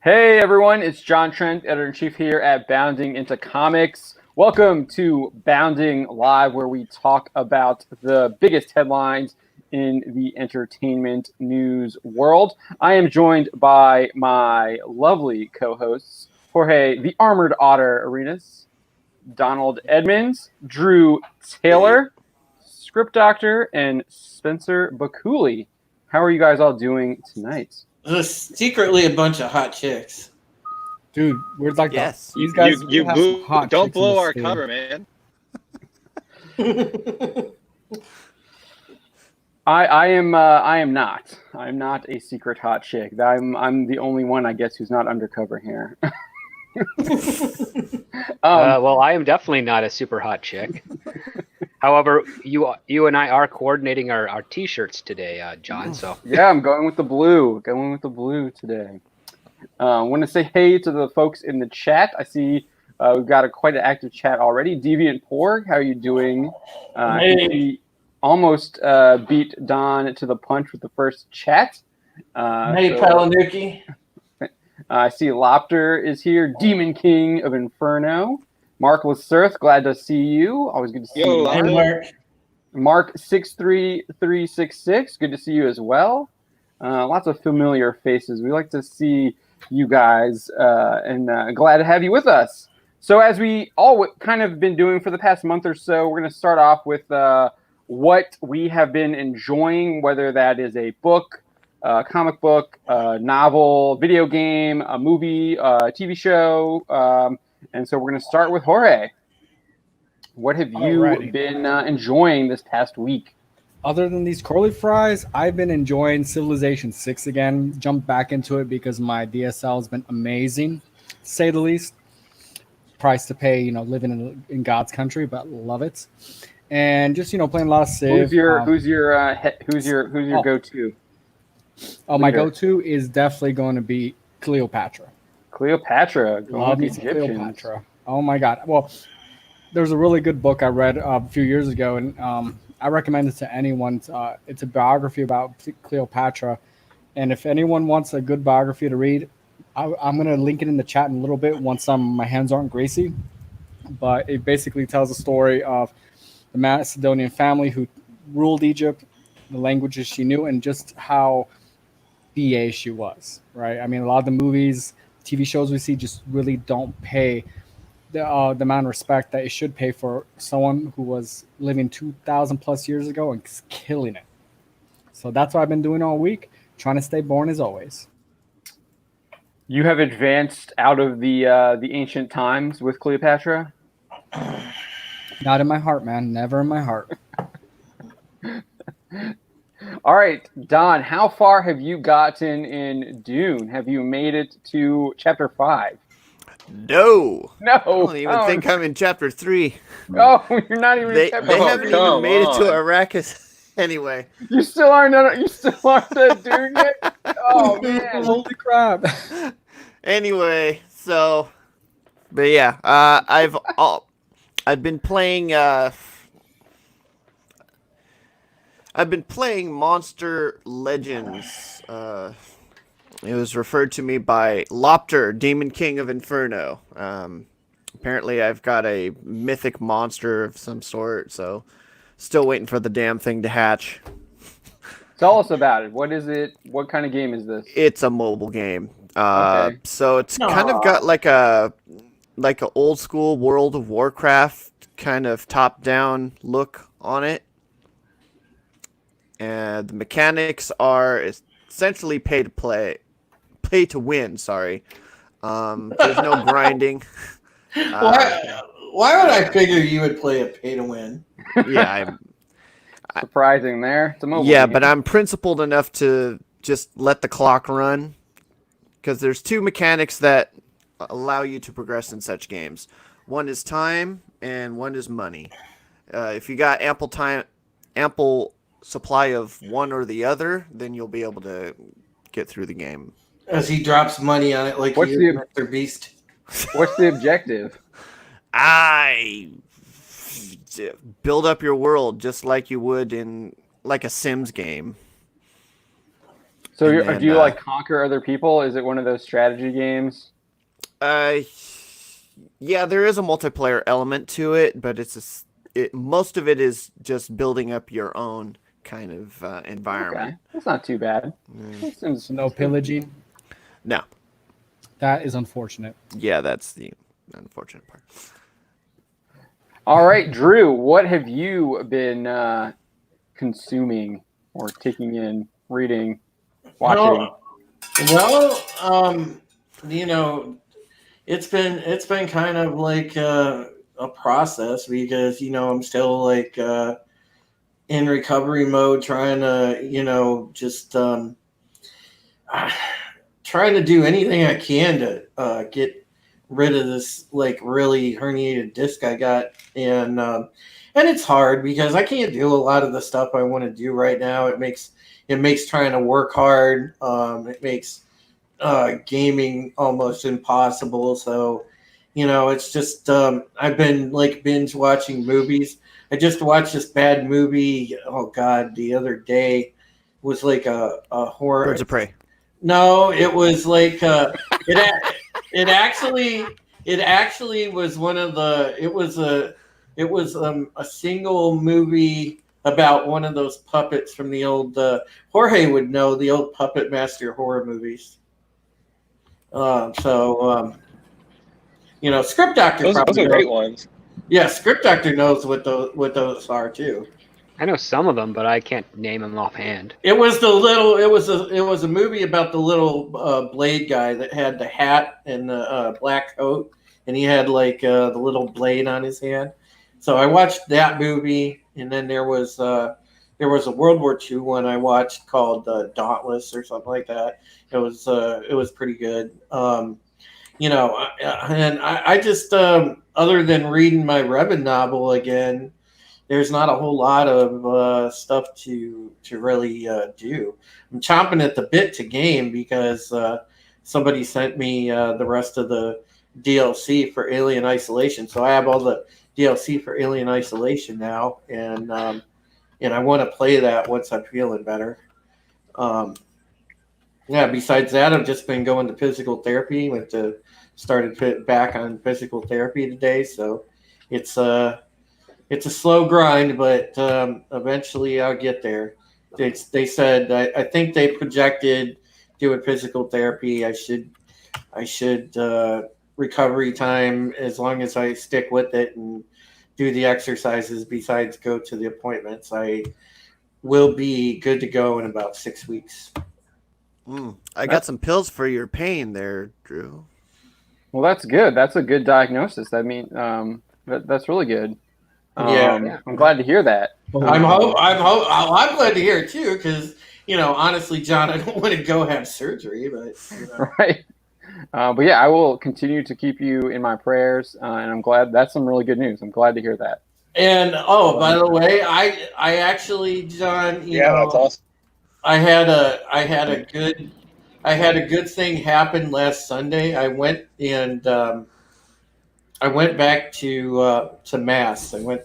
Hey everyone, it's John Trent, editor-in-chief here at Bounding Into Comics. Welcome to Bounding Live, where we talk about the biggest headlines in the entertainment news world. I am joined by my lovely co-hosts, Jorge the Armored Otter Arenas, Donald Edmonds, Drew Taylor, Script Doctor, and Spencer Bakuli. How are you guys all doing tonight? Secretly a bunch of hot chicks. Dude, we're like Yes. these guys You have some hot don't chicks in blow the our studio. cover, man. I am not. I'm not a secret hot chick. I'm the only one, I guess, who's not undercover here. Well, I am definitely not a super hot chick. However, you and I are coordinating our T-shirts today, John. So Yeah, I'm going with the blue. Going with the blue today. I want to say hey to the folks in the chat. I see we've got quite an active chat already. Deviant Porg, how are you doing? Hey. He almost beat Don to the punch with the first chat. Hey, so- Palanuki. I see Lopter is here. Demon King of Inferno. Mark Lasurth, glad to see you. Always good to see Yo, you. Hey, Lopter. Mark. Mark 63366, good to see you as well. Lots of familiar faces. We like to see you guys, and glad to have you with us. So, as we all kind of been doing for the past month or so, we're going to start off with what we have been enjoying, whether that is a book, comic book, novel, video game, a movie, TV show. And so, we're going to start with Jorge. What have you Alrighty. been enjoying this past week? Other than these curly fries, I've been enjoying Civilization 6 again. Jumped back into it because my DSL has been amazing, to say the least. Price to pay, living in God's country, but love it. And just playing a lot of Civ. Who's your go-to? My leader? go-to is definitely going to be Cleopatra. Cleopatra. Going Love me with the some Egyptians. Cleopatra. Oh my God. Well, there's a really good book I read a few years ago, and I recommend it to anyone. It's a biography about Cleopatra, and if anyone wants a good biography to read, I'm going to link it in the chat in a little bit once my hands aren't greasy. But it basically tells the story of the Macedonian family who ruled Egypt, the languages she knew, and just how BA she was, right? I mean, a lot of the movies, TV shows we see just really don't pay the amount of respect that it should pay for someone who was living 2,000 plus years ago and killing it. So that's what I've been doing all week, trying to stay born as always. You have advanced out of the ancient times with Cleopatra. Not in my heart, man. Never in my heart. All right, Don. How far have you gotten in Dune? Have you made it to chapter 5? no, No. I don't even think I'm in chapter 3. Oh, you're not even. They in chapter they three. haven't come even made it to on. Arrakis. Anyway, You still aren't. You still aren't at Dune yet. Oh man. Holy crap. anyway, so, but yeah, I've been playing. I've been playing Monster Legends. It was referred to me by Lopter, Demon King of Inferno. Apparently, I've got a mythic monster of some sort, so still waiting for the damn thing to hatch. Tell us about it. What is it? What kind of game is this? It's a mobile game. Okay. So it's kind of got like a old school World of Warcraft kind of top down look on it. And the mechanics are essentially pay to win. Sorry, there's no grinding. Why would I figure you would play a pay to win? Yeah, Surprising there. It's a mobile yeah, game. but I'm principled enough to just let the clock run, because there's two mechanics that allow you to progress in such games. One is time, and one is money. If you got ample supply of one or the other, then you'll be able to get through the game. As he drops money on it like What's he is Mr. Beast. What's the objective? I build up your world just like you would in like a Sims game. So And then, do you like conquer other people? Is it one of those strategy games? Yeah, there is a multiplayer element to it, but most of it is just building up your own kind of environment. Okay, that's not too bad. That seems- So no pillaging. No, That is unfortunate. yeah, that's the unfortunate part. All right, Drew, what have you been consuming or taking in, reading, watching? Well, it's been kind of like a process because I'm still like in recovery mode, trying to just trying to do anything I can to get rid of this like really herniated disc I got, and it's hard because I can't do a lot of the stuff I want to do right now. It makes trying to work hard. It makes gaming almost impossible. So, it's just I've been like binge watching movies. I just watched this bad movie. Oh God, the other day it was like a horror. Birds of Prey. No, it was like it actually was one of the it was a single movie about one of those puppets from the old Jorge would know the old Puppet Master horror movies. Script Doctor Those probably are great knows. ones. Yeah, Script Doctor knows what those are too. I know some of them, but I can't name them offhand. It was a movie about the little blade guy that had the hat and the black coat, and he had like the little blade on his hand. So I watched that movie, and then there was a World War II one I watched called Dauntless or something like that. It was pretty good. And I just other than reading my Revan novel again, there's not a whole lot of stuff to really do. I'm chomping at the bit to game because somebody sent me the rest of the DLC for Alien Isolation. So I have all the DLC for Alien Isolation now, and I want to play that once I'm feeling better. Besides that, I've just been going to physical therapy. Started back on physical therapy today, so it's a slow grind, but eventually I'll get there. They said I think they projected doing physical therapy. I should recovery time as long as I stick with it and do the exercises. Besides, go to the appointments. I will be good to go in about 6 weeks. I got some pills for your pain there, Drew. Well, that's good. That's a good diagnosis. I mean, that's really good. Yeah. I'm glad to hear that. I'm glad to hear it too, because honestly, John, I don't want to go have surgery, but Right. But yeah, I will continue to keep you in my prayers, and I'm glad. That's some really good news. I'm glad to hear that. And by the way, I actually, John, That's awesome. I had a good thing happen last Sunday. I went back to mass. I went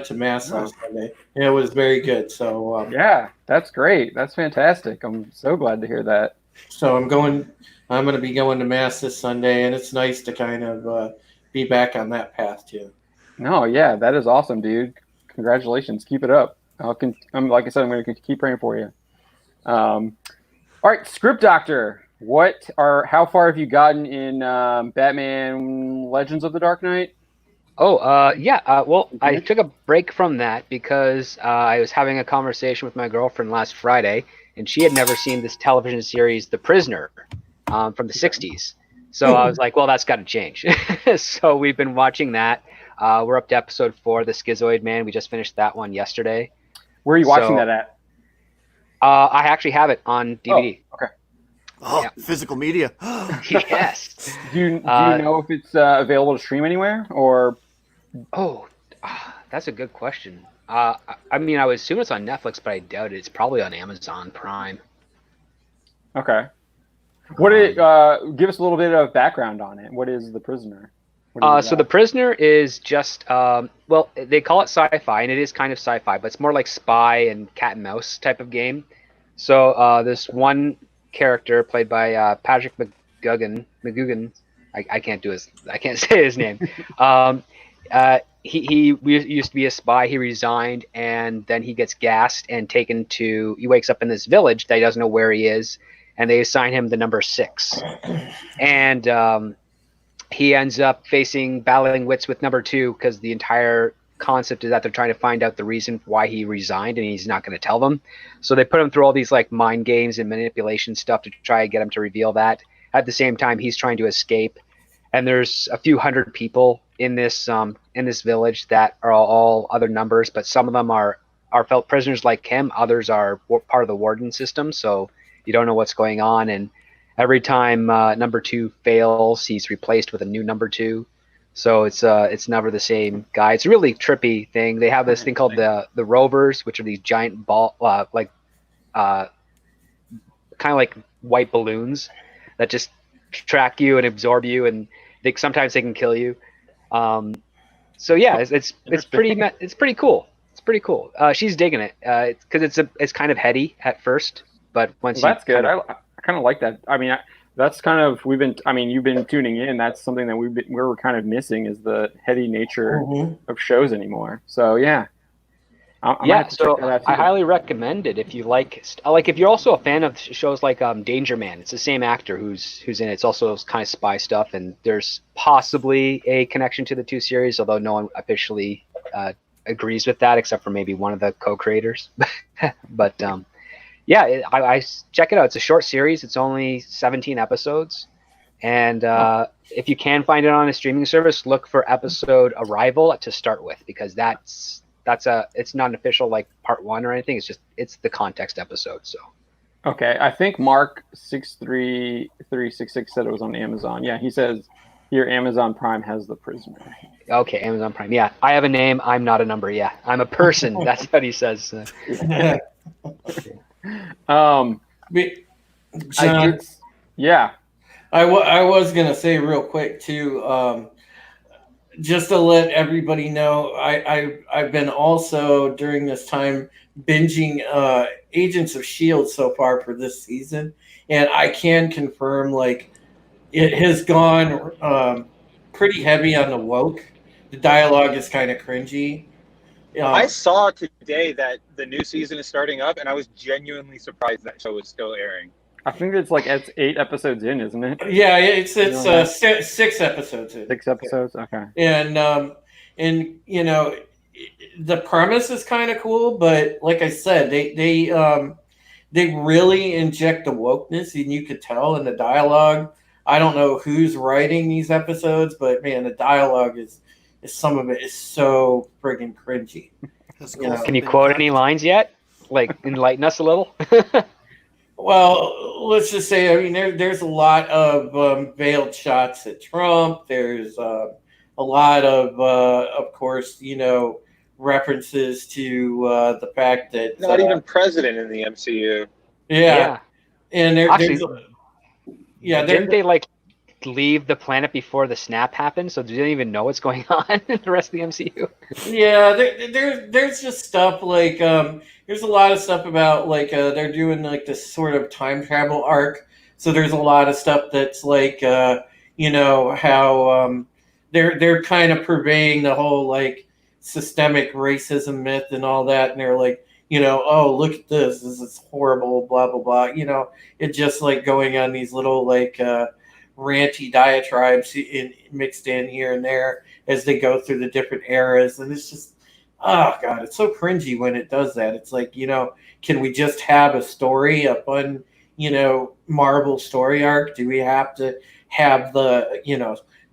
to mass last Sunday, and it was very good. So Yeah, that's great. That's fantastic. I'm so glad to hear that. so I'm going to be going to mass this Sunday, and it's nice to kind of be back on that path too. No, yeah, that is awesome, dude. Congratulations. Keep it up. I'm like I said, I'm going to keep praying for you. All right, Script Doctor. How far have you gotten in Batman Legends of the Dark Knight? Well, I took a break from that because I was having a conversation with my girlfriend last Friday, and she had never seen this television series, The Prisoner, from the 60s. So I was like, well, that's got to change. So we've been watching that. We're up to episode 4, The Schizoid Man. We just finished that one yesterday. Where are you watching that at? I actually have it on DVD. Oh, okay. Oh, Yeah. physical media. Yes. Do you know if it's available to stream anywhere or? Oh, that's a good question. I mean, I would assume it's on Netflix, but I doubt it. It's probably on Amazon Prime. Okay. Give us a little bit of background on it. What is The Prisoner? So The Prisoner is just, they call it sci-fi, and it is kind of sci-fi, but it's more like spy and cat and mouse type of game. So this one character played by Patrick McGugan, I can't say his name. He used to be a spy. He resigned, and then he gets gassed and taken to. He wakes up in this village that he doesn't know where he is, and they assign him the number 6, and he ends up battling wits with number 2 because the entire concept is that they're trying to find out the reason why he resigned, and he's not going to tell them. So they put him through all these like mind games and manipulation stuff to try and get him to reveal that. At the same time, he's trying to escape, and there's a few hundred people in this village that are all other numbers, but some of them are felt prisoners like him. Others are part of the warden system, so you don't know what's going on. And every time number 2 fails, he's replaced with a new number 2. So it's never the same guy. It's a really trippy thing. They have this thing called the rovers, which are these giant ball kind of like white balloons that just track you and absorb you, and sometimes they can kill you. So yeah, it's pretty cool. It's pretty cool. She's digging it because it's kind of heady at first, but once that's good. I kind of like that. I mean, that's kind of you've been tuning in. That's something that we're kind of missing is the heady nature of shows anymore. So yeah. So I highly recommend it if you if you're also a fan of shows like Danger Man. It's the same actor who's in it. It's also kind of spy stuff, and there's possibly a connection to the 2 series, although no one officially agrees with that except for maybe one of the co-creators. But yeah, I check it out. It's a short series. It's only 17 episodes, and if you can find it on a streaming service, look for episode Arrival to start with, because it's not an official like part 1 or anything. It's the context episode. So okay, I think Mark 63366 said it was on Amazon. Yeah, he says here Amazon Prime has The Prisoner. Okay, Amazon Prime. Yeah, I have a name. I'm not a number. Yeah, I'm a person. That's what he says. John, I was gonna say real quick too. Just to let everybody know, I've been also during this time binging Agents of S.H.I.E.L.D. so far for this season, and I can confirm like it has gone pretty heavy on the woke. The dialogue is kind of cringy. I saw today that the new season is starting up, and I was genuinely surprised that show is still airing. I think it's 8 episodes in, isn't it? Yeah, it's 6 episodes in. 6 episodes, okay. And the premise is kind of cool, but like I said, they really inject the wokeness, and you could tell in the dialogue. I don't know who's writing these episodes, but man, the dialogue is some of it is so friggin' cringy. Cool. Can you quote any lines yet? Like enlighten us a little. Well, let's just say, I mean, there's a lot of veiled shots at Trump. There's a lot of course, references to the fact that not even president in the MCU. Yeah. And didn't they like leave the planet before the snap happened, so they didn't even know what's going on in the rest of the MCU? Yeah, there's just stuff like there's a lot of stuff about like they're doing like this sort of time travel arc. So there's a lot of stuff that's like how they're kind of purveying the whole like systemic racism myth and all that, and they're like, oh, look at this is horrible, blah blah blah. It's just like going on these little like ranty diatribes mixed in here and there as they go through the different eras, and it's just, oh god, it's so cringy when it does that. It's like, can we just have a story, a fun, Marvel story arc? Do we have to have the,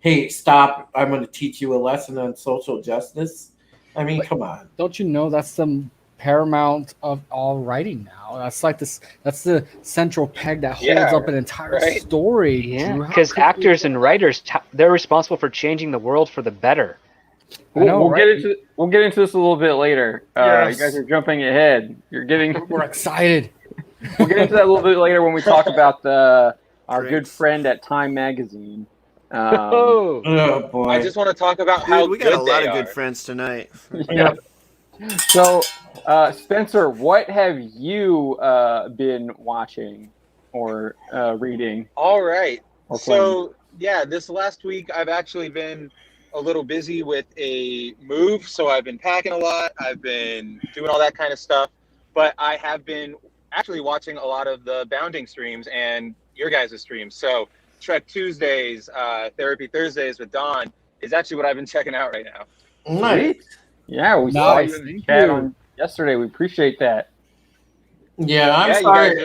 hey, stop, I'm going to teach you a lesson on social justice? I mean, come on. Don't you know that's the paramount of all writing now? That's like this. That's the central peg that holds up an entire story. Yeah, because actors and writers, they're responsible for changing the world for the better. We'll get into this a little bit later. Yes. You guys are jumping ahead. We're excited. We'll get into that a little bit later when we talk about our good friend at Time Magazine. Oh boy! I just want to talk about how we got good a lot they of are. good friends tonight. Yeah. So, Spencer, what have you been watching or reading? All right. or So, yeah, this last week I've actually been a little busy with a move. So I've been packing a lot. I've been doing all that kind of stuff. But I have been actually watching a lot of the Bounding streams and your guys' streams. So Trek Tuesdays, Therapy Thursdays with Don is actually what I've been checking out right now. Nice. Yeah, we saw Nice, you in the thank chat you. on yesterday. We appreciate that. Yeah, I'm Yeah, sorry. you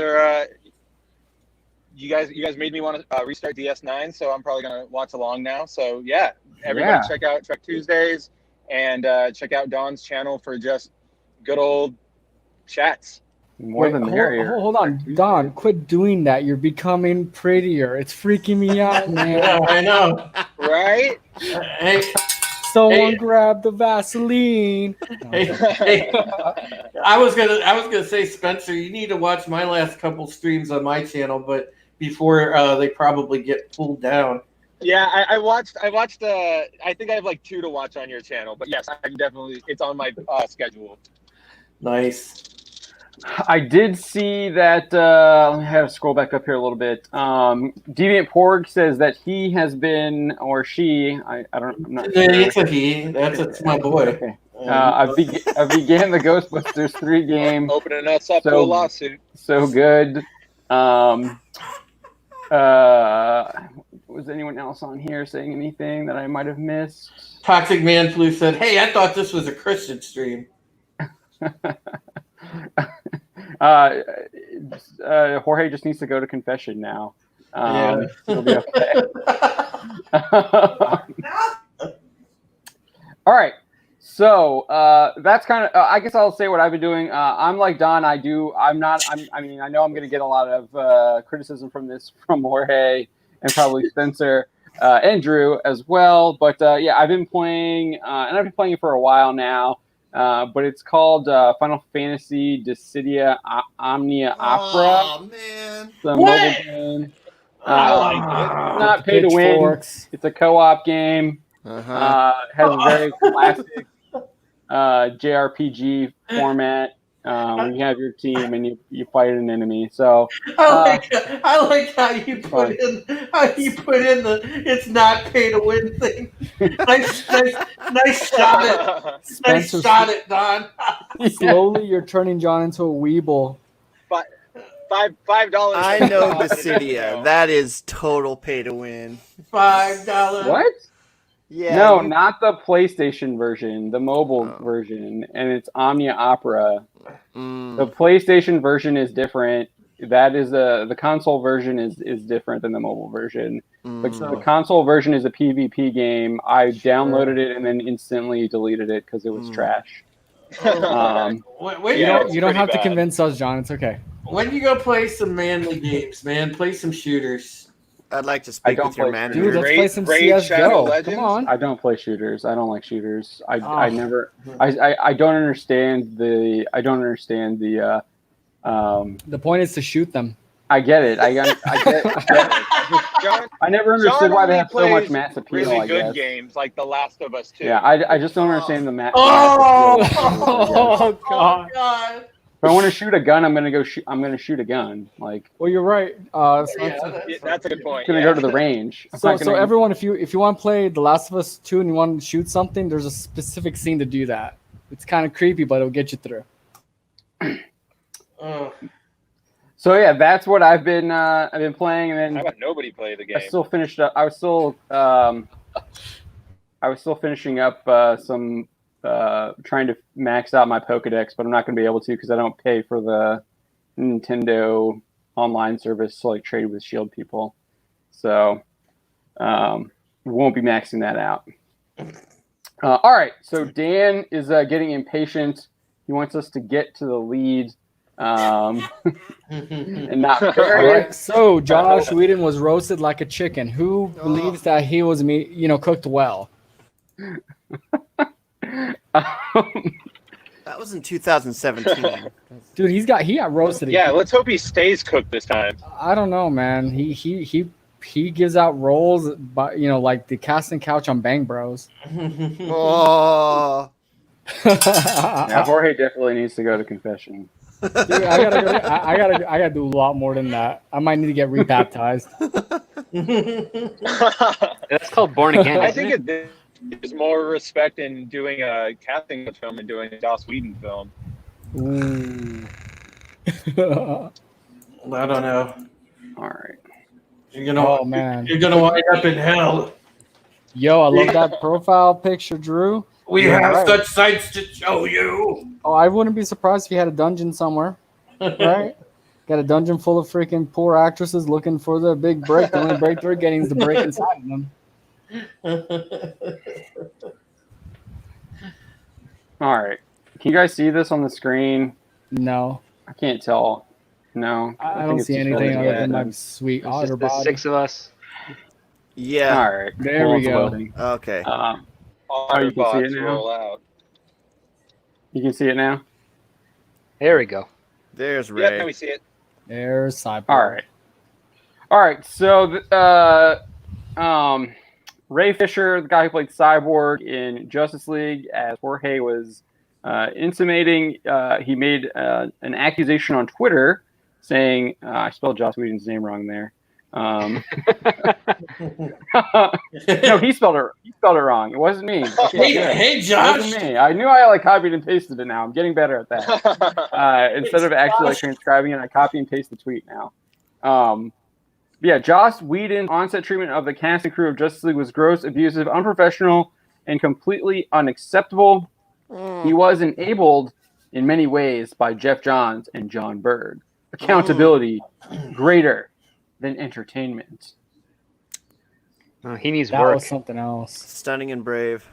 guys are. You guys made me want to restart DS9, so I'm probably gonna watch along now. So yeah, everybody check out Trek Tuesdays and check out Don's channel for just good old chats. More than merrier. Hold on, Don, quit doing that. You're becoming prettier. It's freaking me out, Yeah, man. I know. Right? Hey, Someone Hey. grab the Vaseline. hey, I was gonna say, Spencer, you need to watch my last couple streams on my channel, but before they probably get pulled down. Yeah, I watched. I think I have like 2 to watch on your channel, but yes, I'm definitely. It's on my schedule. Nice. I did see that. I have to scroll back up here a little bit. Deviant Porg says that he has been, or she, I'm not sure. It's a he. It's my boy. Okay. I began the Ghostbusters 3 game. Opening us up to a So- lawsuit. So good. Was anyone else on here saying anything that I might have missed? Toxic Man Flu said, "Hey, I thought this was a Christian stream." Jorge just needs to go to confession now. Yeah. He'll be okay. All right. So that's kind of. I guess I'll say what I've been doing. I'm like Don. I know I'm going to get a lot of criticism from this from Jorge and probably Spencer and Drew as well. But yeah, I've been playing, and I've been playing it for a while now. But it's called Final Fantasy Dissidia Omnia Opera. Oh man! It's a What? mobile game. I like it. It's not pay to win. Pitchforks. It's a co-op game. Uh-huh. Has a very classic JRPG format. Where you have your team and you fight an enemy. So I like how you put in the it's not pay to win thing. Nice shot it. Nice Spencer, shot it, Don. slowly you're turning John into a weeble. $5. I know Dissidia. That is total pay to win. $5. what? Yeah. No, not the PlayStation version, the mobile version, and it's Omnia Opera. Mm. The PlayStation version is different. That is the console version is different than the mobile version. But the console version is a PvP game. I downloaded it and then instantly deleted it because it was trash. When Yeah, You don't have to bad. convince us, John. It's okay. when you go play some manly games, man, play some shooters. I'd like to I speak don't with your play- manager. Dude, let's Raid- play some Raid Shadow CSGO. Legends? Come on. I don't play shooters. I don't like shooters. I Oh. never. I don't understand the. The point is to shoot them. I get it. I get it. John, I never understood why they have so much plays mass appeal. really I good guess. games like The Last of Us 2. Yeah, I just don't understand the mass. Oh, Oh, God. God. If I want to shoot a gun, I'm gonna go shoot. I'm gonna shoot a gun. Like Well, you're right. Yeah, That's a good point. I'm gonna go to the range. I'm So not gonna- everyone, if you want to play The Last of Us 2 and you want to shoot something, there's a specific scene to do that. It's kind of creepy, but it'll get you through. Oh. So yeah, that's what I've been playing, and How then about nobody play the game? I still finished up. I was still finishing up some trying to max out my Pokedex, but I'm not going to be able to because I don't pay for the Nintendo online service to like trade with Shield people. So we won't be maxing that out. All right, so Dan is getting impatient. He wants us to get to the lead. And not All right, so Josh Whedon was roasted like a chicken. Who believes that he was cooked well? That was in 2017. Dude, he got roasted. Yeah, let's hope he stays cooked this time. I don't know, man. He gives out roles, but like the casting couch on Bang Bros. Oh, Yeah, Jorge definitely needs to go to confession. Dude, I gotta do a lot more than that. I might need to get rebaptized. That's called Born Again. I Isn't think it? there's more respect in doing a casting film than doing a Joss Whedon film. Ooh. I don't know. All right. Oh, man. You're gonna wind up in hell. Yo, I love that profile picture, Drew. We You're have right. such sights to show you. Oh, I wouldn't be surprised if you had a dungeon somewhere, right? Got a dungeon full of freaking poor actresses looking for the big break. The only break they're getting is the break inside of them. All right. Can you guys see this on the screen? No, I can't tell. No. I think don't it's see just anything really other than bad. my sweet It's otter just the body. 6 of us. Yeah. All right. There Hold we on, go. loading. Okay. All you can see it bots now? roll out. You can see it now? There we go. There's Yep, Ray. now we see it. There's Cyborg. All right. So, Ray Fisher, the guy who played Cyborg in Justice League, as Jorge was intimating, he made an accusation on Twitter saying, I spelled Joss Whedon's name wrong there. No, he spelled it wrong. It wasn't me. Hey, It Josh. wasn't me. I knew I copied and pasted it now. I'm getting better at that. Instead of actually transcribing it, I copy and paste the tweet now. Yeah, Joss Whedon's on-set treatment of the cast and crew of Justice League was gross, abusive, unprofessional, and completely unacceptable. He was enabled in many ways by Jeff Johns and John Bird. Accountability greater than entertainment. He needs That work. was something else. Stunning and brave.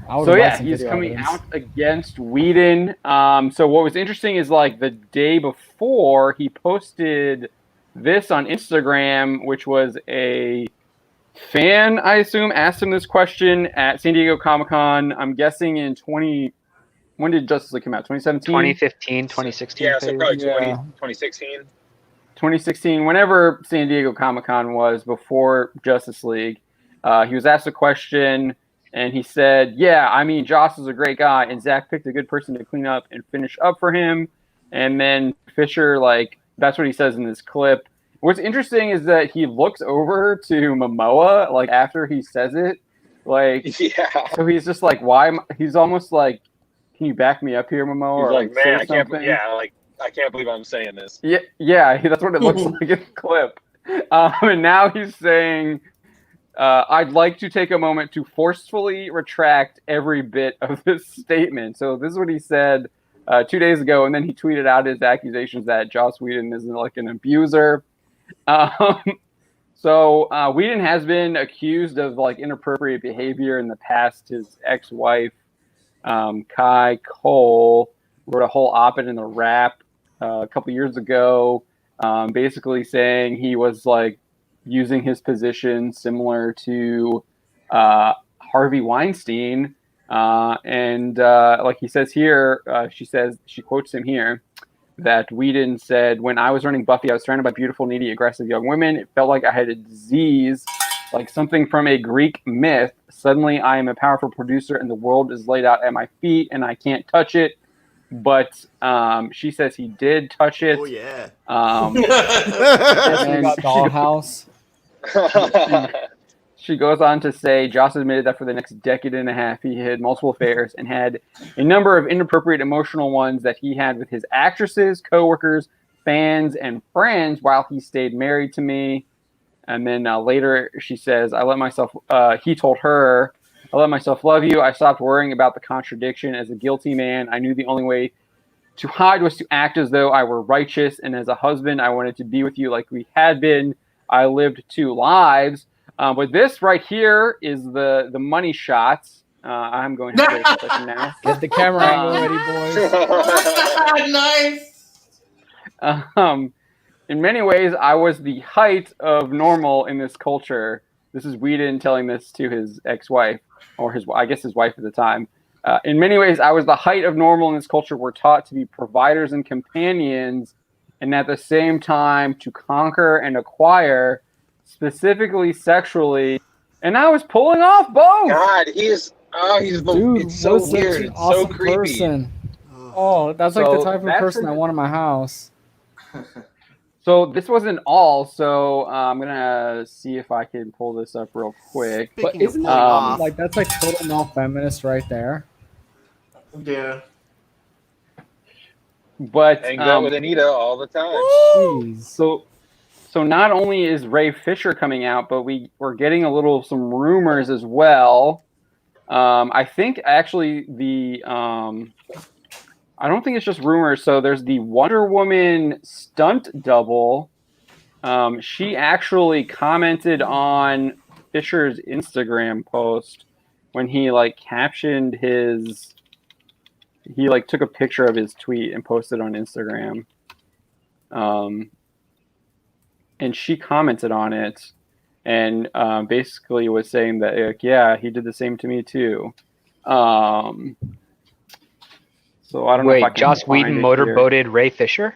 So yeah, he's coming out against Whedon. So what was interesting is like the day before he posted this on Instagram, which was a fan, I assume, asked him this question at San Diego Comic-Con. I'm guessing in when did Justice League come out? 2017? 2015, 2016. Yeah, so probably Yeah. 2016. 2016, whenever San Diego Comic-Con was before Justice League. He was asked a question, and he said, yeah, I mean, Joss is a great guy, and Zach picked a good person to clean up and finish up for him. And then Fisher, that's what he says in this clip. What's interesting is that he looks over to Momoa, after he says it. Yeah. So he's just like, he's almost like, can you back me up here, Momoa? He's or like, man, say I can't believe I'm saying this. Yeah, that's what it looks like in the clip. And now he's saying, I'd like to take a moment to forcefully retract every bit of this statement. So this is what he said 2 days ago, and then he tweeted out his accusations that Joss Whedon is an abuser. So Whedon has been accused of inappropriate behavior in the past. His ex-wife, Kai Cole, wrote a whole op-ed in the Wrap a couple years ago, basically saying he was using his position similar to Harvey Weinstein, and like he says here, she quotes him here that Whedon said, "When I was running Buffy, I was surrounded by beautiful, needy, aggressive young women. It felt like I had a disease, like something from a Greek myth. Suddenly, I am a powerful producer, and the world is laid out at my feet, and I can't touch it." But she says he did touch it. Oh yeah. And got Dollhouse. She goes on to say, Joss admitted that for the next decade and a half, he had multiple affairs and had a number of inappropriate emotional ones that he had with his actresses, coworkers, fans, and friends while he stayed married to me. And then later she says, he told her, I let myself love you. I stopped worrying about the contradiction. As a guilty man, I knew the only way to hide was to act as though I were righteous. And as a husband, I wanted to be with you like we had been. I lived 2 lives. But this right here is the money shots. I'm going to take a second now. Get the camera angle ready, boys. In many ways, I was the height of normal in this culture. This is Whedon telling this to his ex-wife, or his wife at the time. In many ways, I was the height of normal in this culture. We're taught to be providers and companions, and at the same time to conquer and acquire, specifically sexually. And I was pulling off both. God, he's Oh, Dude, it's so what such weird. an It's awesome so creepy. person. Ugh. Oh, that's like the So type of that's person what- I want in my house. So this wasn't all. So I'm gonna see if I can pull this up real quick. But Speaking of isn't pulling that off, like that's like total male feminist right there? Yeah. But Hangs out with Anita all the time. Jeez. so not only is Ray Fisher coming out, but we're getting some rumors as well. I think actually I don't think it's just rumors. So there's the Wonder Woman stunt double. She actually commented on Fisher's Instagram post when he captioned his. He took a picture of his tweet and posted on Instagram. And she commented on it, and basically was saying that yeah, he did the same to me too. So I don't know if I Wait, can Joss find Whedon it motorboated Ray Fisher?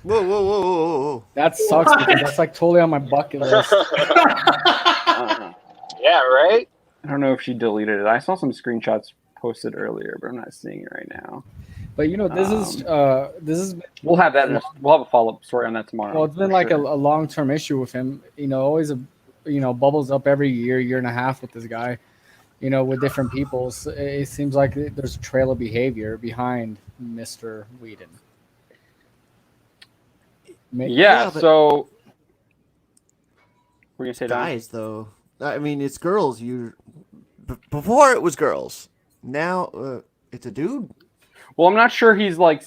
whoa. That sucks because that's like totally on my bucket list. Yeah, right? I don't know if she deleted it. I saw some screenshots posted earlier, but I'm not seeing it right now. But you know, this is We'll have that. We'll have a follow up story on that tomorrow. well, it's been for like sure. a long term issue with him. You know, always bubbles up every year and a half with this guy. You know, with different people, so it seems like there's a trail of behavior behind Mr. Whedon. Yeah. but So we're gonna say that. guys, though, I mean, it's girls. Before it was girls. Now it's a dude. Well, I'm not sure he's like.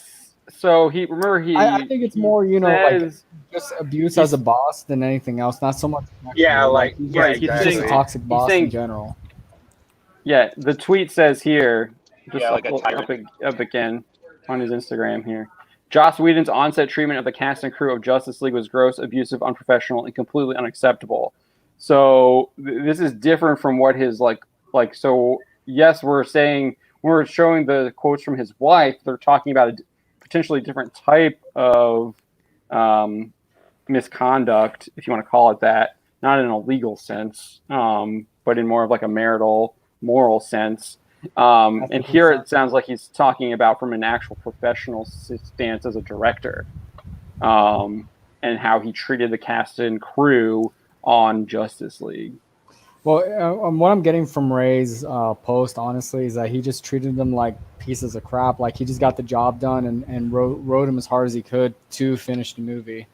So he remember he. I think it's more, like says- just abuse as a boss than anything else. Not so much. Yeah, he's right, just, he's he's just saying- a toxic boss in saying- general. Yeah, the tweet says here, just Yeah, like a up tyrant. again on his Instagram here. Joss Whedon's on-set treatment of the cast and crew of Justice League was gross, abusive, unprofessional, and completely unacceptable. So this is different from what his like. So yes, we're showing the quotes from his wife. They're talking about a potentially different type of misconduct, if you want to call it that, not in a legal sense, but in more of like a marital, moral sense. And here it sounds like he's talking about from an actual professional stance as a director, and how he treated the cast and crew on Justice League. Well, what I'm getting from Ray's post, honestly, is that he just treated them like pieces of crap. Like he just got the job done and wrote him as hard as he could to finish the movie.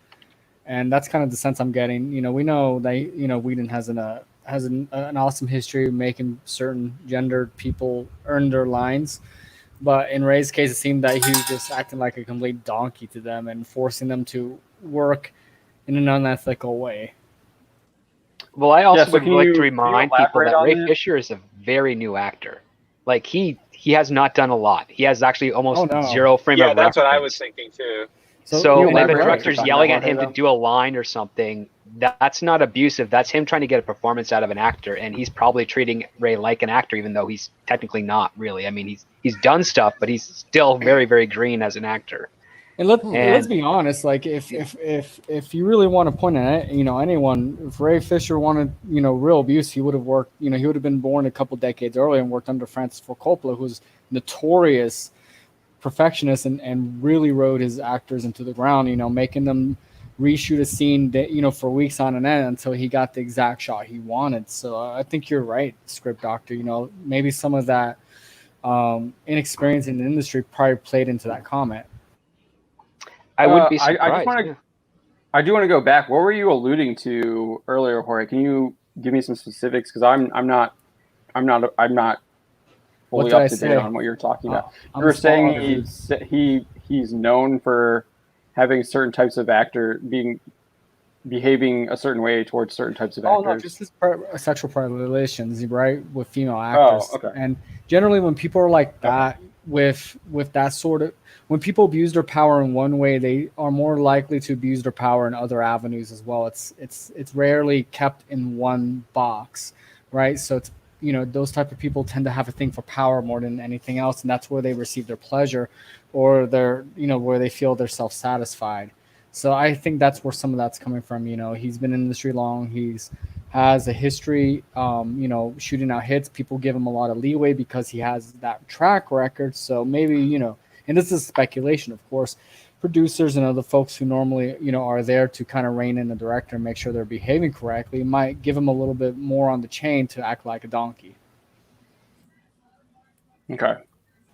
And that's kind of the sense I'm getting. You know, we know that Whedon has an awesome history of making certain gendered people earn their lines. But in Ray's case, it seemed that he was just acting like a complete donkey to them and forcing them to work in an unethical way. Well, I also so would can like you- to can you remind people elaborate that on Ray that? Fisher is a very new actor. Like he has not done a lot. He has actually almost Oh, no. zero frame Yeah, of that's what I reference. was thinking too. So you when the elaborate? director's Talking yelling about at him Jorge, to do a line or something, that's not abusive. That's him trying to get a performance out of an actor, and he's probably treating Ray like an actor, even though he's technically not really. I mean, he's done stuff, but he's still very, very green as an actor. And let's be honest. Like if you really want to point at anyone, if Ray Fisher wanted real abuse, he would have worked. He would have been born a couple decades earlier and worked under Francis Ford Coppola, who's notorious perfectionist and really rode his actors into the ground. Making them reshoot a scene that, for weeks on end until he got the exact shot he wanted. So I think you're right, script doctor. Maybe some of that inexperience in the industry probably played into that comment. I wouldn't be I surprised. just want to. yeah. I do want to go back. What were you alluding to earlier, Jorge? Can you give me some specifics? Because I'm not What fully did I up to say? date on what you're talking about. I'm You were sorry. saying he's known for having certain types of actor behaving a certain way towards certain types of actors. Oh no, just his sexual predilections, right, with female actors. okay. And generally, when people are like that, with that sort of, when people abuse their power in one way, they are more likely to abuse their power in other avenues as well. It's rarely kept in one box, right? So it's those type of people tend to have a thing for power more than anything else, and that's where they receive their pleasure, or their where they feel they're self-satisfied. So I think that's where some of that's coming from. He's been in the industry long. He's has a history, shooting out hits. People give him a lot of leeway because he has that track record. So maybe, and this is speculation, of course, producers and other folks who normally, are there to kind of rein in the director and make sure they're behaving correctly might give him a little bit more on the chain to act like a donkey. Okay.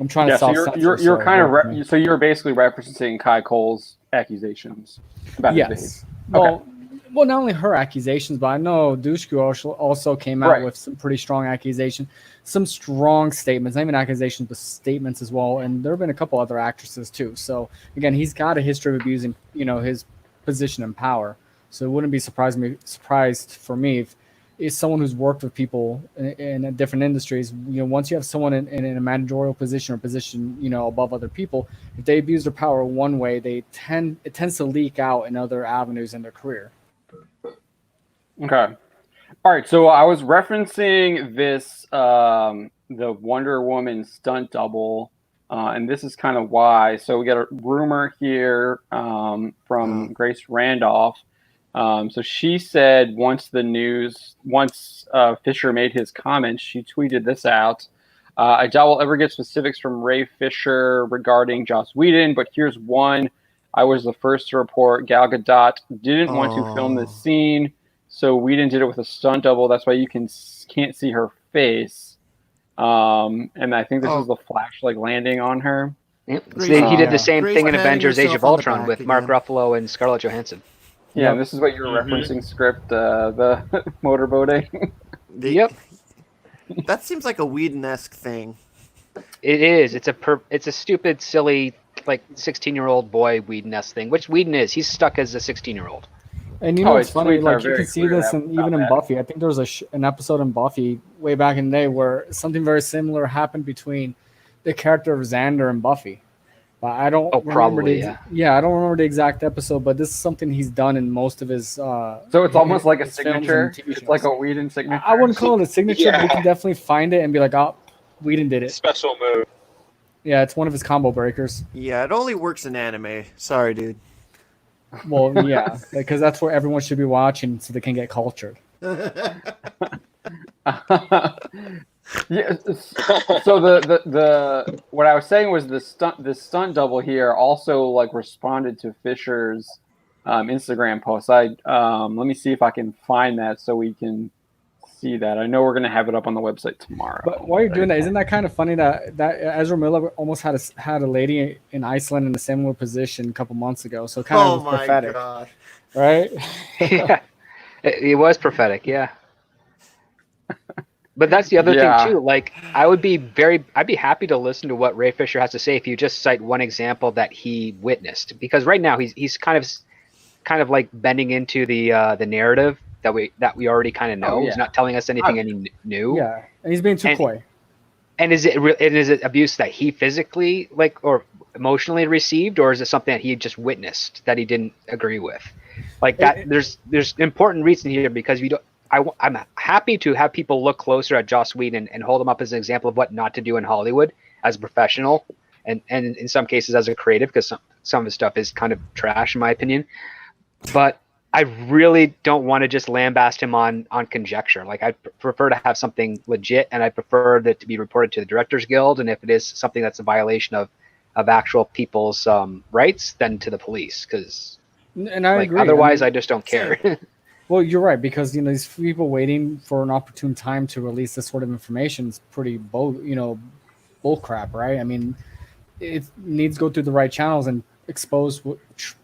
I'm trying to So self-censor. you're kind of so you're basically referencing Kai Cole's accusations about his behavior. Well, well, not only her accusations, but I know Dushku also came out with some pretty strong accusations, some strong statements, not even accusations, but statements as well. And there have been a couple other actresses too. So again, he's got a history of abusing, his position and power. So it wouldn't be surprised for me if is someone who's worked with people in different industries. Once you have someone in a managerial position or position, above other people, if they abuse their power one way, it tends to leak out in other avenues in their career. Okay. All right. So I was referencing this, the Wonder Woman stunt double, and this is kind of why. So we got a rumor here from Grace Randolph. So she said once Fisher made his comments, she tweeted this out. I doubt we'll ever get specifics from Ray Fisher regarding Joss Whedon, but here's one. I was the first to report Gal Gadot didn't want to film this scene, so Whedon did it with a stunt double. That's why you can't see her face. And I think this is the Flash landing on her. Yep. He did the same thing in Avengers: Age of Ultron with Mark Ruffalo and Scarlett Johansson. Yeah, and this is what you're referencing script, the motorboating. Yep. That seems like a Whedon-esque thing. It is. It's a stupid, silly, 16-year-old boy Whedon-esque thing, which Whedon is. He's stuck as a 16-year-old. And it's funny, you can see this even in Buffy. I think there was an episode in Buffy way back in the day where something very similar happened between the character of Xander and Buffy. I don't remember I don't remember the exact episode, but this is something he's done in most of his. So it's almost like a signature. It's like a Whedon signature. I wouldn't call it a signature, but you can definitely find it and be like, "Oh, Whedon did it." Special move. Yeah, it's one of his combo breakers. Yeah, it only works in anime. Sorry, dude. Well, yeah, because that's where everyone should be watching, so they can get cultured. Yeah. So the what I was saying was the stunt double here also responded to Fisher's Instagram post. Let me see if I can find that so we can see that. I know we're gonna have it up on the website tomorrow. But while you're doing that, isn't that kind of funny that Ezra Miller almost had a lady in Iceland in a similar position a couple months ago? So kind of prophetic, God. Right? Yeah, it was prophetic. Yeah. But that's the other thing too. I'd be happy to listen to what Ray Fisher has to say if you just cite one example that he witnessed, because right now he's kind of bending into the narrative that we already kind of know. He's not telling us anything any new. Yeah, and he's being too coy. And is it abuse that he physically or emotionally received, or is it something that he just witnessed that he didn't agree with? There's important reason here, because I'm happy to have people look closer at Joss Whedon and hold him up as an example of what not to do in Hollywood as a professional, and in some cases as a creative, because some of his stuff is kind of trash in my opinion. But I really don't want to just lambast him on conjecture. I prefer to have something legit, and I prefer that to be reported to the Directors Guild, and if it is something that's a violation of actual people's rights, then to the police, because I agree. Otherwise, I just don't care. Well, you're right, because these people waiting for an opportune time to release this sort of information is pretty bull crap, right? I mean, it needs to go through the right channels and expose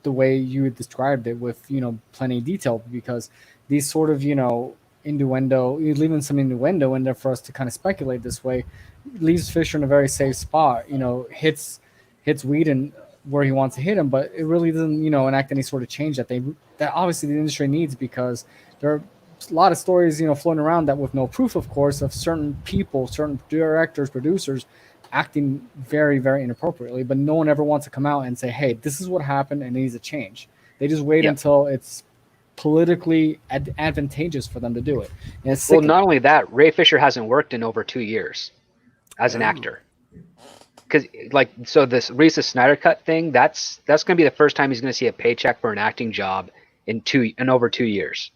the way you described it with plenty of detail, because these sort of innuendo, you're leaving some innuendo in there for us to kind of speculate this way, leaves Fisher in a very safe spot. Hits Whedon where he wants to hit him, but it really doesn't enact any sort of change that obviously the industry needs, because there are a lot of stories floating around that, with no proof of course, of certain people, certain directors, producers acting very, very inappropriately, but no one ever wants to come out and say, hey, this is what happened and it needs a change. They just wait until it's politically advantageous for them to do it. And it's not only that, Ray Fisher hasn't worked in over 2 years as an actor. Because this Risa Snyder Cut thing, that's going to be the first time he's going to see a paycheck for an acting job in over 2 years.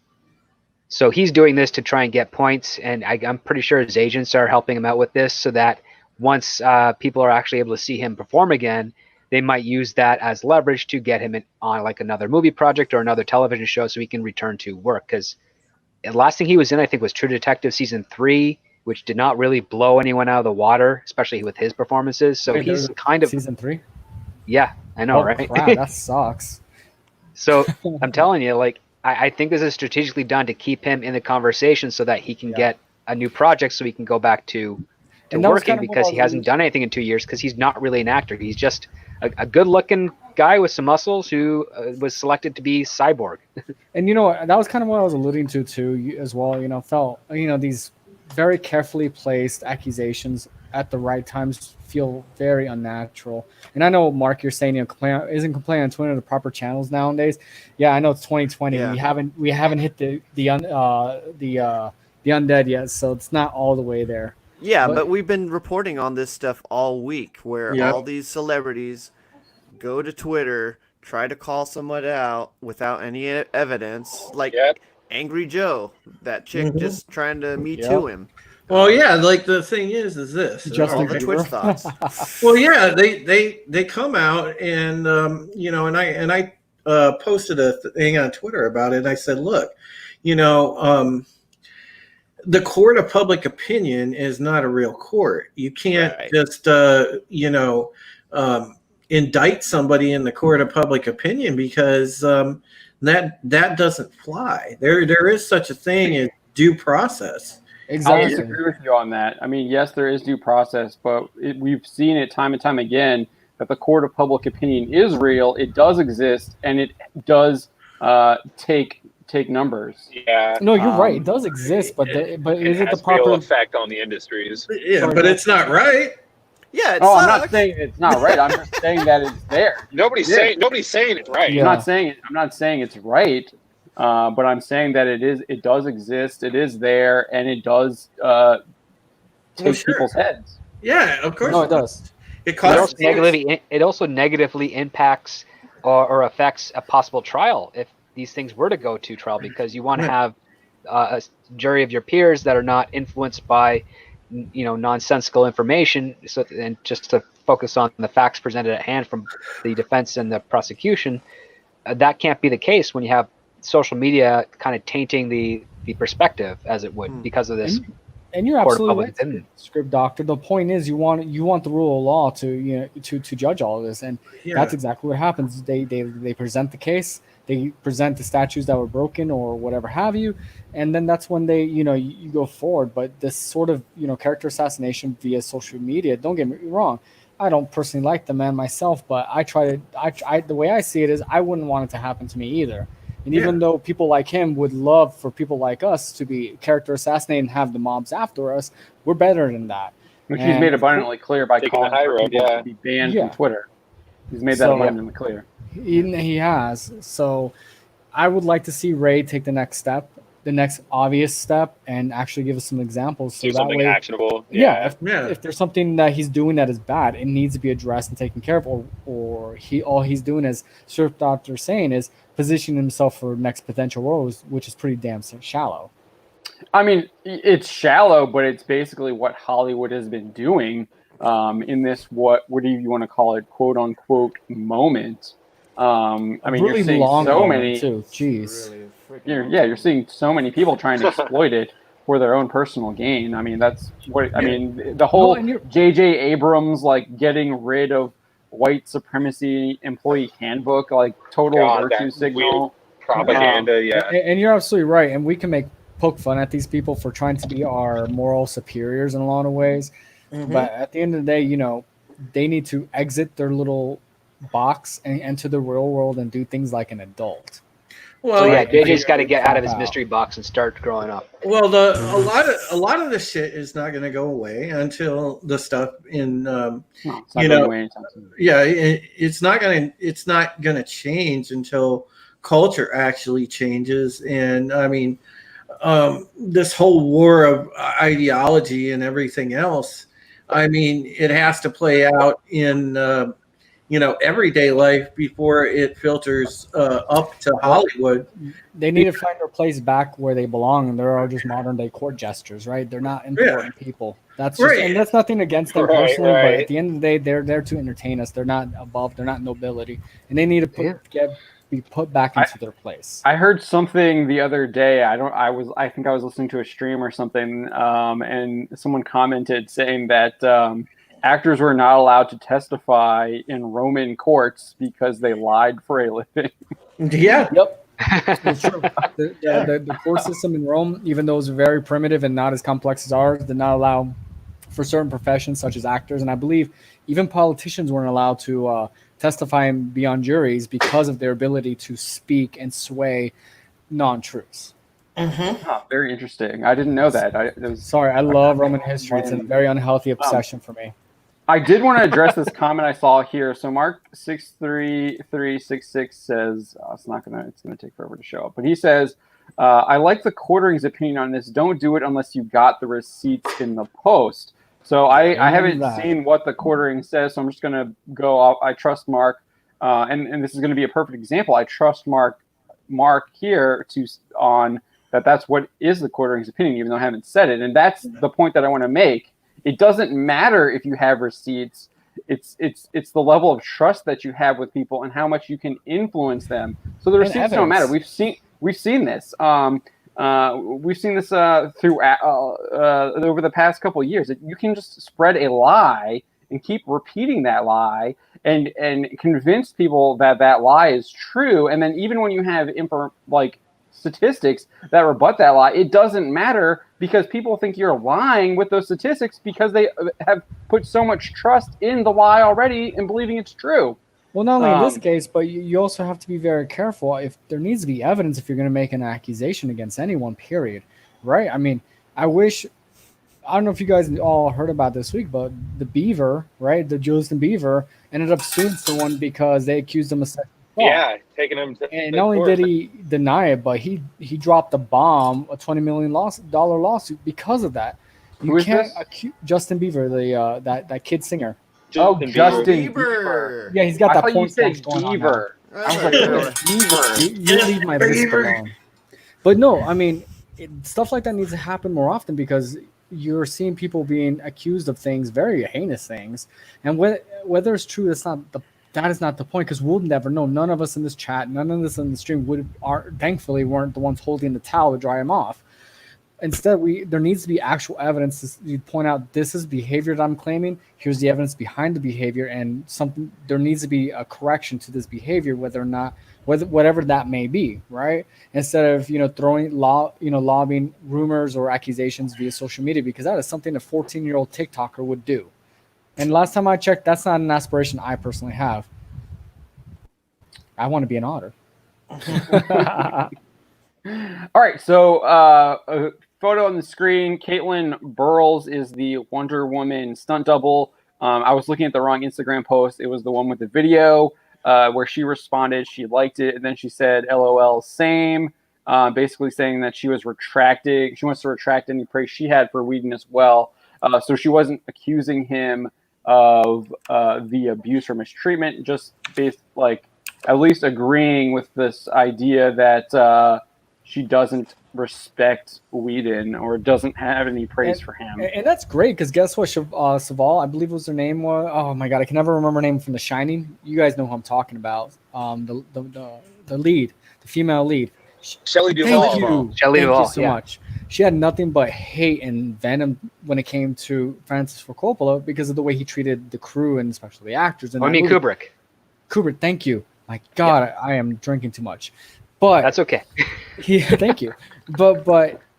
So he's doing this to try and get points, and I'm pretty sure his agents are helping him out with this so that once people are actually able to see him perform again, they might use that as leverage to get him on like another movie project or another television show so he can return to work. Because the last thing he was in, I think, was True Detective season 3, which did not really blow anyone out of the water, especially with his performances. So Wait, he's there's kind of season 3. yeah, I know, Oh right? crap, that sucks. So I'm telling you, like, I think this is strategically done to keep him in the conversation so that he can get a new project so he can go back to And that was working kind of what because I he was hasn't done anything in 2 years because he's not really an actor. He's just a good-looking guy with some muscles who was selected to be Cyborg. And you know what, that was kind of what I was alluding to too as well. Felt these very carefully placed accusations at the right times feel very unnatural. And I know, Mark, you're saying isn't complaining on Twitter the proper channels nowadays. Yeah, I know it's 2020. Yeah. We haven't hit the undead yet, so it's not all the way there. Yeah, but we've been reporting on this stuff all week where Yep. all these celebrities go to Twitter, try to call someone out without any evidence, like Yep. Angry Joe, that chick Mhm. just trying to Me Yep. Too him. Well, yeah, like the thing is this. Justin All the Bieber. Twitch thoughts. Well, yeah, they come out and and I posted a thing on Twitter about it. And I said, look, the court of public opinion is not a real court. You can't Right. just indict somebody in the court of public opinion because that doesn't fly. There is such a thing as due process. I'll Exactly. disagree with you on that. I mean, yes, there is due process, but we've seen it time and time again that the court of public opinion is real. It does exist, and it does take numbers. Yeah. No, you're right. It does exist, but is it the has real proper? effect on the industries? Yeah, Sorry, but no. it's not right. Yeah, it Oh, I'm sucks. not saying it's not right. I'm just saying that it's there. Nobody's Yeah. saying it's right. Yeah. I'm not saying it's right, but I'm saying that it does exist. It is there, and it does take sure. people's heads. Yeah, of course. No, it does. It It costs also negatively impacts or affects a possible trial if these things were to go to trial, because you want to have a jury of your peers that are not influenced by nonsensical information, and just to focus on the facts presented at hand from the defense and the prosecution. That can't be the case when you have social media kind of tainting the perspective, as it would, because of this. And you're Court of absolutely public right, opinion. Script Doctor. The point is, you want the rule of law to judge all of this, and that's exactly what happens. They present the case, they present the statutes that were broken or whatever have you, and then that's when they you go forward. But this sort of character assassination via social media, don't get me wrong, I don't personally like the man myself, but the way I see it is I wouldn't want it to happen to me either. And even though people like him would love for people like us to be character assassinated and have the mobs after us, we're better than that. Which he's made abundantly clear by Taking calling the high for road, people yeah. to be banned Yeah. from Twitter. He's made that So- abundantly clear. He has. So I would like to see Ray take the next step, the next obvious step, and actually give us some examples. So Do that something way, actionable. yeah, Yeah. if there's something that he's doing that is bad, it needs to be addressed and taken care of, or all he's doing, as Script Doctor saying, is positioning himself for next potential roles, which is pretty damn shallow. I mean, it's shallow, but it's basically what Hollywood has been doing in this what do you want to call it, quote unquote moment. I mean, Really you're seeing long so moment, many. too. Jeez. You're seeing so many people trying to exploit it for their own personal gain. I mean, that's what I mean. The whole and you're- J.J. Abrams getting rid of white supremacy employee handbook, total God, virtue that signal. Propaganda, yeah. And you're absolutely right. And we can poke fun at these people for trying to be our moral superiors in a lot of ways. But at the end of the day, they need to exit their little box and enter the real world and do things like an adult. Well, So yeah, JJ's got to get out of his Wow. mystery box and start growing up. well, a lot of the shit is not going to go away until the stuff in No, it's not You going know, away anytime soon. it's not gonna change until culture actually changes. And I mean, this whole war of ideology and everything else, I mean, it has to play out in everyday life before it filters up to Hollywood. They need to find their place back where they belong, and they're all just modern day court jesters, right? They're not important people. That's just, and that's nothing against them personally, but at the end of the day, they're there to entertain us. They're not above, they're not nobility, and they need to be put back into their place. I heard something the other day. I think I was listening to a stream or something, and someone commented saying that actors were not allowed to testify in Roman courts because they lied for a living. Yeah. Yep. It's true. The court system in Rome, even though it's very primitive and not as complex as ours, did not allow for certain professions such as actors, and I believe even politicians weren't allowed to testify and be on juries because of their ability to speak and sway non-truths. Oh, very interesting. I didn't know that. I love Roman history. It's a very unhealthy obsession for me. I did want to address this comment I saw here. So Mark 63366 says it's gonna take forever to show up, but he says, I like the Quartering's opinion on this. Don't do it unless you got the receipts in the post. So I haven't seen what the Quartering says, so I'm just gonna go off. I trust Mark, and this is going to be a perfect example. I trust Mark here on that's what is the Quartering's opinion, even though I haven't said it, and that's the point that I want to make. It doesn't matter if you have receipts. It's the level of trust that you have with people and how much you can influence them. So the receipts don't matter. We've seen this. We've seen this through over the past couple of years. You can just spread a lie and keep repeating that lie and convince people that lie is true. And then even when you have statistics that rebut that lie, it doesn't matter because people think you're lying with those statistics because they have put so much trust in the lie already and believing it's true. Well, not only in this case, but you also have to be very careful. If there needs to be evidence, if you're going to make an accusation against anyone, period, right? I mean, I don't know if you guys all heard about this week, but the Beaver, right? The Justin Bieber ended up suing someone because they accused him of sexual assault. Yeah, taking him to and not only did he deny it, but he dropped a bomb, a $20 million lawsuit because of that. You can't accuse Justin Bieber, that kid singer. Justin Bieber. Yeah, he's got that point. Bieber. I was like, Bieber. You leave my list alone. But no, I mean, stuff like that needs to happen more often because you're seeing people being accused of things, very heinous things, and whether it's true, that is not the point because we'll never know. None of us in this chat, none of us in the stream thankfully weren't the ones holding the towel to dry him off. Instead, there needs to be actual evidence to point out this is behavior that I'm claiming. Here's the evidence behind the behavior, and there needs to be a correction to this behavior, whatever that may be, right? Instead of lobbing rumors or accusations via social media, because that is something a 14-year-old TikToker would do. And last time I checked, that's not an aspiration I personally have. I want to be an otter. All right, so a photo on the screen. Caitlin Burles is the Wonder Woman stunt double. I was looking at the wrong Instagram post. It was the one with the video where she responded. She liked it, and then she said, LOL, same, basically saying that she was retracting. She wants to retract any praise she had for Whedon as well. So she wasn't accusing him of the abuse or mistreatment, just at least agreeing with this idea that she doesn't respect Whedon or doesn't have any praise for him. And that's great because guess what? Saval, I believe was her name. Oh my God, I can never remember her name from The Shining. You guys know who I'm talking about. The lead, the female lead. Shelley Duvall. Thank you so much. She had nothing but hate and venom when it came to Francis Ford Coppola because of the way he treated the crew and especially the actors. Kubrick. Kubrick, thank you. My God, yeah. I am drinking too much. But that's okay. Thank you. But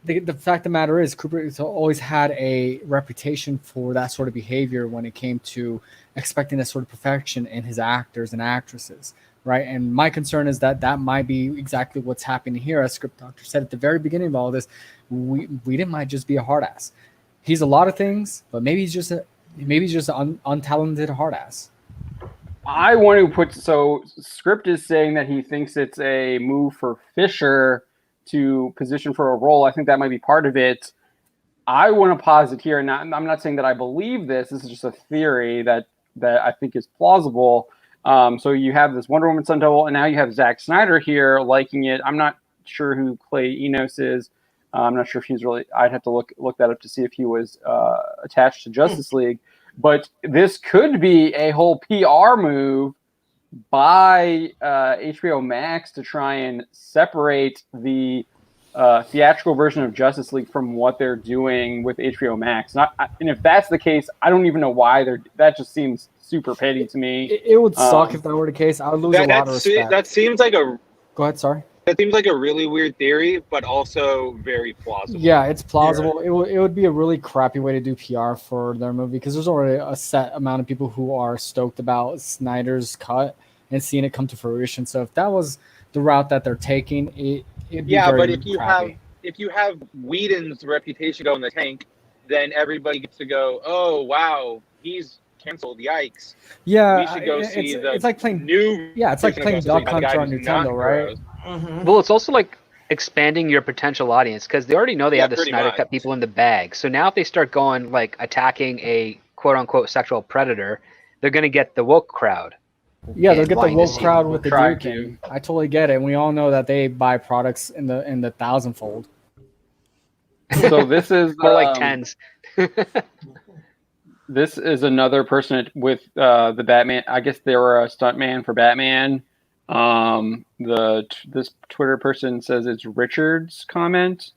the fact of the matter is, Kubrick has always had a reputation for that sort of behavior when it came to expecting that sort of perfection in his actors and actresses, right? And my concern is that might be exactly what's happening here. As Script Doctor said at the very beginning of all this, Whedon might just be a hard ass. He's a lot of things, but maybe he's just an untalented hard ass. I want to Script is saying that he thinks it's a move for Fisher to position for a role. I think that might be part of it. I want to posit here, and I'm not saying that I believe this. This is just a theory that I think is plausible. So you have this Wonder Woman stunt double, and now you have Zack Snyder here liking it. I'm not sure who Clay Enos is. I'm not sure if he's really. I'd have to look that up to see if he was attached to Justice League. But this could be a whole PR move by HBO Max to try and separate the theatrical version of Justice League from what they're doing with HBO Max. And if that's the case, I don't even know why that just seems super petty to me. It would suck if that were the case. I would lose a lot of respect. That seems like Go ahead, sorry. That seems like a really weird theory, but also very plausible. Yeah, it's plausible. Yeah. It would be a really crappy way to do PR for their movie because there's already a set amount of people who are stoked about Snyder's cut and seeing it come to fruition. So if that was the route that they're taking, it'd be very but if you have Whedon's reputation go in the tank, then everybody gets to go, oh wow, he's canceled. Yikes! Yeah, we should go see it's like playing new. Yeah, it's like playing Duck Hunter on Nintendo, right? Mm-hmm. Well, it's also like expanding your potential audience because they already know they have the Snyder Cut people in the bag. So now if they start going like attacking a quote unquote sexual predator, they're going to get the woke crowd. Yeah, they'll get the woke crowd with the Duke. I totally get it. And we all know that they buy products in the thousandfold. So this is more like tens. This is another person with the Batman. I guess they were a stuntman for Batman. This Twitter person says it's Richard's comment.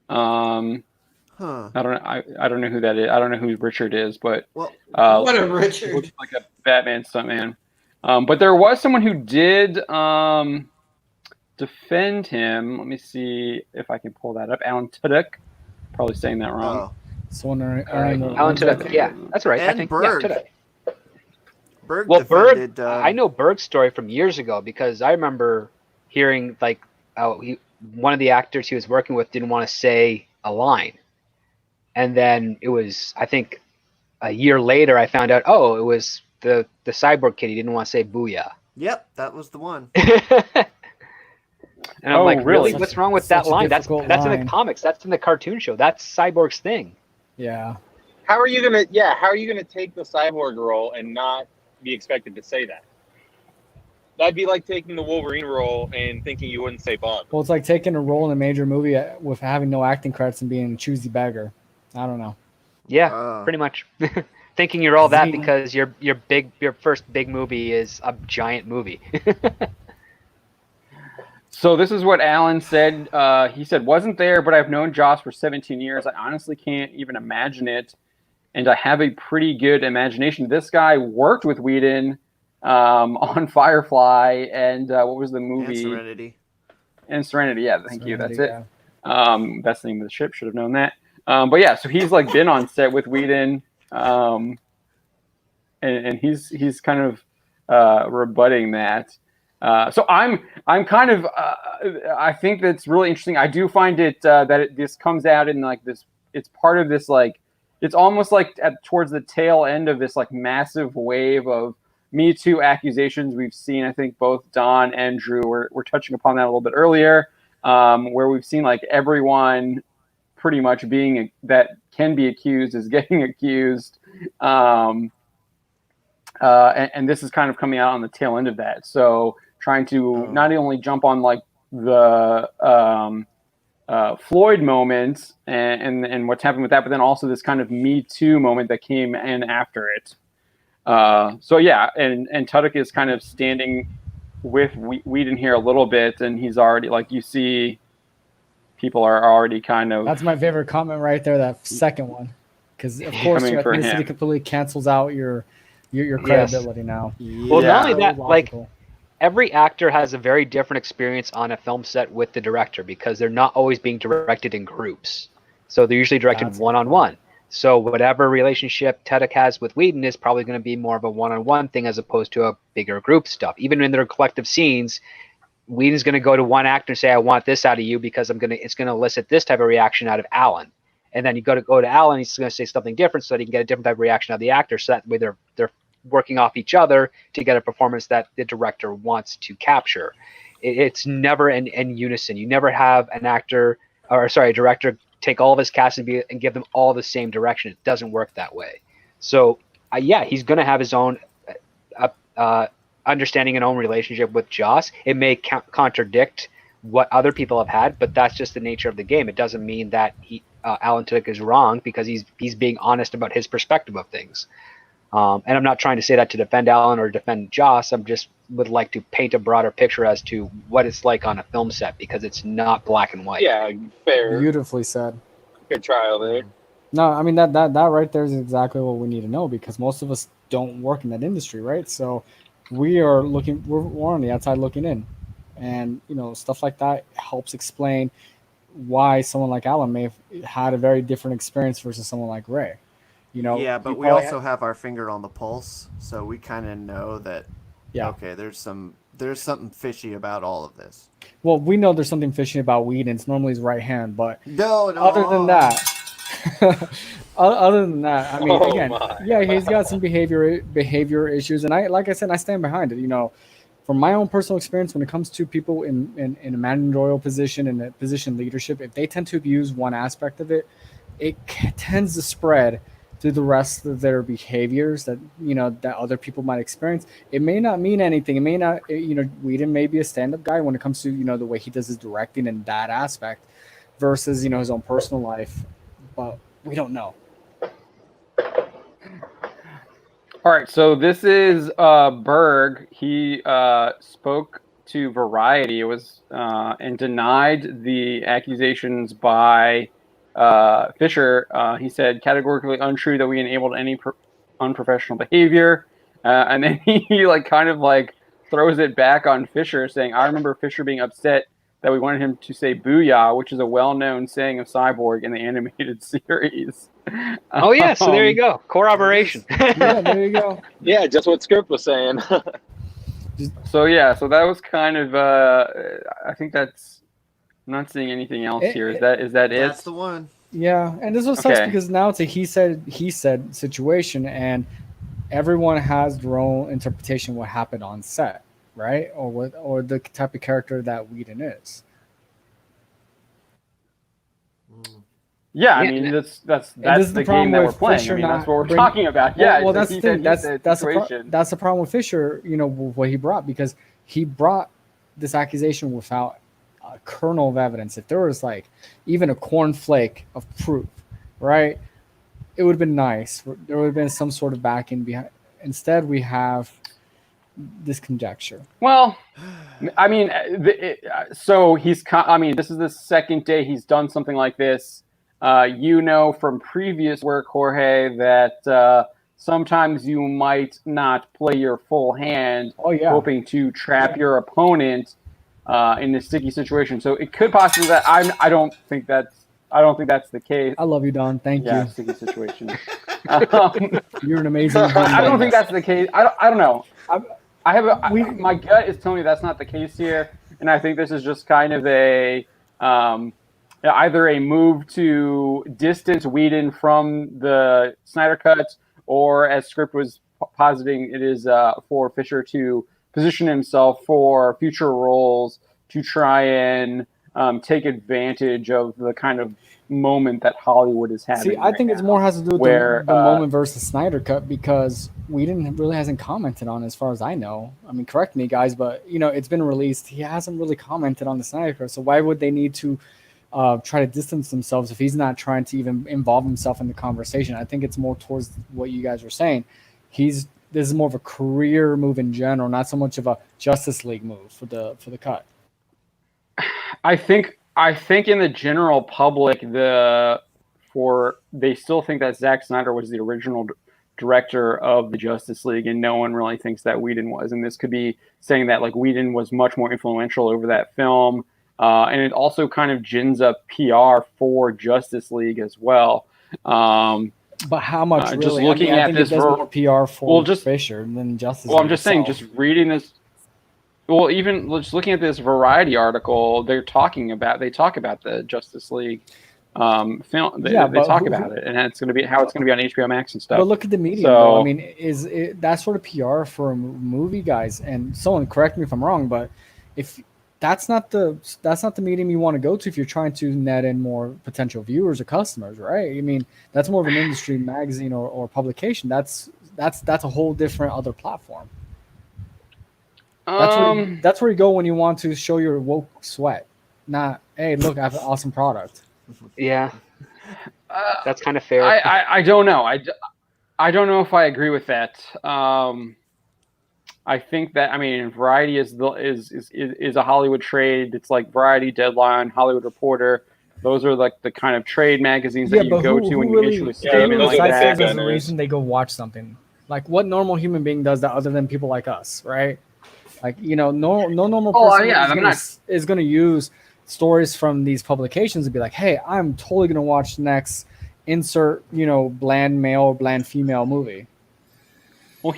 I don't know who that is. I don't know who Richard is, but what a Richard! Looks like a Batman stuntman. But there was someone who did defend him. Let me see if I can pull that up. Alan Tudyk. Probably saying that wrong. Alan Tudyk. Yeah, that's right. And I think Berg. Yeah, Tudyk. Berg defended, Berg. I know Berg's story from years ago because I remember hearing like one of the actors he was working with didn't want to say a line, and then it was I think a year later I found out it was the Cyborg Kid. He didn't want to say booyah. Yep, that was the one. And I'm like, really? Such- What's wrong with that such a line? That's difficult in line. the comics. That's in the cartoon show. That's Cyborg's thing. Yeah. How are you gonna take the Cyborg role and not be expected to say that? That'd be like taking the Wolverine role and thinking you wouldn't say Bug. Well, it's like taking a role in a major movie with having no acting credits and being a choosy beggar. I don't know. Yeah, pretty much. Thinking you're all that Zing. because your first big movie is a giant movie. So this is what Alan said. He said, wasn't there, but I've known Joss for 17 years. I honestly can't even imagine it. And I have a pretty good imagination. This guy worked with Whedon on Firefly and what was the movie? And Serenity. Yeah, thank you. That's it. Best name of the ship. Should have known that. But yeah, so he's like been on set with Whedon. And he's kind of rebutting that. So I'm kind of I think that's really interesting. I do find it this comes out in like this. It's part of this like it's almost like towards the tail end of this like massive wave of Me Too accusations we've seen. I think both Don and Drew were touching upon that a little bit earlier, where we've seen like everyone pretty much being that can be accused is getting accused. And this is kind of coming out on the tail end of that. So trying to not only jump on like the Floyd moment and what's happened with that, but then also this kind of Me Too moment that came in after it. So yeah, and Tudyk is kind of standing with Whedon here a little bit, and he's already like you see people are already kind of. That's my favorite comment right there. That second one, because of course your ethnicity completely cancels out your credibility now. Well, not only that, like every actor has a very different experience on a film set with the director because they're not always being directed in groups. So they're usually directed one-on-one. So whatever relationship Tudyk has with Whedon is probably going to be more of a one-on-one thing as opposed to a bigger group stuff. Even in their collective scenes, Whedon's going to go to one actor and say, I want this out of you because it's going to elicit this type of reaction out of Alan. And then you go to Alan, he's going to say something different so that he can get a different type of reaction out of the actor. So that way they're working off each other to get a performance that the director wants to capture. It's never in unison. You never have a director take all of his cast and give them all the same direction. It doesn't work that way. So yeah, he's going to have his own understanding an own relationship with Joss. It may contradict what other people have had, but that's just the nature of the game. It doesn't mean that Alan Tudyk is wrong because he's being honest about his perspective of things. And I'm not trying to say that to defend Alan or defend Joss. I'm just would like to paint a broader picture as to what it's like on a film set, because it's not black and white. Yeah, fair. Beautifully said. Good trial there. No, I mean that right there is exactly what we need to know, because most of us don't work in that industry, right? So we're on the outside looking in, and stuff like that helps explain why someone like Alan may have had a very different experience versus someone like Ray. Yeah, but we also have our finger on the pulse, so we kind of know that. Yeah. Okay, there's something fishy about all of this. Well, we know there's something fishy about Whedon. It's normally his right hand, but no. Other than that, I mean, again, yeah, he's got some behavior issues, and like I said, I stand behind it. From my own personal experience, when it comes to people in a managerial position and a position leadership, if they tend to abuse one aspect of it, it tends to spread through the rest of their behaviors that that other people might experience. It may not mean anything. It may not. Whedon may be a stand-up guy when it comes to the way he does his directing and that aspect, versus his own personal life, but we don't know. All right, so this is Berg. He spoke to Variety. It was and denied the accusations by Fisher. He said categorically untrue that we enabled any unprofessional behavior, and then he kind of throws it back on Fisher, saying, "I remember Fisher being upset that we wanted him to say booyah, which is a well-known saying of Cyborg in the animated series." Oh yeah, so there you go, corroboration. Yeah, there you go. Yeah, just what Script was saying. So that was kind of. I think that's. I'm not seeing anything else here. Is that it? That's the one. Yeah, and this was sucks because now it's a he said situation, and everyone has their own interpretation of what happened on set, right? Or the type of character that Whedon is. Yeah, I mean that's the game that we're playing. Fisher, I mean, that's what we're talking about. Yeah, well, that's the thing. That's the problem with Fisher. What he brought, because he brought this accusation without a kernel of evidence. If there was even a cornflake of proof, right, it would have been nice. There would have been some sort of backing behind. Instead, we have this conjecture. Well, I mean, so he's. I mean, this is the second day he's done something like this. From previous work, Jorge, that sometimes you might not play your full hand, hoping to trap your opponent in a sticky situation. So it could possibly that I don't think that's the case. I love you, Don. Thank you. Sticky situation. You're an amazing. I don't think that's the case. I don't know. My gut is telling me that's not the case here, and I think this is just kind of a. Either a move to distance Whedon from the Snyder Cut, or as Script was positing, it is for Fisher to position himself for future roles to try and take advantage of the kind of moment that Hollywood is having. See, I think it's more has to do with the moment versus Snyder Cut, because Whedon really hasn't commented on it, as far as I know. I mean, correct me, guys, but it's been released. He hasn't really commented on the Snyder Cut, so why would they need to try to distance themselves if he's not trying to even involve himself in the conversation? I think it's more towards what you guys were saying. This is more of a career move in general, not so much of a Justice League move for the cut. I think in the general public, they still think that Zack Snyder was the original director of the Justice League, and no one really thinks that Whedon was. And this could be saying that Whedon was much more influential over that film. And it also kind of gins up PR for Justice League as well. But how much really? Just looking at this, more PR for Fisher than Justice League. Well, I'm just saying, just reading this. Well, even just looking at this Variety article, they talk about the Justice League film. They talk about it, and it's going to be how it's going to be on HBO Max and stuff. But look at the medium, though. I mean, is it that sort of PR for a movie, guys? And someone correct me if I'm wrong, but if that's not the medium you want to go to if you're trying to net in more potential viewers or customers, right? I mean, that's more of an industry magazine or publication. That's a whole different other platform. That's where you go when you want to show your woke sweat. Not, hey, look, I have an awesome product. Yeah, that's kind of fair. I don't know. I don't know if I agree with that. I think that Variety is a Hollywood trade. It's like Variety, Deadline, Hollywood Reporter. Those are like the kind of trade magazines that you go to when you issue a statement like that. There's a reason they go watch something. Like, what normal human being does that other than people like us, right? Like, no normal person is going to use stories from these publications and be like, hey, I'm totally going to watch the next insert, bland male, bland female movie. Well,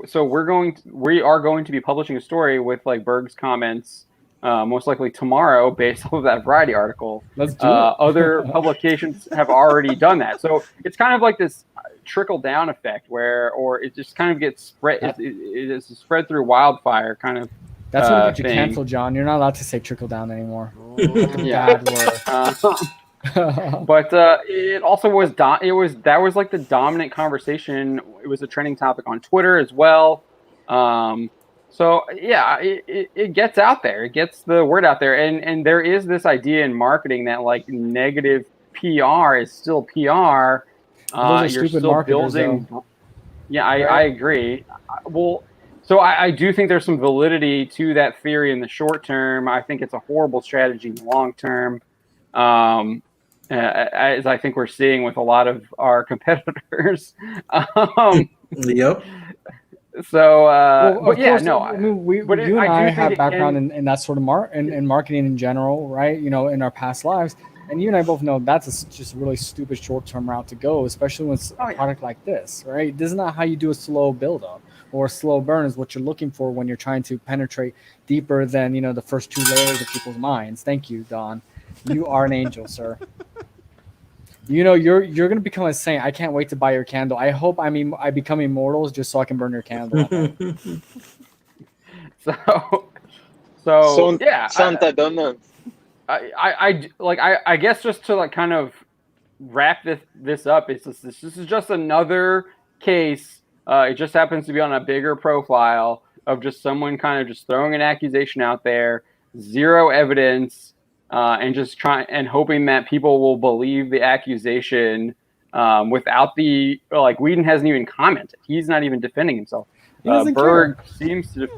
so we are going to be publishing a story with like Berg's comments, most likely tomorrow, based off of that Variety article. Let's do it. Other publications have already done that, so it's kind of like this trickle down effect or it just kind of gets spread. It's spread through wildfire, kind of. That's what gets you canceled, John. You're not allowed to say trickle down anymore. Bad word. But it also was that was like the dominant conversation. It was a trending topic on Twitter as well. So yeah, it gets out there. It gets the word out there, and there is this idea in marketing that like negative PR is still PR. Those are stupid marketers, though. Yeah, I agree. Well, so I do think there's some validity to that theory in the short term. I think it's a horrible strategy in the long term. As I think we're seeing with a lot of our competitors. Yep. So, but yeah, course, no. You and I have background in that sort of in marketing in general, right? In our past lives, and you and I both know that's just a really stupid short-term route to go, especially when it's a product like this, right? This is not how you do a slow build-up or a slow burn is what you're looking for when you're trying to penetrate deeper than the first 2 layers of people's minds. Thank you, Don. You are an angel, sir. You're gonna become a saint. I can't wait to buy your candle. I hope I become immortal just so I can burn your candle. so yeah, Santa Donna. I guess just to like kind of wrap this up, this is just another case. It just happens to be on a bigger profile of just someone kind of just throwing an accusation out there, zero evidence. And just trying and hoping that people will believe the accusation without Whedon hasn't even commented. He's not even defending himself. Berg seems to.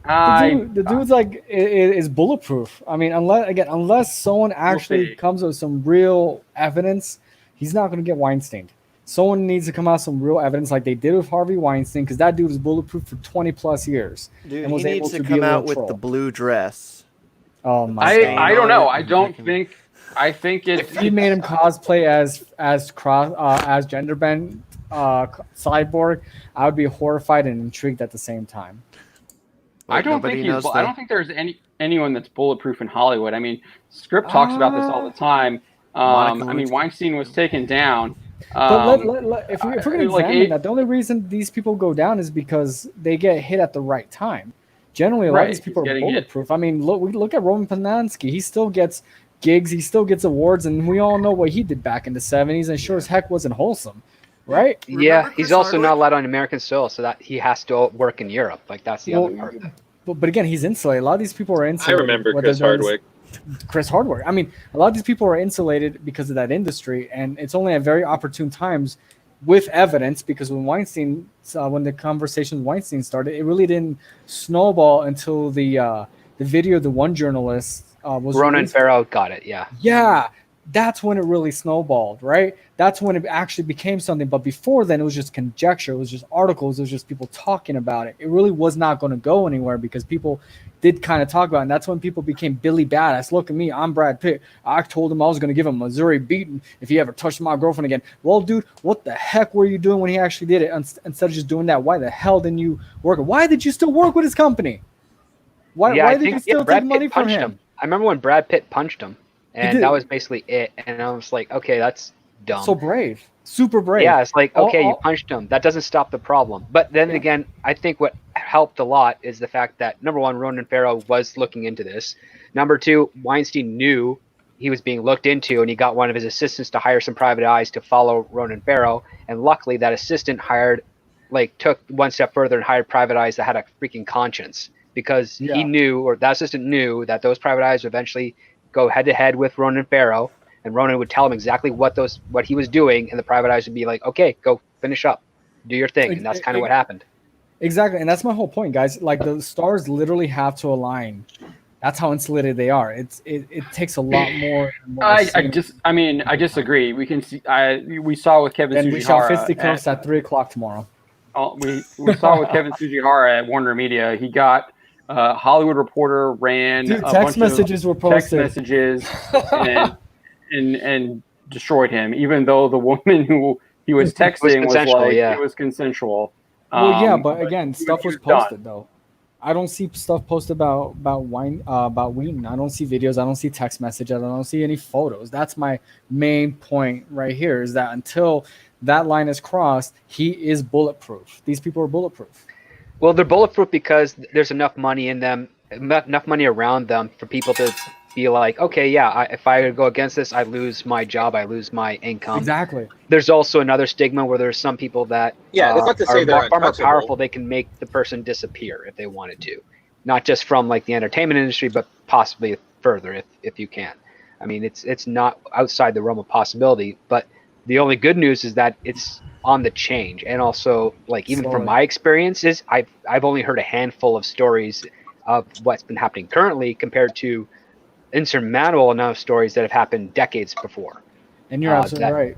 The dude's like is bulletproof. I mean, unless someone actually comes with some real evidence, he's not going to get Weinsteined. Someone needs to come out with some real evidence, like they did with Harvey Weinstein, because that dude was bulletproof for 20+ years. Dude, and was he needs to come out with the blue dress. Oh my God. I don't know. I don't think. I think if he made him cosplay as gender bent Cyborg, I would be horrified and intrigued at the same time. I don't think there's anyone that's bulletproof in Hollywood. I mean, Script talks about this all the time. Weinstein was taken down. But if we're going to examine that, the only reason these people go down is because they get hit at the right time. Generally, a lot of these people are bulletproof. I mean, look at Roman Polanski. He still gets gigs. He still gets awards. And we all know what he did back in the 70s. And sure as heck wasn't wholesome, right? Yeah, he's also not allowed on American soil, so that he has to work in Europe. Like, that's the other part. But again, he's insulated. A lot of these people are insulated. I remember Chris Hardwick. I mean, a lot of these people are insulated because of that industry. And it's only at very opportune times with evidence, because when the conversation with Weinstein started, it really didn't snowball until the video of the one journalist was Ronan Farrow got it. Yeah, that's when it really snowballed, right? That's when it actually became something. But before then, it was just conjecture. It was just articles. It was just people talking about it. It really was not going to go anywhere because people did kind of talk about it. And that's when people became Billy Badass. Look at me. I'm Brad Pitt. I told him I was going to give him a Missouri beating if he ever touched my girlfriend again. Well, dude, what the heck were you doing when he actually did it? Instead of just doing that, why the hell didn't you work? Why did you still work with his company? Why did you still take money from him? I remember when Brad Pitt punched him, and that was basically it. And I was like, okay, that's dumb. So brave. Super brave. Yeah, it's like, okay, you punched him. That doesn't stop the problem. But then again, I think what helped a lot is the fact that, number one, Ronan Farrow was looking into this. Number two, Weinstein knew he was being looked into, and he got one of his assistants to hire some private eyes to follow Ronan Farrow. And luckily, that assistant took one step further and hired private eyes that had a freaking conscience. because he knew, or that assistant knew, that those private eyes would eventually go head to head with Ronan Farrow, and Ronan would tell him exactly what he was doing, and the private eyes would be like, okay, go finish up, do your thing. And that's kind of what happened. Exactly. And that's my whole point, guys. Like, the stars literally have to align. That's how insulated they are. It takes a lot more. I disagree. We can see. We saw with Kevin Sujihara. And we shall fisticuffs at 3:00 tomorrow. We saw with Kevin Sujihara at Warner Media. He got Hollywood Reporter ran text messages were posted. Text messages and destroyed him, even though the woman who he was texting was like it was consensual. But again, stuff was posted though. I don't see stuff posted about Whedon. I don't see videos. I don't see text messages. I don't see any photos. That's my main point right here, is that until that line is crossed, he is bulletproof. These people are bulletproof. Well, they're bulletproof because there's enough money in them, enough money around them for people to be like, okay, if I go against this, I lose my job, I lose my income. Exactly. There's also another stigma where there's some people that are far more powerful. They can make the person disappear if they wanted to, not just from like the entertainment industry, but possibly further if you can. I mean, it's not outside the realm of possibility, but the only good news is that it's on the change. And also, like, even from my experiences, I've only heard a handful of stories of what's been happening currently compared to insurmountable enough stories that have happened decades before. And you're absolutely right.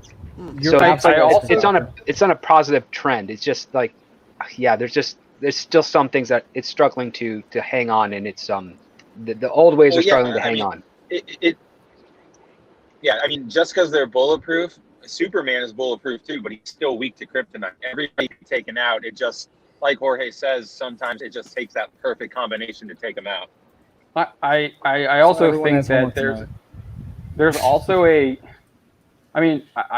It's on a positive trend. It's just like, there's still some things that it's struggling to hang on, and it's the old ways are struggling to hang on. Just because they're bulletproof, Superman is bulletproof too, but he's still weak to kryptonite. Everybody taken out. It just, like Jorge says, sometimes it just takes that perfect combination to take him out. I also think that there's also I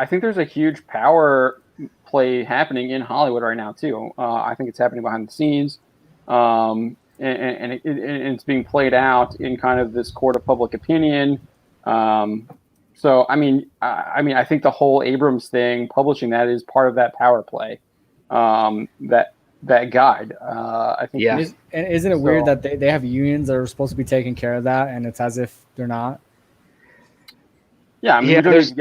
think there's a huge power play happening in Hollywood right now too. I think it's happening behind the scenes, and it's being played out in kind of this court of public opinion. So I think the whole Abrams thing, publishing that, is part of that power play. That guide. I think. Yeah. And isn't it weird that they have unions that are supposed to be taking care of that, and it's as if they're not? Yeah, there's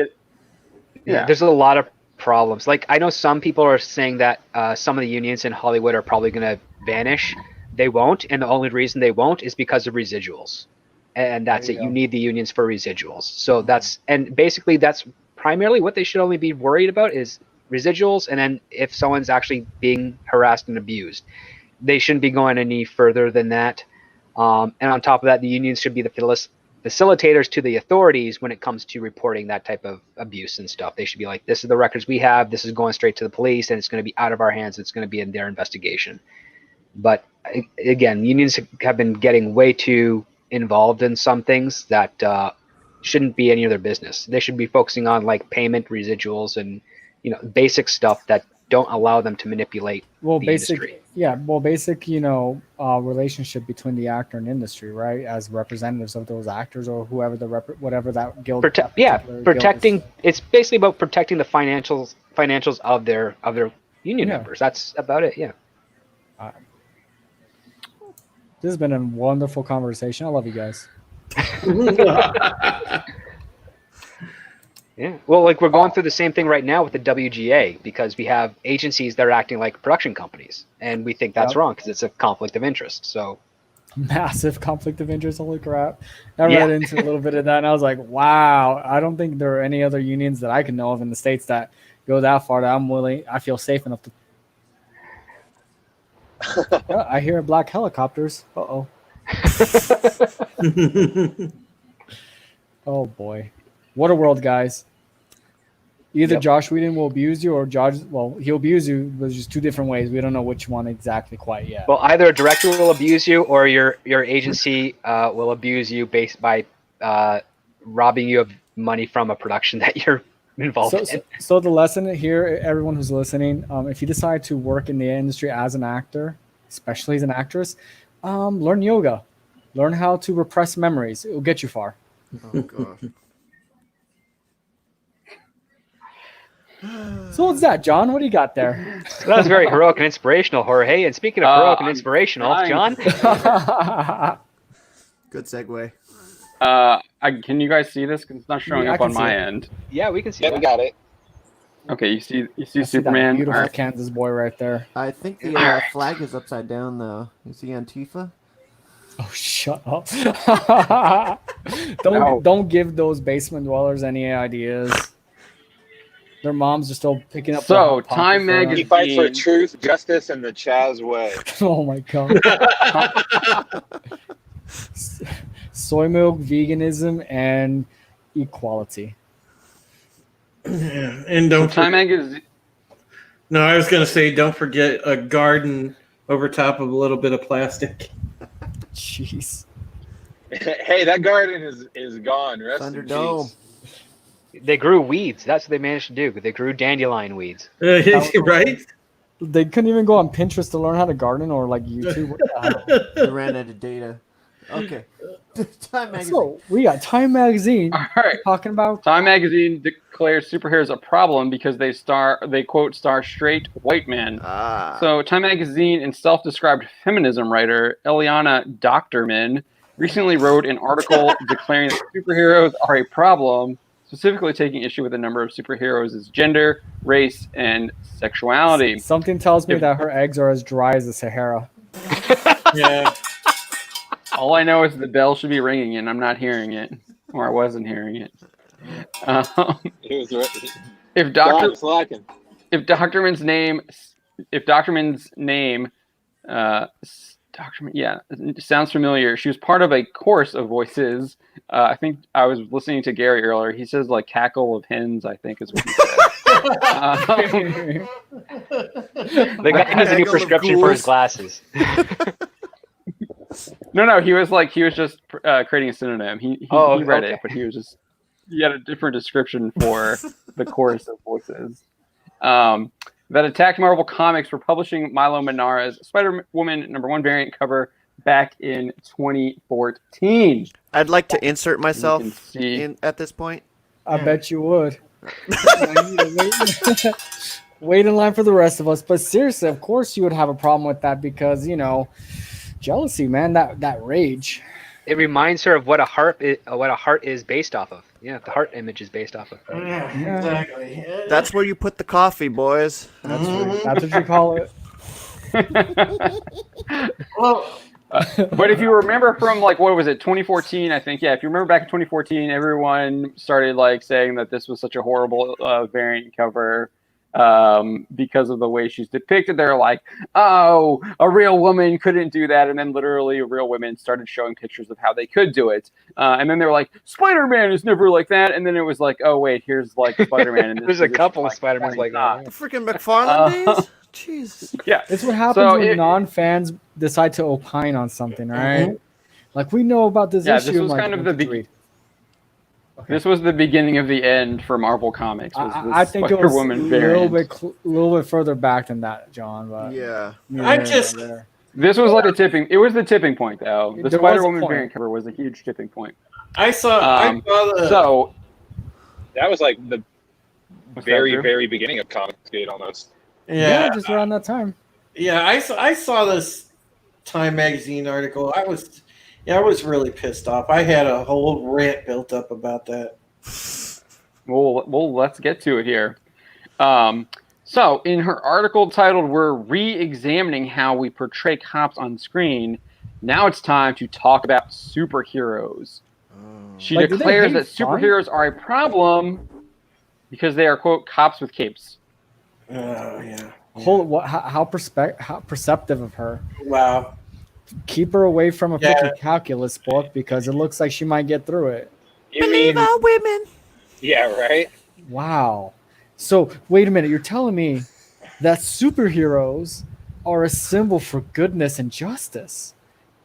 a lot of problems. Like, I know some people are saying that some of the unions in Hollywood are probably going to vanish. They won't, and the only reason they won't is because of residuals, and that's it. You need the unions for residuals. So that's primarily what they should only be worried about is residuals, and then if someone's actually being harassed and abused, they shouldn't be going any further than that. And on top of that, the unions should be the facilitators to the authorities when it comes to reporting that type of abuse and stuff. They should be like, this is the records we have, this is going straight to the police, and it's going to be out of our hands, it's going to be in their investigation. But again, unions have been getting way too involved in some things that shouldn't be any of their business. They should be focusing on like payment, residuals, and basic stuff that don't allow them to manipulate the industry. Basic relationship between the actor and industry, right? As representatives of those actors or whoever whatever that guild. Protecting. Guild is. It's basically about protecting the financials of their union members. That's about it. Yeah. This has been a wonderful conversation. I love you guys. Yeah. Well, like, we're going through the same thing right now with the WGA, because we have agencies that are acting like production companies, and we think that's wrong because it's a conflict of interest. So massive conflict of interest. Holy crap. I read into a little bit of that, and I was like, wow, I don't think there are any other unions that I can know of in the States that go that far that I feel safe enough to. I hear black helicopters. Uh-oh. Oh, boy. What a world, guys. Either Joss Whedon will abuse you, or he'll abuse you, but just two different ways. We don't know which one exactly quite yet. Well, either a director will abuse you, or your agency will abuse you based by robbing you of money from a production that you're involved in. So the lesson here, everyone who's listening, if you decide to work in the industry as an actor, especially as an actress, learn yoga. Learn how to repress memories. It will get you far. Oh, God. So what's that, John? What do you got there? That was very heroic and inspirational, Jorge. And speaking of heroic and I'm inspirational, trying. John. Good segue. Can you guys see this? 'Cause it's not showing Yeah, I up can on see my it. end. Yeah, we can see Yeah, we that. got it. Okay, you see I see that Superman. beautiful All right. Kansas boy right there. I think the Alright. flag is upside down, though. You see Antifa? Oh, shut up! No. Don't give those basement dwellers any ideas. Their moms are still picking up. So, their Hot Pockets Time for them. He Magazine- fights for truth, justice, and the Chaz way. Oh my god! Soy milk, veganism, and equality. Yeah. And So don't Time Magazine. No, I was gonna say don't forget a garden over top of a little bit of plastic. Jeez. Hey, that garden is gone. Rest in Thunderdome. peace. They grew weeds. That's what they managed to do. They grew dandelion weeds. Right? They couldn't even go on Pinterest to learn how to garden or like YouTube. What the hell? They ran out of data. Okay. Time magazine. So we got Time Magazine All right. talking about. Time Magazine declares superheroes a problem because they quote star straight white men. Ah. So Time Magazine and self-described feminism writer Eliana Docterman recently wrote an article declaring that superheroes are a problem, specifically taking issue with the number of superheroes' gender, race, and sexuality. Something tells me If- that her eggs are as dry as the Sahara. Yeah. All I know is the bell should be ringing and I'm not hearing it, or I wasn't hearing it. He was right. If Dr. God, slacking. if Doctorman's name, Doctorman, yeah, it sounds familiar. She was part of a course of voices. I think I was listening to Gary earlier. He says like cackle of hens, I think is what he said. The guy has a new Gaggle of prescription for his ghouls. glasses. No, he was just creating a synonym. He read okay. it, but he had a different description for the chorus of voices. That attacked Marvel Comics for publishing Milo Manara's Spider-Woman #1 variant cover back in 2014. I'd like to insert myself You can see- in at this point. I bet you would. Wait in line for the rest of us. But seriously, of course you would have a problem with that because, jealousy, man, that rage. It reminds her of what a heart is based off of. Yeah, the heart image is based off of. Yeah, exactly. That's where you put the coffee, boys. That's what you call it. Well, But if you remember from what was it, 2014? I think if you remember back in 2014, everyone started saying that this was such a horrible variant cover because of the way she's depicted. They're like, oh, a real woman couldn't do that, and then literally real women started showing pictures of how they could do it, and then they were like, Spider-Man is never like that, and then it was like, oh wait, here's Spider-Man. And There's a couple of Spider-Mans like that. The freaking McFarlane days? Jesus. Yeah, It's what happens So when non-fans decide to opine on something, right? Like we know about this Yeah, issue. this was like, kind of the read. This was the beginning of the end for Marvel Comics. Was this I think it was a Spider-Woman little variant. bit further back than that, John. But Yeah. I just- This was like a tipping. It was the tipping point, though. The There was a Spider-Woman point. variant cover was a huge tipping point. I saw the. So That was like the what's that, very, Drew? very beginning of Comicsgate almost. yeah, just around that time. Yeah, I saw this Time Magazine article. I was really pissed off. I had a whole rant built up about that. Well, let's get to it here. So, in her article titled "We're Re-Examining How We Portray Cops on Screen," now it's time to talk about superheroes. She Like, do they declares hate that fun? superheroes are a problem because they are, quote, cops with capes. Oh yeah. How perceptive of her. Wow. Keep her away from a Yeah. freaking calculus book because it looks like she might get through it. You mean? all women. Yeah, right. Wow. So wait a minute, you're telling me that superheroes are a symbol for goodness and justice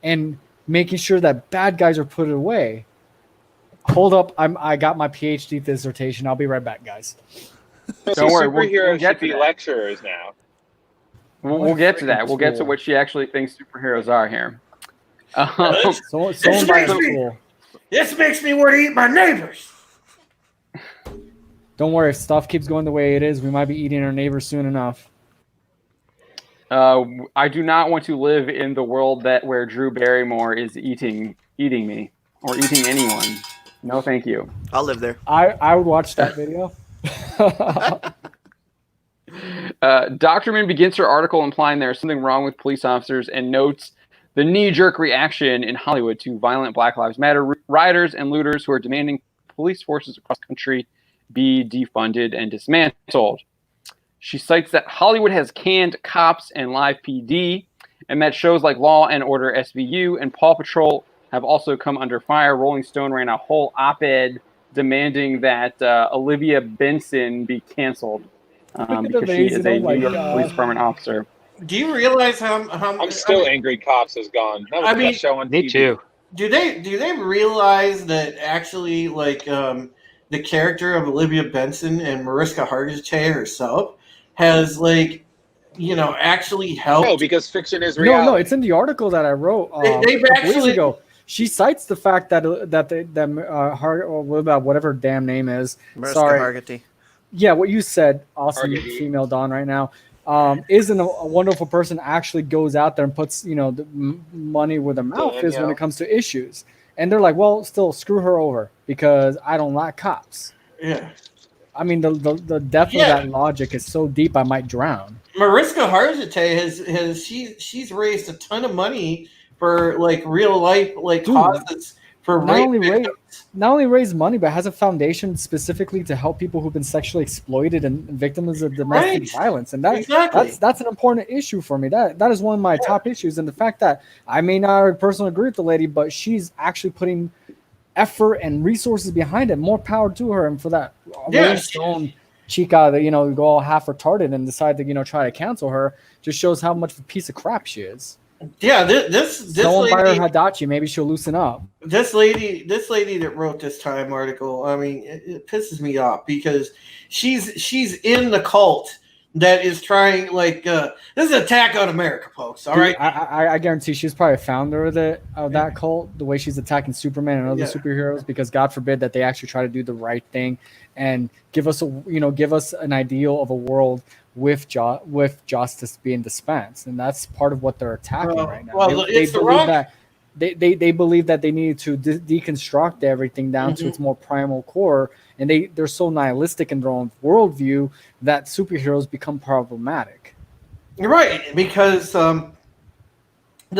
and making sure that bad guys are put away. Hold up, I got my PhD dissertation. I'll be right back, guys. Don't worry, we'll superheroes get should to be that. lecturers now. We'll get to that. freaking We'll get to tool. what she actually thinks superheroes are here. So It's by a crazy. tool. This makes me want to eat my neighbors. Don't worry, if stuff keeps going the way it is, we might be eating our neighbors soon enough. I do not want to live in the world where Drew Barrymore is eating me or eating anyone. No, thank you. I'll live there. I would watch that video. Dr. begins her article implying there's something wrong with police officers and notes the knee-jerk reaction in Hollywood to violent Black Lives Matter rioters and looters who are demanding police forces across the country be defunded and dismantled. She cites that Hollywood has canned cops and live PD, and that shows like Law and Order SVU and Paw Patrol have also come under fire. Rolling Stone ran a whole op-ed demanding that Olivia Benson be canceled because she is a New York Police Department officer. Do you realize how I'm still angry Cops is gone. That was the best show on TV. Me too. Do they realize that actually, like, the character of Olivia Benson and Mariska Hargitay herself has, like, actually helped? No, because fiction is reality. No, it's in the article that I wrote They've a couple actually weeks ago. She cites the fact that whatever her damn name is. Mariska Sorry. Hargitay. Yeah, what you said, awesome Hargitay. female Dawn right now. Isn't a wonderful person actually goes out there and puts the money where the mouth is when it comes to issues, and they're like, well, still screw her over because I don't like cops. Yeah. I mean, the depth of that logic is so deep I might drown. Mariska Hargitay she's raised a ton of money for like real life causes for not only raise money, but has a foundation specifically to help people who've been sexually exploited and victims of domestic violence, and that's an important issue for me. That is one of my top issues, and the fact that I may not personally agree with the lady, but she's actually putting effort and resources behind it. More power to her, and for that, Stone chica that go all half retarded and decide to try to cancel her just shows how much of a piece of crap she is. Yeah, this Someone lady, buy her Hadachi, maybe she'll loosen up. This lady that wrote this Time article, I mean, it pisses me off because she's in the cult that is trying this is an attack on America, folks. All right, I guarantee she's probably a founder of that cult. The way she's attacking Superman and other superheroes, because God forbid that they actually try to do the right thing and give us an ideal of a world with justice being dispensed, and that's part of what they're attacking right now. Well, they believe that they need to deconstruct everything down to its more primal core, and they're so nihilistic in their own worldview that superheroes become problematic. You're right, because the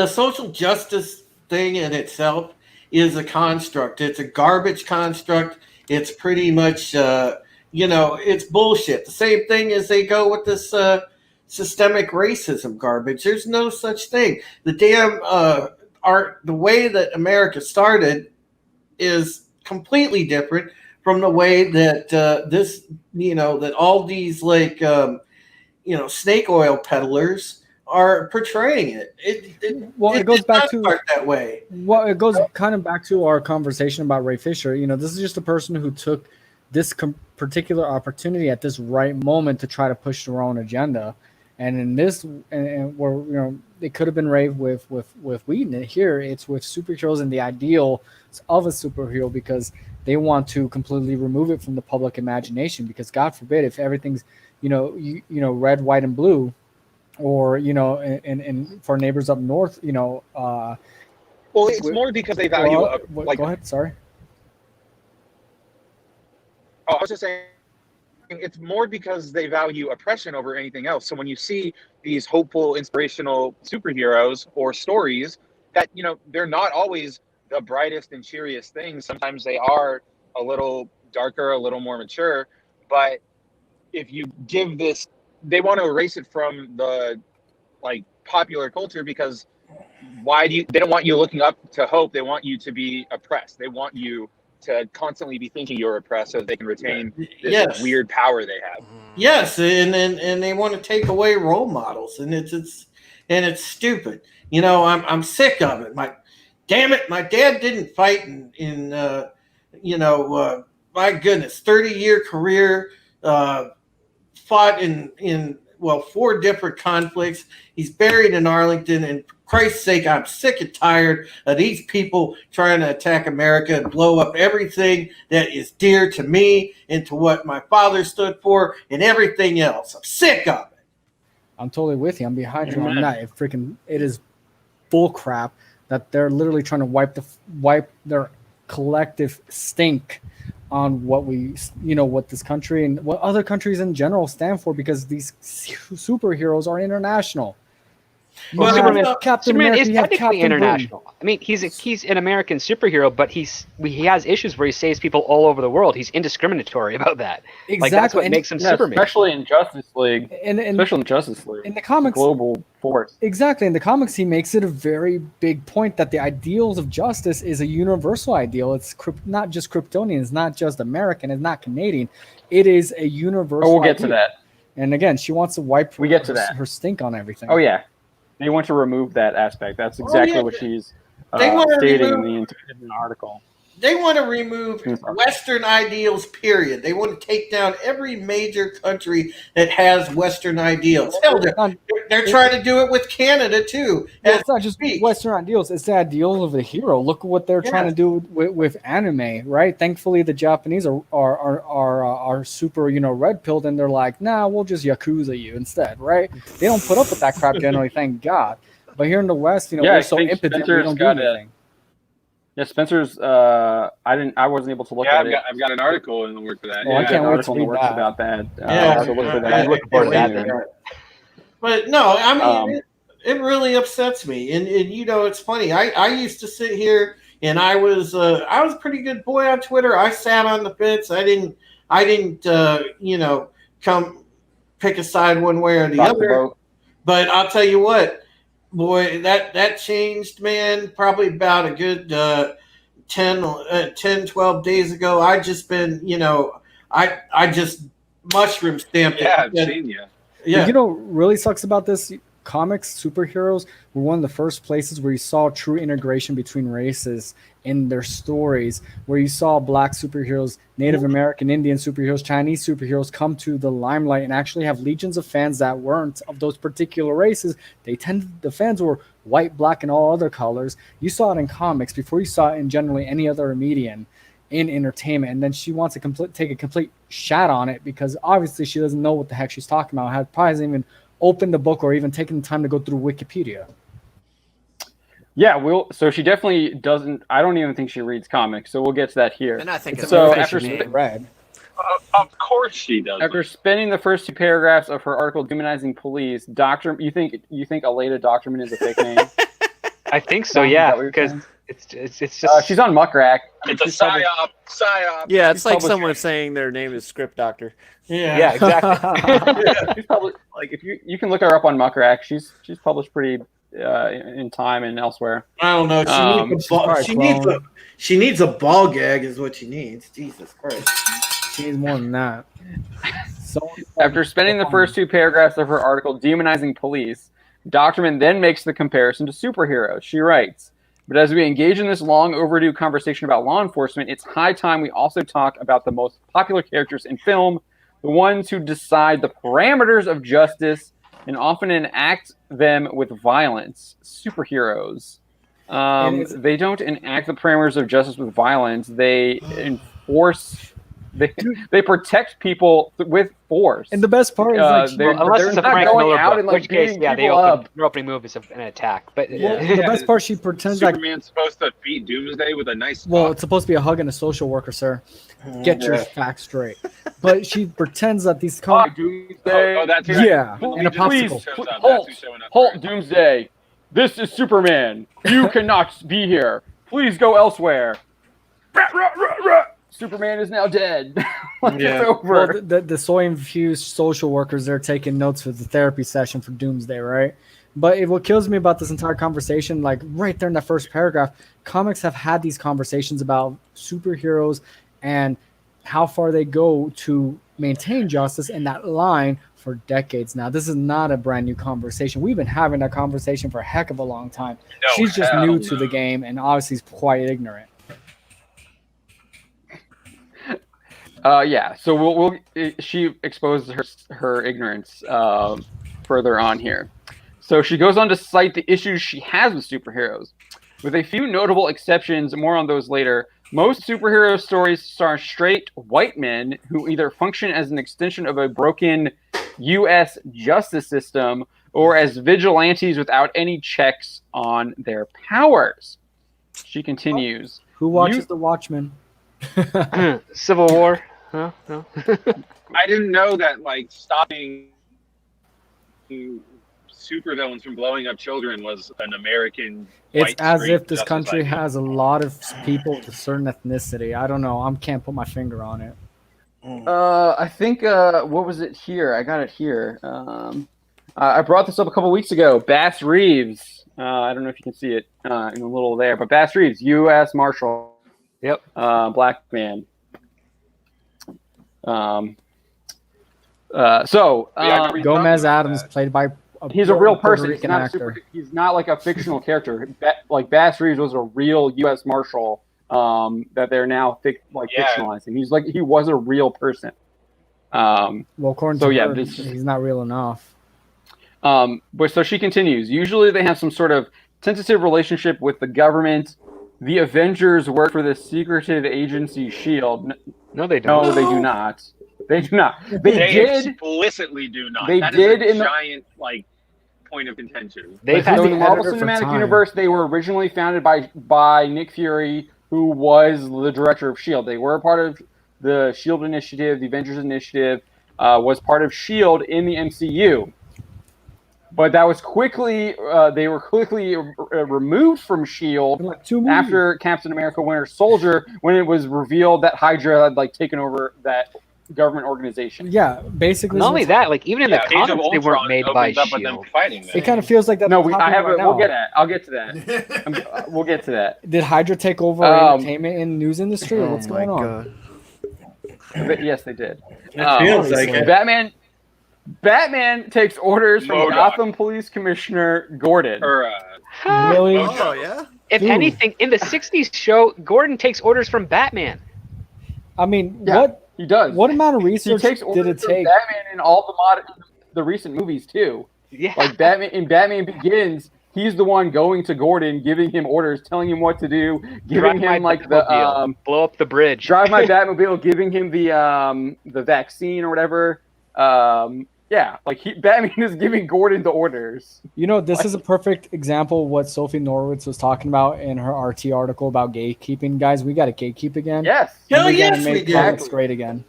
social justice thing in itself is a construct. It's a garbage construct. It's pretty much it's bullshit. The same thing as they go with this systemic racism garbage. There's no such thing. The damn the way that America started is completely different from the way that that all these snake oil peddlers are portraying it. It goes back to that way. Well, it goes kind of back to our conversation about Ray Fisher. This is just a person who took this particular opportunity at this right moment to try to push their own agenda, and in this, and where it could have been Ray with Whedon. And here it's with superheroes and the ideal of a superhero, because they want to completely remove it from the public imagination. Because God forbid if everything's red, white, and blue, or and for neighbors up north, well, it's more because they value go ahead. Sorry. Oh, I was just saying, it's more because they value oppression over anything else. So when you see these hopeful, inspirational superheroes or stories that, they're not always the brightest and cheeriest things. Sometimes they are a little darker, a little more mature. But if you give this, they want to erase it from the popular culture, because they don't want you looking up to hope. They want you to be oppressed. They want you to constantly be thinking you're oppressed so they can retain this weird power they have. Yes, and they want to take away role models, and it's stupid. I'm sick of it. My dad didn't fight in my goodness, 30-year career, fought in 4 different conflicts. He's buried in Arlington, and Christ's sake, I'm sick and tired of these people trying to attack America and blow up everything that is dear to me and to what my father stood for and everything else. I'm sick of it. I'm totally with you. I'm behind you on that. It is bull crap that they're literally trying to wipe their collective stink on what what this country and what other countries in general stand for, because these superheroes are international. Well, Captain Superman America, is you have technically Captain international. I mean, he's an American superhero, but he has issues where he saves people all over the world. He's indiscriminatory about that. Exactly. Like that's what makes him Superman. Especially in Justice League. Especially in the comics, global force. Exactly. In the comics, he makes it a very big point that the ideals of justice is a universal ideal. It's not just Kryptonian. It's not just American. It's not Canadian. It is a universal. We'll get to that. And again, she wants to wipe her stink on everything. Oh yeah, they want to remove that aspect. That's exactly what she's stating in the article. They want to remove Western ideals, period. They want to take down every major country that has Western ideals. Hell, they're trying to do it with Canada, too. It's not just Western ideals. It's the ideals of the hero. Look at what they're trying to do with anime, right? Thankfully, the Japanese are super, red-pilled, and they're like, nah, we'll just Yakuza you instead, right? They don't put up with that crap generally, thank God. But here in the West, we're so impotent, we don't do anything. Yeah, Spencer's. I wasn't able to look at it. I've got an article in the work for that. I can't wait to read that. About that. So look for that. I'm looking forward to that. Then. But no, I mean, it really upsets me, and it's funny. I used to sit here, and I was a pretty good boy on Twitter. I sat on the fence. I didn't come pick a side one way or the other. But I'll tell you what. Boy, that changed, man, probably about a good 10, 12 days ago. I just been, I just mushroom stamped it. Yeah, I've seen you. Yeah. You know what really sucks about this? Comics, superheroes were one of the first places where you saw true integration between races in their stories, where you saw Black superheroes, Native American, Indian superheroes, Chinese superheroes come to the limelight and actually have legions of fans that weren't of those particular races. The fans were white, black, and all other colors. You saw it in comics before you saw it in generally any other medium in entertainment, and then she wants to take a complete shot on it because obviously she doesn't know what the heck she's talking about. Probably hasn't even opened the book or even taken the time to go through Wikipedia. Yeah, so she definitely doesn't. I don't even think she reads comics, so we'll get to that here. And I think so. After read, of course she does. After spending the first two paragraphs of her article demonizing police, you think Aleda Doctorman is a fake name? I think so. Yeah, because it's just she's on Muckrack. It's a psyop. Yeah, it's like someone saying their name is Script Doctor. Yeah, exactly. She's probably if you can look her up on Muckrack. She's published pretty in Time and elsewhere. I don't know. She needs a ball gag, is what she needs. Jesus Christ. She needs more than that. After spending the first two paragraphs of her article demonizing police, Doctorman then makes the comparison to superheroes. She writes, "But as we engage in this long overdue conversation about law enforcement, it's high time we also talk about the most popular characters in film, the ones who decide the parameters of justice and often enact them with violence. Superheroes. They don't enact the parameters of justice with violence. They enforce. They protect people with force. And the best part is unless it's a Frank Miller book, in which case, their opening move is an attack. But the best part, she pretends Superman's supposed to beat Doomsday with a nice. Well, it's supposed to be a hug and a social worker, sir. Get your facts straight. But she pretends that these Doomsday. Oh, that's right. Yeah, and a popsicle. Halt, Doomsday. This is Superman. You cannot be here. Please go elsewhere. Superman is now dead. It's over. Well, the soy-infused social workers, they're taking notes for the therapy session for Doomsday, right? But what kills me about this entire conversation, like right there in that first paragraph, comics have had these conversations about superheroes and how far they go to maintain justice in that line for decades now. This is not a brand new conversation. We've been having that conversation for a heck of a long time. She's just new to the game and obviously is quite ignorant. So she exposes her ignorance further on here. So she goes on to cite the issues she has with superheroes. With a few notable exceptions, more on those later, most superhero stories star straight white men who either function as an extension of a broken U.S. justice system or as vigilantes without any checks on their powers. She continues. Who watches The Watchmen? Civil War? Huh? No. I didn't know that like stopping supervillains from blowing up children was an American. It's white, as straight if this justice country idea. has a lot of people with a certain ethnicity. I don't know. I can't put my finger on it. I think, what was it here? I got it here. I brought this up a couple weeks ago. Bass Reeves. I don't know if you can see it in the little there, but Bass Reeves, U.S. Marshal. Yep. Black man. Yeah, I remember you Gomez talking about Adams, that. played by he's a real person. Puerto He's Rican not, actor. he's not like a fictional character. Like Bass Reeves was a real U.S. Marshal that they're now fictionalizing. He was a real person. Well, according So, to yeah, her, this is- he's not real enough. But so she continues. Usually they have some sort of tentative relationship with the government. The Avengers work for the secretive agency S.H.I.E.L.D. No, they don't. No, they do not. They do not. They They did. explicitly do not. They That did is in a the- giant point of contention. They've But had So in the the Marvel editor for Cinematic Time. Universe, they were originally founded by Nick Fury, who was the director of S.H.I.E.L.D. They were a part of the S.H.I.E.L.D. initiative, the Avengers initiative, was part of S.H.I.E.L.D. in the MCU. But that was quickly, they were quickly removed from S.H.I.E.L.D. Like 2 movies. after Captain America Winter Soldier, when it was revealed that Hydra had taken over that government organization. Yeah, basically. Not only that, like even in the Age of comics, they Ultron weren't made by opens up with them Shield. fighting. It kind of feels like that. No, that's I happening have right it. now. We'll get at. I'll get to that. We'll get to that. Did Hydra take over Um, entertainment and news industry? Or Oh what's my going on? god. But yes, they did. It feels like it. Batman takes orders from MODOK. Gotham Police Commissioner Gordon. Or Really? Oh yeah. If Dude. anything, in the '60s show, Gordon takes orders from Batman. I mean, Yeah, he does. what amount of He research takes did orders it from take? Batman in all the recent movies too. Yeah. Like Batman Begins, he's the one going to Gordon, giving him orders, telling him what to do, giving Drive him my Batmobile. Blow up the bridge. drive my Batmobile, giving him the vaccine or whatever. Yeah, Batman is giving Gordon the orders. You know, this is a perfect example of what Sophie Norwitz was talking about in her RT article about gatekeeping. Guys, we got to gatekeep again. Yes, And Hell we gotta yes, we make do. comics great again.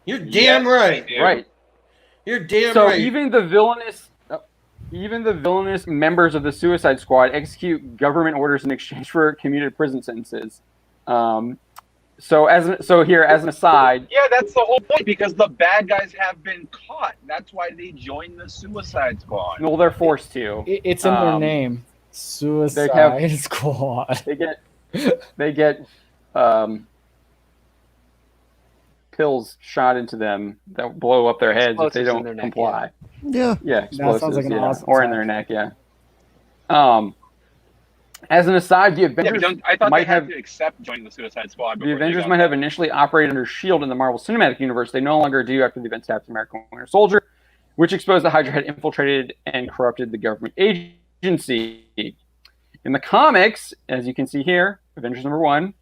You're damn right. right. You're damn So right. even the villainous members of the Suicide Squad execute government orders in exchange for commuted prison sentences. So here as an aside, yeah, that's the whole point because the bad guys have been caught. That's why they joined the Suicide Squad. well, they're forced to. It's in their name. Suicide Squad. They get pills shot into them that blow up their heads if they Explosives in don't their neck, comply. Yeah. Yeah, explosives. sounds like an awesome or in song. their neck. Yeah. As an aside, the Yeah, Avengers but I thought might they had have to accept joining the Suicide Squad. the before they Avengers got might have that. initially operated under S.H.I.E.L.D. in the Marvel Cinematic Universe. They no longer do after the events of Captain America: Winter Soldier, which exposed that Hydra had infiltrated and corrupted the government agency. In the comics, as you can see here, Avengers #1,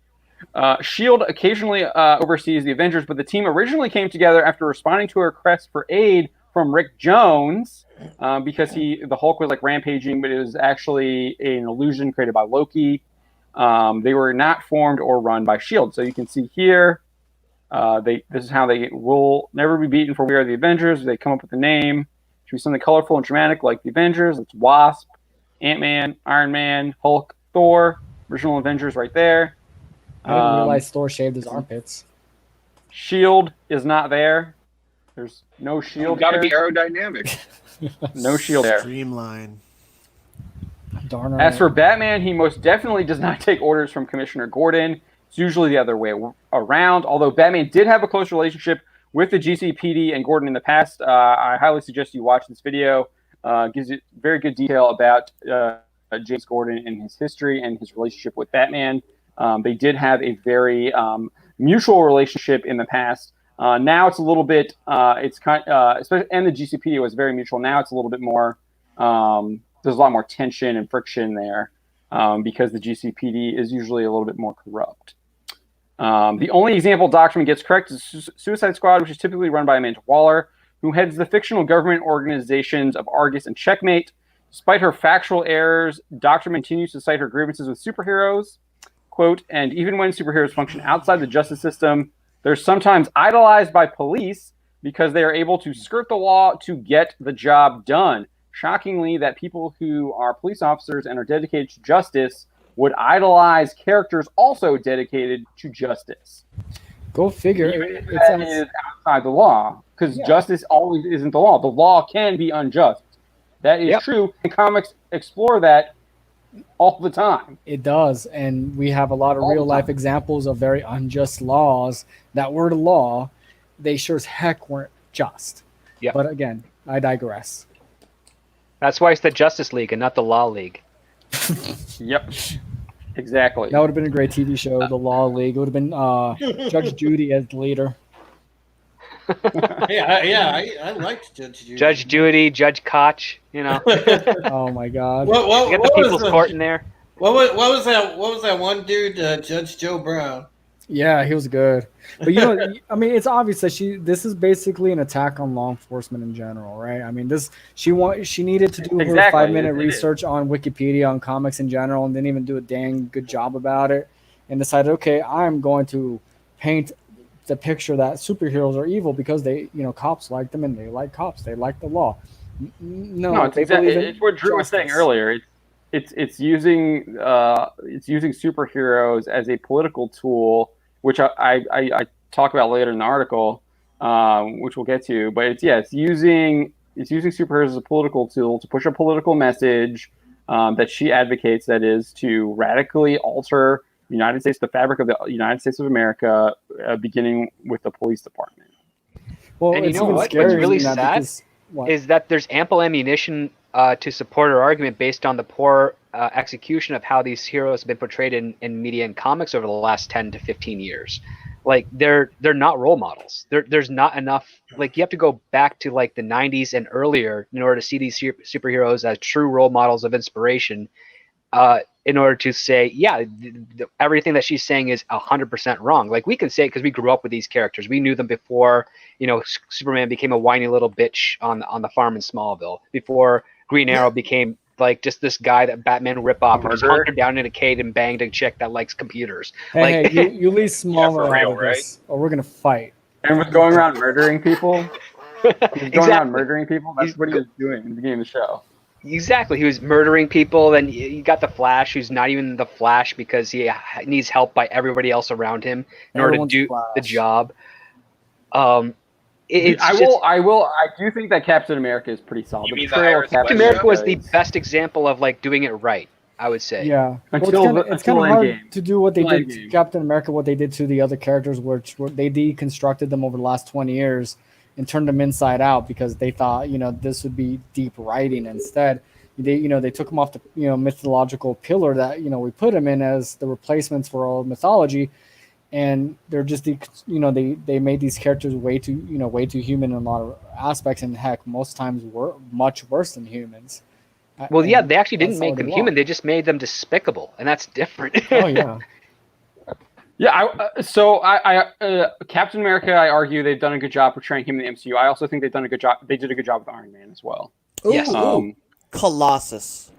S.H.I.E.L.D. occasionally oversees the Avengers, but the team originally came together after responding to a request for aid from Rick Jones because the Hulk was rampaging, but it was actually an illusion created by Loki. They were not formed or run by S.H.I.E.L.D. So you can see here, this is how they will never be beaten, for we are the Avengers. They come up with a name. It should be something colorful and dramatic like the Avengers. It's Wasp, Ant-Man, Iron Man, Hulk, Thor, original Avengers right there. I didn't realize Thor shaved his armpits. S.H.I.E.L.D. is not there. There's no S.H.I.E.L.D. Got to be there. aerodynamic. No S.H.I.E.L.D. there. Streamline. Darn right. As for Batman, he most definitely does not take orders from Commissioner Gordon. It's usually the other way around, although Batman did have a close relationship with the GCPD and Gordon in the past. I highly suggest you watch this video. Gives you very good detail about James Gordon and his history and his relationship with Batman. They did have a very mutual relationship in the past. Now it's a little bit, especially, and the GCPD was very mutual. Now it's a little bit more There's a lot more tension and friction there because the GCPD is usually a little bit more corrupt. The only example Document gets correct is Suicide Squad, which is typically run by Amanda Waller, who heads the fictional government organizations of Argus and Checkmate. Despite her factual errors, Document continues to cite her grievances with superheroes. Quote, and even when superheroes function outside the justice system, they're sometimes idolized by police because they are able to skirt the law to get the job done. Shockingly, that people who are police officers and are dedicated to justice would idolize characters also dedicated to justice. Go figure. That is outside the law, because justice always isn't the law. The law can be unjust. That is true, and comics explore that all the time. It does, and we have a lot of real-life examples of very unjust laws that were the law. They sure as heck weren't just. Yep. But again, I digress. That's why it's the Justice League and not the Law League. Yep. Exactly. That would have been a great TV show, The Law League. It would have been Judge Judy as the leader. I liked Judge Judy. Judge Judy, Judge Koch, you know. Oh my God! You got the People's Court in there. What was that? What was that one dude? Judge Joe Brown. Yeah, he was good. But you know, I mean, it's obvious that this is basically an attack on law enforcement in general, right? I mean, she needed to do her 5-minute research on Wikipedia on comics in general, and didn't even do a dang good job about it, and decided, okay, I'm going to paint the picture that superheroes are evil because cops like them and they like cops, they like the law. No, it's what Drew was saying earlier. It's using superheroes as a political tool, which I talk about later in the article, which we'll get to. But it's using superheroes as a political tool to push a political message that she advocates, that is to radically alter the United States, the fabric of the United States of America, beginning with the police department. Well, and you know what's really sad is that there's ample ammunition to support her argument based on the poor execution of how these heroes have been portrayed in media and comics over the last 10 to 15 years. Like they're not role models. There's not enough. Like you have to go back to like the 90s and earlier in order to see these superheroes as true role models of inspiration. In order to say, everything that she's saying is 100% wrong. Like we can say it because we grew up with these characters. We knew them before, Superman became a whiny little bitch on the farm in Smallville. Before Green Arrow became like just this guy that Batman rip off and just hunkered down in a cave and banged a chick that likes computers. Hey, you leave Smallville out of this, or we're gonna fight. And with going around murdering people, around murdering people. That's what he was doing in the beginning of the show. Exactly. He was murdering people. Then you got the Flash, who's not even the Flash because he needs help by everybody else around him in order to do the job. I do think that Captain America is pretty solid. Captain America was the best example of like doing it right, I would say. Yeah. It's kind of hard to do what they did to Captain America, what they did to the other characters, which they deconstructed them over the last 20 years. And turned them inside out because they thought, this would be deep writing. Instead, they took them off the, mythological pillar that, we put them in as the replacements for old mythology. And they're just, they made these characters way too human in a lot of aspects. And heck, most times were much worse than humans. Well, they actually didn't make them human. They just made them despicable. And that's different. Oh, yeah. Yeah, Captain America, I argue they've done a good job portraying him in the MCU. I also think they've done a good job. They did a good job with Iron Man as well. Yes. Colossus.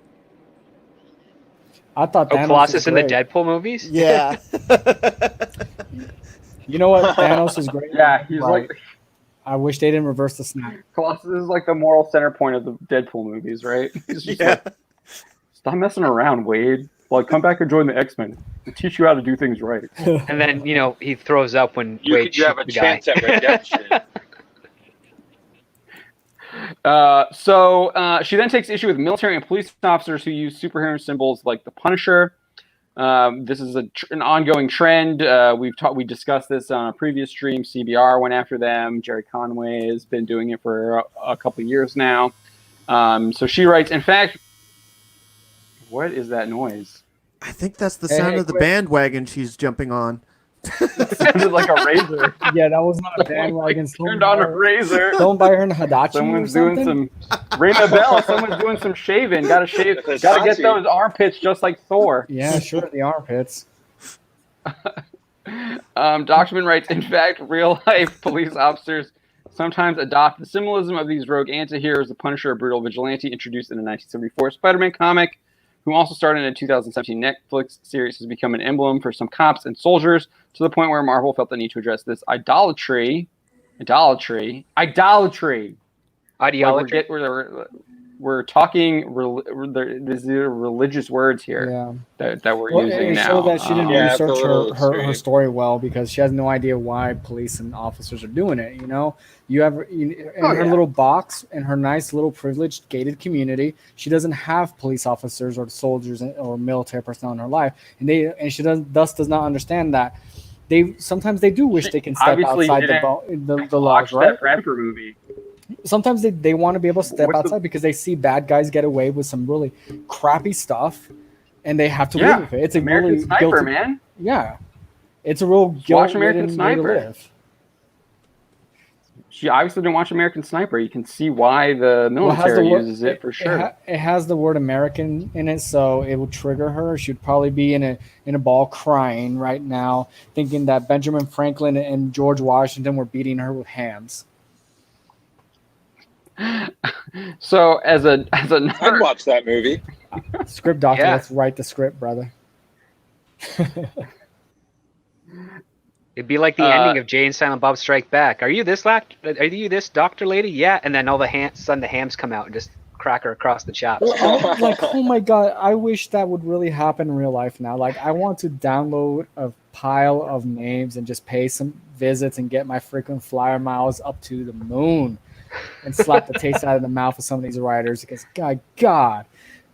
I thought Thanos Colossus in the Deadpool movies? Yeah. You know what? Thanos is great. Yeah, he's like. I wish they didn't reverse the snap. Colossus is like the moral center point of the Deadpool movies, right? He's just like, stop messing around, Wade. Like, come back and join the X-Men. We'll teach you how to do things right. And then, he throws up when Wade you have a chance at redemption. She then takes issue with military and police officers who use superhero symbols like the Punisher. This is an ongoing trend. We discussed this on a previous stream. CBR went after them. Jerry Conway has been doing it for a couple of years now. So she writes, in fact, what is that noise? I think that's the sound of the bandwagon she's jumping on. It sounded like a razor. Yeah, that was not a bandwagon. Turned on a razor. Don't buy her in Hadachi. Someone's doing some Ring the bell. Someone's doing some shaving. Gotta shave. Gotta get those armpits just like Thor. Yeah, sure, the armpits. Document writes, in fact, real-life police officers sometimes adopt the symbolism of these rogue anti-heroes. The Punisher, a brutal vigilante introduced in the 1974 Spider-Man comic, who also started in a 2017 Netflix series, has become an emblem for some cops and soldiers, to the point where Marvel felt the need to address this idolatry. Ideology. Like we're talking these are religious words here that we're using now. So that she didn't research her extreme. story well, because she has no idea why police and officers are doing it. You have in her little box, in her nice little privileged gated community, she doesn't have police officers or soldiers or military personnel in her life, and she does not understand that sometimes they do wish they can step outside the laws, right? That Bradford movie. Sometimes they want to be able to step outside because they see bad guys get away with some really crappy stuff, and they have to live with it. It's a American really Sniper, guilty, man. Yeah, it's a real Watch American guilt-ridden Sniper. way to live. She obviously didn't watch American Sniper. You can see why the military uses it for sure. It has the word American in it, so it will trigger her. She'd probably be in a ball crying right now, thinking that Benjamin Franklin and George Washington were beating her with hands. So as a I'd watch that movie. Script doctor, let's write the script, brother. It'd be like the ending of Jay and Silent Bob Strike Back. Are you this doctor lady? Yeah, and then all the hams come out and just crack her across the chops. Like, oh my god, I wish that would really happen in real life now. Like, I want to download a pile of names and just pay some visits and get my frequent flyer miles up to the moon and slap the taste out of the mouth of some of these writers, because God,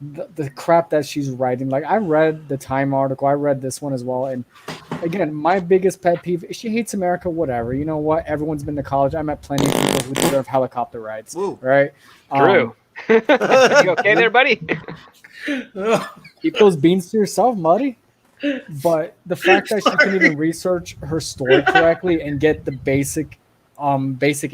the crap that she's writing. Like, I read the Time article, I read this one as well, and again, my biggest pet peeve, she hates America, whatever. You know what? Everyone's been to college. I met plenty of people who deserve helicopter rides. Woo. Right? True. You okay there, buddy? Keep those beans to yourself, Muddy. But the fact that she couldn't even research her story correctly and get the basic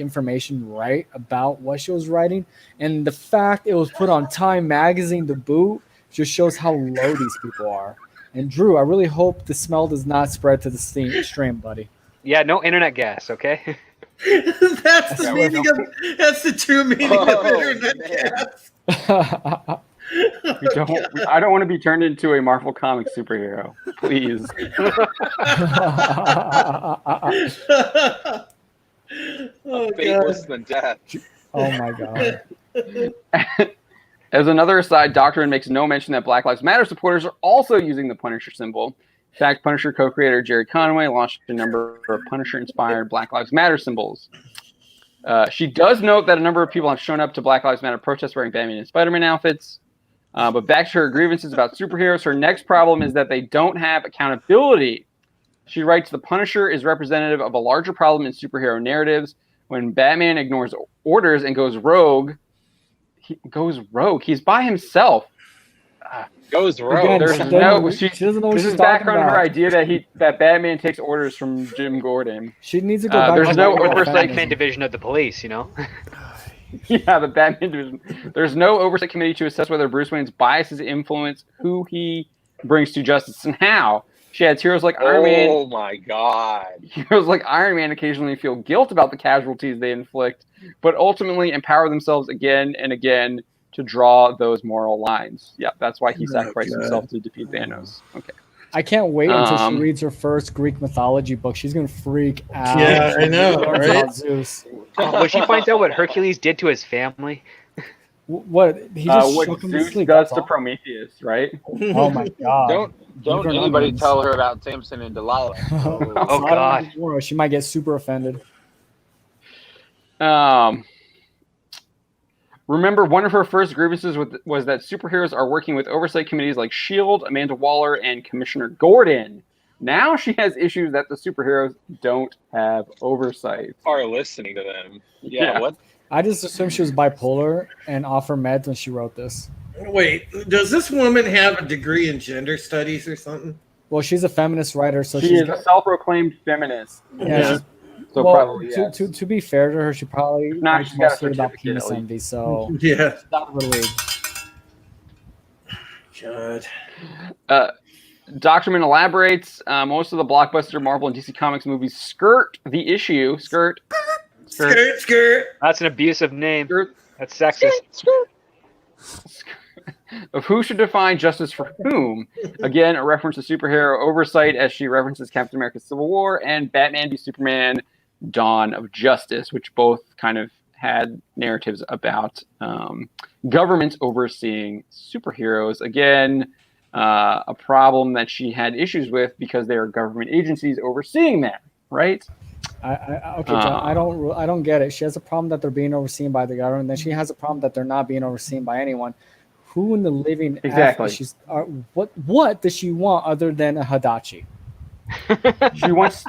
information right about what she was writing, and the fact it was put on Time magazine to boot, just shows how low these people are. And Drew, I really hope the smell does not spread to the stream, buddy. Yeah, no internet gas, okay? That's the true meaning of internet gas. I don't want to be turned into a Marvel Comics superhero. Please. Fate worse than death. Oh my god. As another aside, Doctrine makes no mention that Black Lives Matter supporters are also using the Punisher symbol. In fact, Punisher co-creator Jerry Conway launched a number of Punisher-inspired Black Lives Matter symbols. She does note that a number of people have shown up to Black Lives Matter protests wearing Batman and Spider-Man outfits. But back to her grievances about superheroes, her next problem is that they don't have accountability. She writes, the Punisher is representative of a larger problem in superhero narratives. When Batman ignores orders and goes rogue, he's by himself. Goes rogue. Again, she doesn't know what this she's is back talking on about. her idea that Batman takes orders from Jim Gordon. She needs to go back. There's no Batman division of the police, you know. Yeah, the Batman division. There's no oversight committee to assess whether Bruce Wayne's biases influence who he brings to justice and how. She has heroes like Iron Man. Oh my god. Heroes like Iron Man occasionally feel guilt about the casualties they inflict, but ultimately empower themselves again and again to draw those moral lines. Yeah, that's why he sacrificed himself to defeat Thanos. Okay. I can't wait until she reads her first Greek mythology book. She's going to freak out. Yeah, I know, right? About Zeus. When she finds out what Hercules did to his family. What? He just what shook him to Zeus sleep. does That's to all. Prometheus, right? Oh my god. Don't Leave her anybody onions. tell her about Samson and Delilah. Oh god. She might get super offended. Remember, one of her first grievances was that superheroes are working with oversight committees like S.H.I.E.L.D., Amanda Waller, and Commissioner Gordon. Now she has issues that the superheroes don't have oversight. Are listening to them. Yeah. What? I just assumed she was bipolar and off her meds when she wrote this. Wait, does this woman have a degree in gender studies or something? Well, she's a feminist writer, so She is a self-proclaimed feminist. yeah. So well, probably yes. to be fair to her, she probably If not, likes she's got a mostly about certificate penis at least. envy. So Yeah. not really. God. Doctorman elaborates. Most of the blockbuster Marvel and DC Comics movies skirt the issue. Skirt. That's an abusive name. Skirt. That's sexist. Of who should define justice for whom. Again, a reference to superhero oversight as she references Captain America Civil War and Batman v Superman Dawn of Justice, which both kind of had narratives about government overseeing superheroes. Again, a problem that she had issues with because they are government agencies overseeing them, right? Okay, John, I don't get it. She has a problem that they're being overseen by the government. Then she has a problem that they're not being overseen by anyone. Who in the living Exactly. F is she's, what does she want other than a Hadachi? She wants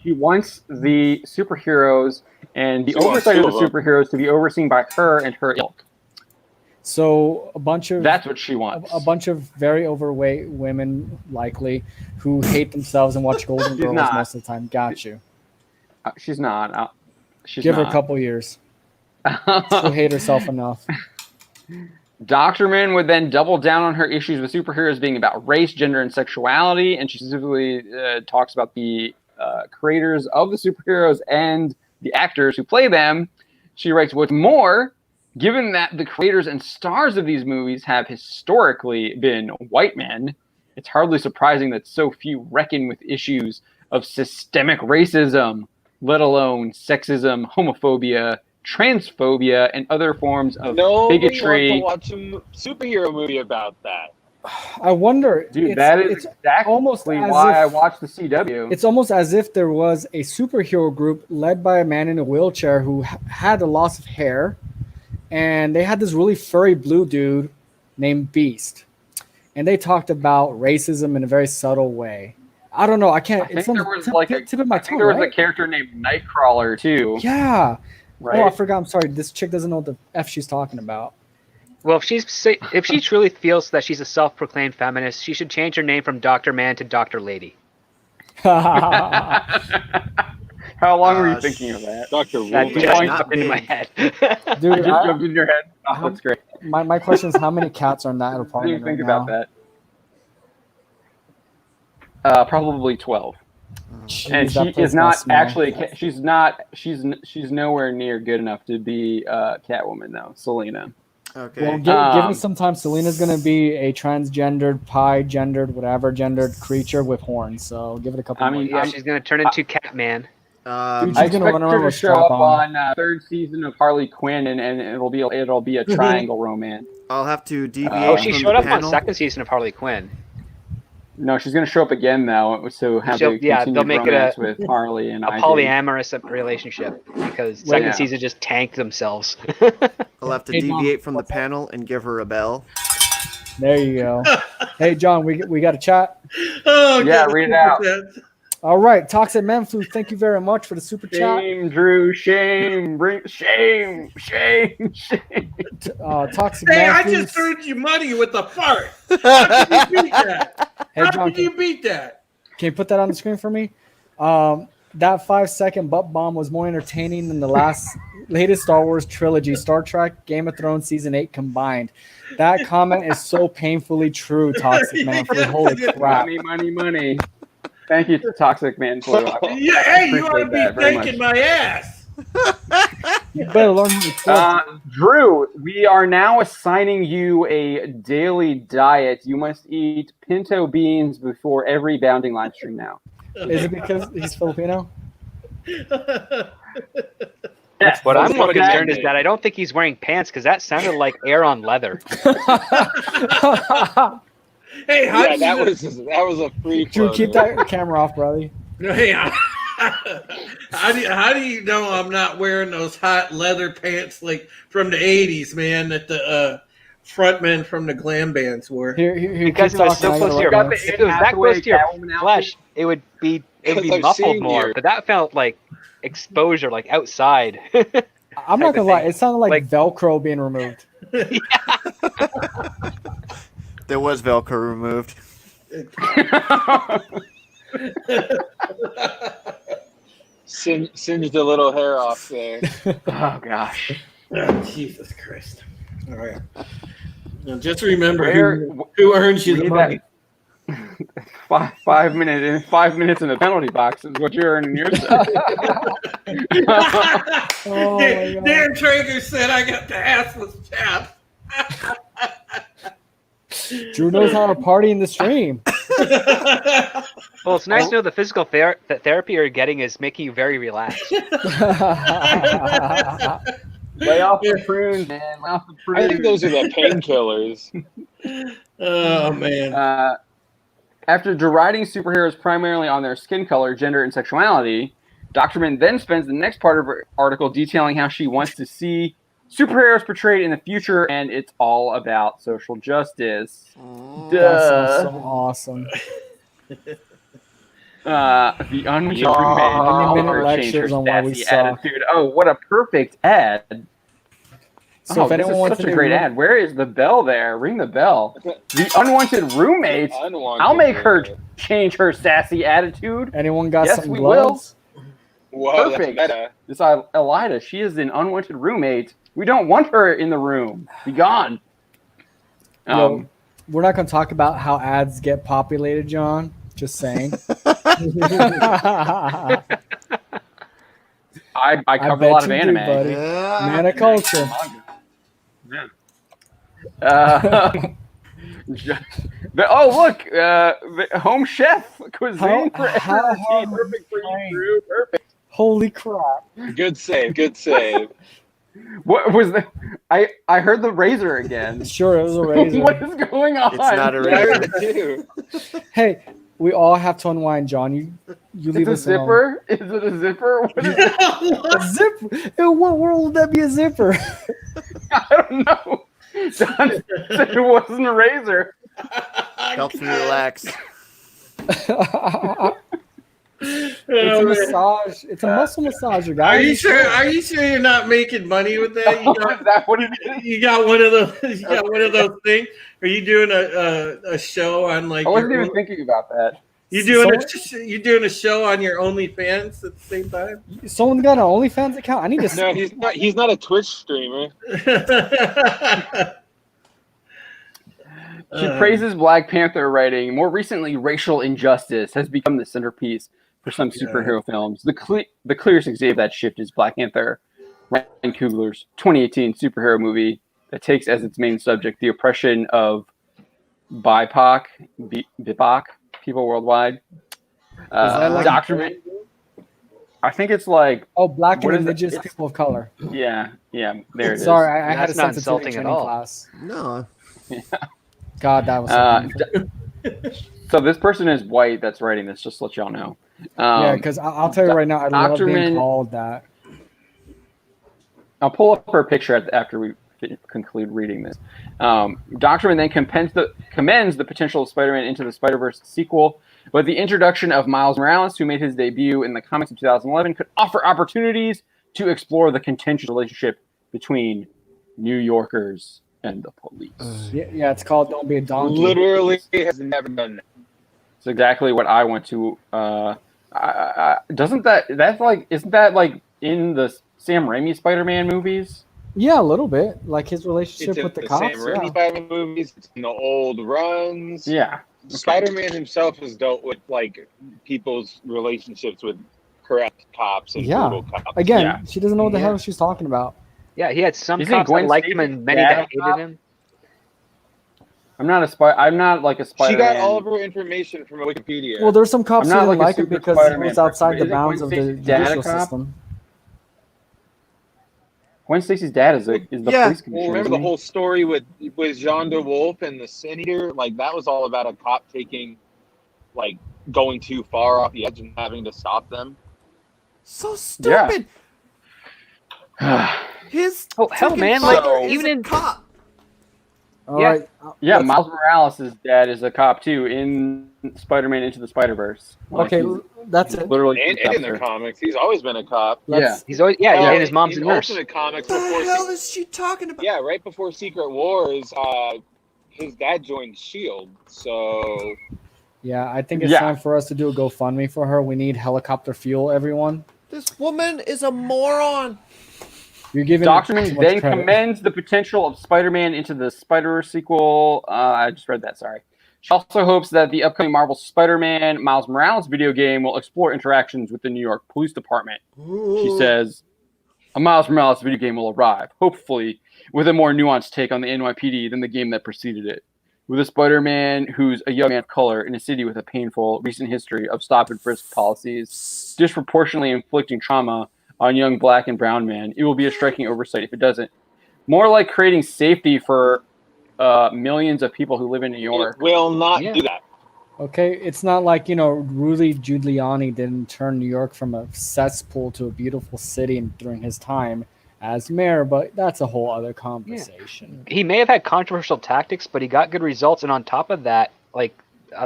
she wants the superheroes and the oversight of the superheroes to be overseen by her and her ilk. So a bunch of That's what she wants. a bunch of very overweight women, likely, who hate themselves and watch Golden She's Girls not. most of the time. Got you. She's not. She's Give not. her a couple years. She'll hate herself enough. Doctorman would then double down on her issues with superheroes being about race, gender, and sexuality, and she specifically talks about the creators of the superheroes and the actors who play them. She writes, what's more, given that the creators and stars of these movies have historically been white men, it's hardly surprising that so few reckon with issues of systemic racism, let alone sexism, homophobia, transphobia, and other forms of bigotry. Nobody wants to watch a superhero movie about that. I wonder, Dude, that is exactly almost as why I if- watched the CW. It's almost as if there was a superhero group led by a man in a wheelchair who had a loss of hair, and they had this really furry blue dude named Beast, and they talked about racism in a very subtle way. I don't know. I can't. I think It's on there the was tip, like tip of my I think tongue, there was right? a character named Nightcrawler too. Yeah. Right. Oh, I forgot. I'm sorry. This chick doesn't know what the F she's talking about. Well, if she truly feels that she's a self-proclaimed feminist, she should change her name from Dr. Man to Dr. Lady. How long were you thinking of that? Dr. That Wolverine. just not popped into my big. head. Dude, It just jumped in your head. Oh, that's great. my question is, how many cats are in that I didn't apartment think right about now? that. Probably 12. Jeez, And that she place is not must smell. actually. She's nowhere near good enough to be Catwoman though. Selena. Okay. Well, give me some time. Selena's going to be a transgendered, pi-gendered, whatever gendered creature with horns. So give it a couple I more. mean, Yeah, she's going to turn into Catman. Dude, I she's gonna expect run around her to with a show strap up on. on third season of Harley Quinn, and it'll be a triangle romance. I'll have to deviate Oh, she from showed the up on panel. second season of Harley Quinn. No, she's going to show up again though, so have a Yeah, continued they'll make it romance with Harley and A ID. polyamorous relationship because second Yeah. season just tanked themselves. I'll have to Hey, Mom, deviate from the panel and give her a bell. There you go. Hey, John, we got a chat. Oh, Yeah, God. read it out. All right, Toxic Man Flu, thank you very much for the super chat. Shame, Drew. Shame. Shame. Toxic Hey, Man I Flu. just heard you money with a fart. How can you beat that? Hey, How John, can you beat that? can you put that on the screen for me? That 5-second butt bomb was more entertaining than the latest Star Wars trilogy, Star Trek, Game of Thrones Season 8 combined. That comment is so painfully true, Toxic Man Flu. Holy crap. Money. Thank you, Toxic Man. For Yeah, hey, you ought to appreciate be that very thanking much. my ass. You better learn how to talk. Drew, we are now assigning you a daily diet. You must eat pinto beans before every Bounding live stream now. Is it because he's Filipino? Yes, What I'm more okay. concerned is that I don't think he's wearing pants because that sounded like air on leather. Hey, how Yeah, do that you, was a free Drew, keep that camera off, brother. hey, how do you know I'm not wearing those hot leather pants like from the 80s, man, that the frontmen from the glam bands wore? Here, Because keep it was talking, so I close to gotta your write notes. if it was that close to your Catwoman outfit. flesh, it would be Because I've muffled seen more. you. But that felt like exposure, like outside. I'm not type of gonna lie, thing. it sounded like Like- Velcro being removed. There was Velcro removed. Singed a little hair off there. Oh gosh. Oh, Jesus Christ! All right. Now just remember Where- who earns you the read money. 5 minutes in the penalty box is what you're earning yourself. Oh my God. Dan Traeger said I got the assless chaps. Drew knows how to party in the stream. Well, it's nice to know the physical therapy you're getting is making you very relaxed. Lay off the prunes, man. Lay off the prunes. I think those are the painkillers. Oh man. After deriding superheroes primarily on their skin color, gender, and sexuality, Dr. Min then spends the next part of her article detailing how she wants to see superheroes portrayed in the future, and it's all about social justice. That sounds so awesome. The unreal Oh, roommate changed her lectures on why we sassy suck. attitude. Oh, what a perfect ad. So if this anyone is wants such to a great do- ad. Where is the bell there? Ring the bell. The unwanted roommate. Unwanted I'll make her roommate. change her sassy attitude. Anyone got Yes, some we gloves? Whoa, Perfect. that's meta. This Elida, she is an unwanted roommate. We don't want her in the room. Be gone. Yo, we're not going to talk about how ads get populated, John. Just saying. I cover a bet lot of you do, anime. buddy. Yeah. Man of culture. Oh, look. The home chef cuisine for How everyone. hard Perfect for you, fine. Drew. Perfect. Holy crap. Good save. Good save. What was the? I heard the razor again. Sure, it was a razor. What is going on? It's not a Yeah, I razor. heard it too. Hey, we all have to unwind, John. You leave It's a us alone. zipper. Is it a zipper? What is it? A zipper? In what world would that be a zipper? I don't know. John said it wasn't a razor. Helps me relax. It's a massage. It's a muscle massager, guys. Are you sure? Are you sure you're not making money with that? You Is got, that what it is? you got one of those. You got one of those things. Are you doing a show on like? I wasn't your even thinking about that. You doing a show on your OnlyFans at the same time? Someone got an OnlyFans account? I need to. No, he's not. He's not a Twitch streamer. She praises Black Panther writing. More recently, racial injustice has become the centerpiece for some superhero films. The clearest example of that shift is Black Panther, Ryan Coogler's 2018 superhero movie that takes as its main subject the oppression of BIPOC people worldwide. that like- Document. I think it's like, Oh, black and What is it? indigenous It's- people of color. yeah, there it is. Sorry, I had a That's not sensitivity insulting at training all. class. No. God, that was so painful. So this person is white that's writing this, just to let y'all know. Yeah, because I'll tell you right now, I love Dr. being Min- called that. I'll pull up her picture after we conclude reading this. Dr. Min then commends the potential of Spider-Man Into the Spider-Verse sequel, but the introduction of Miles Morales, who made his debut in the comics of 2011, could offer opportunities to explore the contentious relationship between New Yorkers and the police. Yeah, it's called Don't Be a Donkey. Literally has never done that. It's exactly what I want to. Isn't that like in the Sam Raimi Spider-Man movies? Yeah, a little bit. Like his relationship It's in with the the cops. Sam Raimi Yeah. Spider-Man movies. It's in the old runs. Yeah. Spider-Man himself has dealt with like people's relationships with corrupt cops and Yeah. brutal cops. Again, Yeah. she doesn't know what the Yeah. hell she's talking about. Yeah, he had some Isn't cops that Gwen liked him Stacy's and many dad that a hated cop? him. I'm not like a She Spider-Man. got all of her information from Wikipedia. Well, there's some cops I'm who not didn't like a like it super because he Spider-Man was outside person, the but isn't bounds of the Gwen Stacy's dad a judicial cop? system. Gwen Stacy's dad is the Yeah. police Well, commissioner. remember the isn't he? whole story with Jean DeWolf and the Sin Eater? Like that was all about a cop going too far off the edge and having to stop them. So stupid. His Oh hell, fucking man! father Like is even a in cop. All Yeah. right. Yeah, let's- Miles Morales' dad is a cop too in Spider-Man Into the Spider-Verse. Okay, that's it. Literally, And in the comics, he's always been a cop. Let's- he's always and his mom's a in nurse. Ultimate Comics, What the before hell is she talking about? yeah, right before Secret Wars, his dad joined Shield. So Yeah, I think it's Yeah. time for us to do a GoFundMe for her. We need helicopter fuel, everyone. This woman is a moron. You're giving Dr. it Mann too much then credit. commends the potential of Spider-Man into the Spider-Verse sequel. I just read that, sorry. She also hopes that the upcoming Marvel Spider-Man Miles Morales video game will explore interactions with the New York Police Department. She says, a Miles Morales video game will arrive, hopefully with a more nuanced take on the NYPD than the game that preceded it. With a Spider-Man who's a young man of color in a city with a painful recent history of stop and frisk policies, disproportionately inflicting trauma on young black and brown men, it will be a striking oversight if it doesn't. More like creating safety for millions of people who live in New York. It will not do that. Okay, it's not like, Rudy Giuliani didn't turn New York from a cesspool to a beautiful city during his time as mayor, but that's a whole other conversation. He may have had controversial tactics, but he got good results. And on top of that,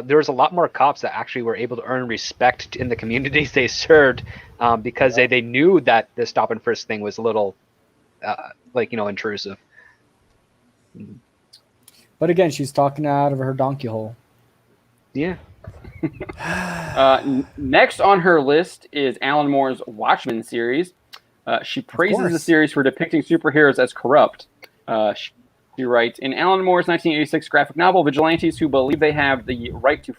there was a lot more cops that actually were able to earn respect in the communities they served because they knew that the stop and frisk thing was a little, intrusive. But again, she's talking out of her donkey hole. Yeah. Next on her list is Alan Moore's Watchmen series. She praises the series for depicting superheroes as corrupt. She writes, in Alan Moore's 1986 graphic novel, vigilantes who believe they have the right to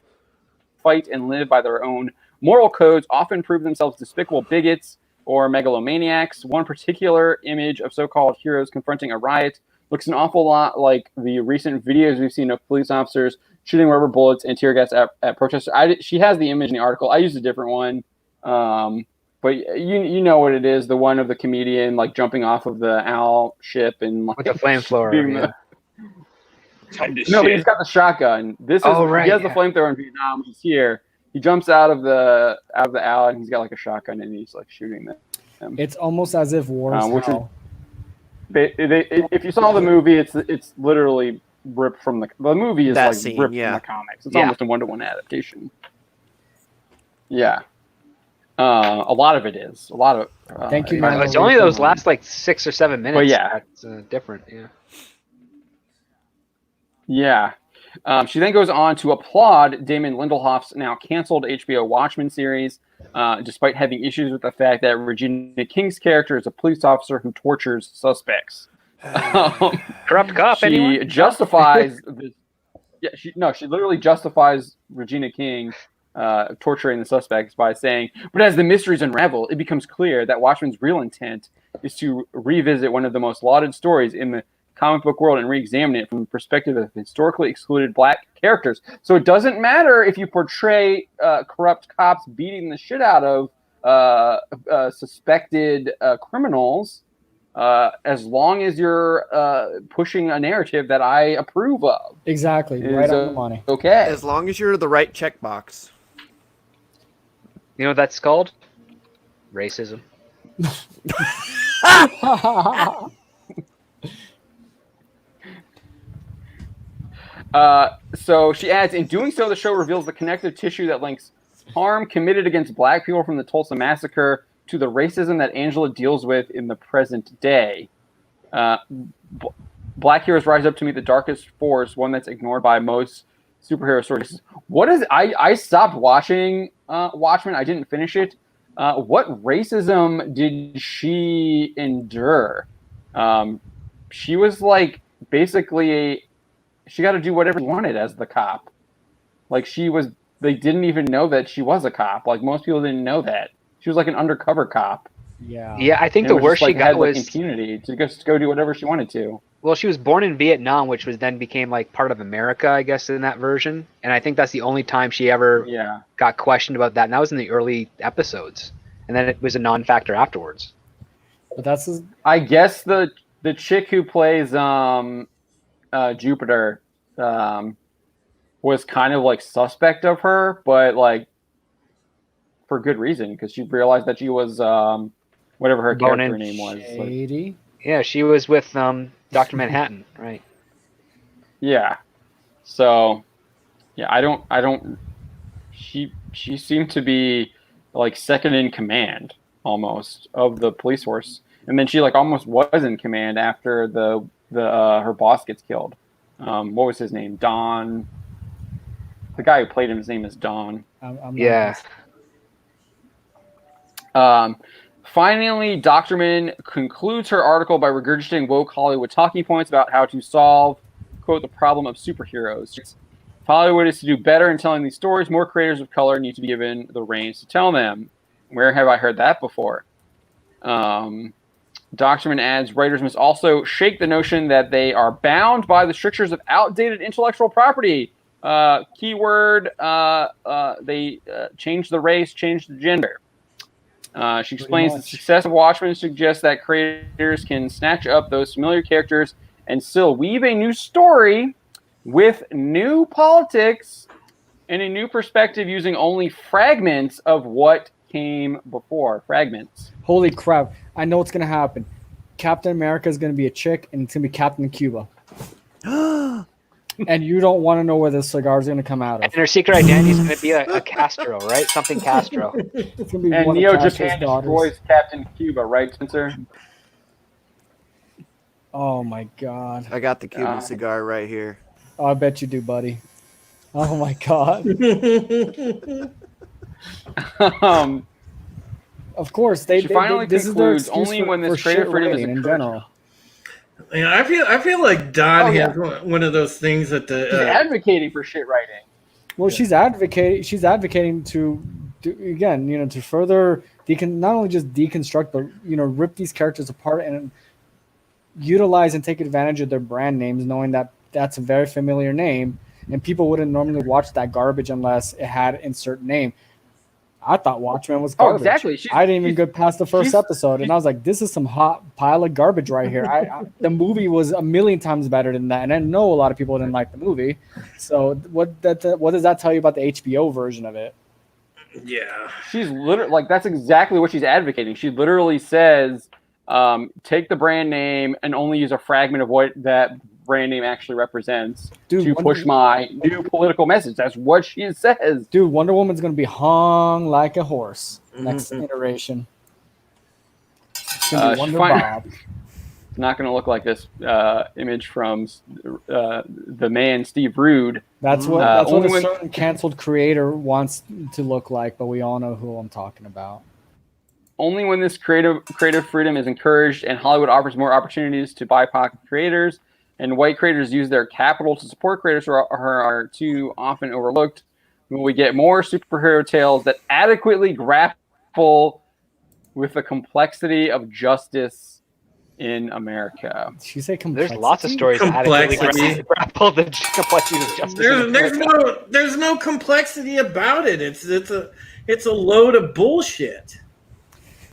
fight and live by their own moral codes often prove themselves despicable bigots or megalomaniacs. One particular image of so-called heroes confronting a riot looks an awful lot like the recent videos we've seen of police officers shooting rubber bullets and tear gas at protesters. She has the image in the article. I used a different one. But you know what it is, the one of the comedian jumping off of the owl ship and with the flamethrower. No, but he's got the shotgun. He has the flamethrower in Vietnam. He's here. He jumps out of the owl and he's got a shotgun and he's shooting them. It's almost as if war is hell. If you saw the movie, it's literally ripped from the movie is ripped from the comics. It's almost a 1-to-1 adaptation. Yeah. A lot of it is. A lot of. Thank you. It's only those last 6 or 7 minutes. But yeah, that's different. Yeah. Yeah. She then goes on to applaud Damon Lindelof's now canceled HBO Watchmen series, despite having issues with the fact that Regina King's character is a police officer who tortures suspects. Corrupt cop. She justifies this. Yeah, she literally justifies Regina King torturing the suspects by saying, but as the mysteries unravel, it becomes clear that Watchmen's real intent is to revisit one of the most lauded stories in the comic book world and re-examine it from the perspective of historically excluded black characters. So it doesn't matter if you portray corrupt cops beating the shit out of suspected criminals, as long as you're pushing a narrative that I approve of. Exactly, right on the money. Okay. As long as you're the right checkbox. You know what that's called? Racism. So she adds, in doing so, the show reveals the connective tissue that links harm committed against black people from the Tulsa Massacre to the racism that Angela deals with in the present day. Black heroes rise up to meet the darkest force, one that's ignored by most superhero stories. What is? I stopped watching Watchmen. I didn't finish it. What racism did she endure? She was basically she got to do whatever she wanted as the cop. They didn't even know that she was a cop. Most people didn't know that. She was an undercover cop. Yeah. Yeah, I think the worst she got was impunity to just go do whatever she wanted to. Well, she was born in Vietnam, which was then became part of America, I guess, in that version. And I think that's the only time she ever got questioned about that. And that was in the early episodes. And then it was a non-factor afterwards. But I guess the chick who plays Jupiter was kind of suspect of her, but for good reason, because she realized that she was whatever her character name was. Shady. Yeah, she was with Dr. Manhattan, right? Yeah. So, yeah, I don't. She seemed to be second in command almost of the police force, and then she almost was in command after the her boss gets killed. What was his name? Don. The guy who played him, his name is Don. Yeah. Finally, Dr. Min concludes her article by regurgitating woke Hollywood talking points about how to solve, quote, the problem of superheroes. If Hollywood is to do better in telling these stories, more creators of color need to be given the reins to tell them. Where have I heard that before? Dr. Min adds, writers must also shake the notion that they are bound by the strictures of outdated intellectual property. Keyword, they change the race, change the gender. She explains the success of Watchmen suggests that creators can snatch up those familiar characters and still weave a new story with new politics and a new perspective using only fragments of what came before. Fragments. Holy crap. I know what's going to happen. Captain America is going to be a chick, and it's going to be Captain Cuba. And you don't want to know where the cigar is going to come out of. And her secret identity is going to be a Castro, right? Something Castro. It's going to be And one Neo of Castro's Japan daughters. destroys Captain Cuba, right, Spencer? Oh, my God. I got the Cuban cigar right here. Oh, I bet you do, buddy. Oh, my God. Of course, She finally this is their concludes excuse only for, when this for creative shit freedom is writing in encouraged. general. Yeah, I feel like Don Oh, yeah. has one of those things that She's the advocating for shit writing. Well, she's advocating to do, again, to further not only just deconstruct, but rip these characters apart and utilize and take advantage of their brand names, knowing that that's a very familiar name, and people wouldn't normally watch that garbage unless it had insert name. I thought Watchmen was garbage. Oh, exactly. I didn't even get past the first she's- episode, and I was like, "This is some hot pile of garbage right here." The movie was a million times better than that, and I know a lot of people didn't like the movie. So, what does that tell you about the HBO version of it? yeah. She's literally that's exactly what she's advocating. She literally says, take the brand name and only use a fragment of what that brand name actually represents to push my new political message. That's what she says. Dude, Wonder Woman's gonna be hung like a horse next iteration. It's gonna be Wonder Bob. It's not going to look like this image from the man Steve Rude. That's what a only certain canceled creator wants to look like, but we all know who I'm talking about. Only when this creative freedom is encouraged and Hollywood offers more opportunities to BIPOC creators and white creators use their capital to support creators who are too often overlooked, will we get more superhero tales that adequately grapple with the complexity of justice in America. Did she say complexity? There's lots of stories that adequately Complexity. grapple the complexity of justice. There's no complexity about it. It's a load of bullshit.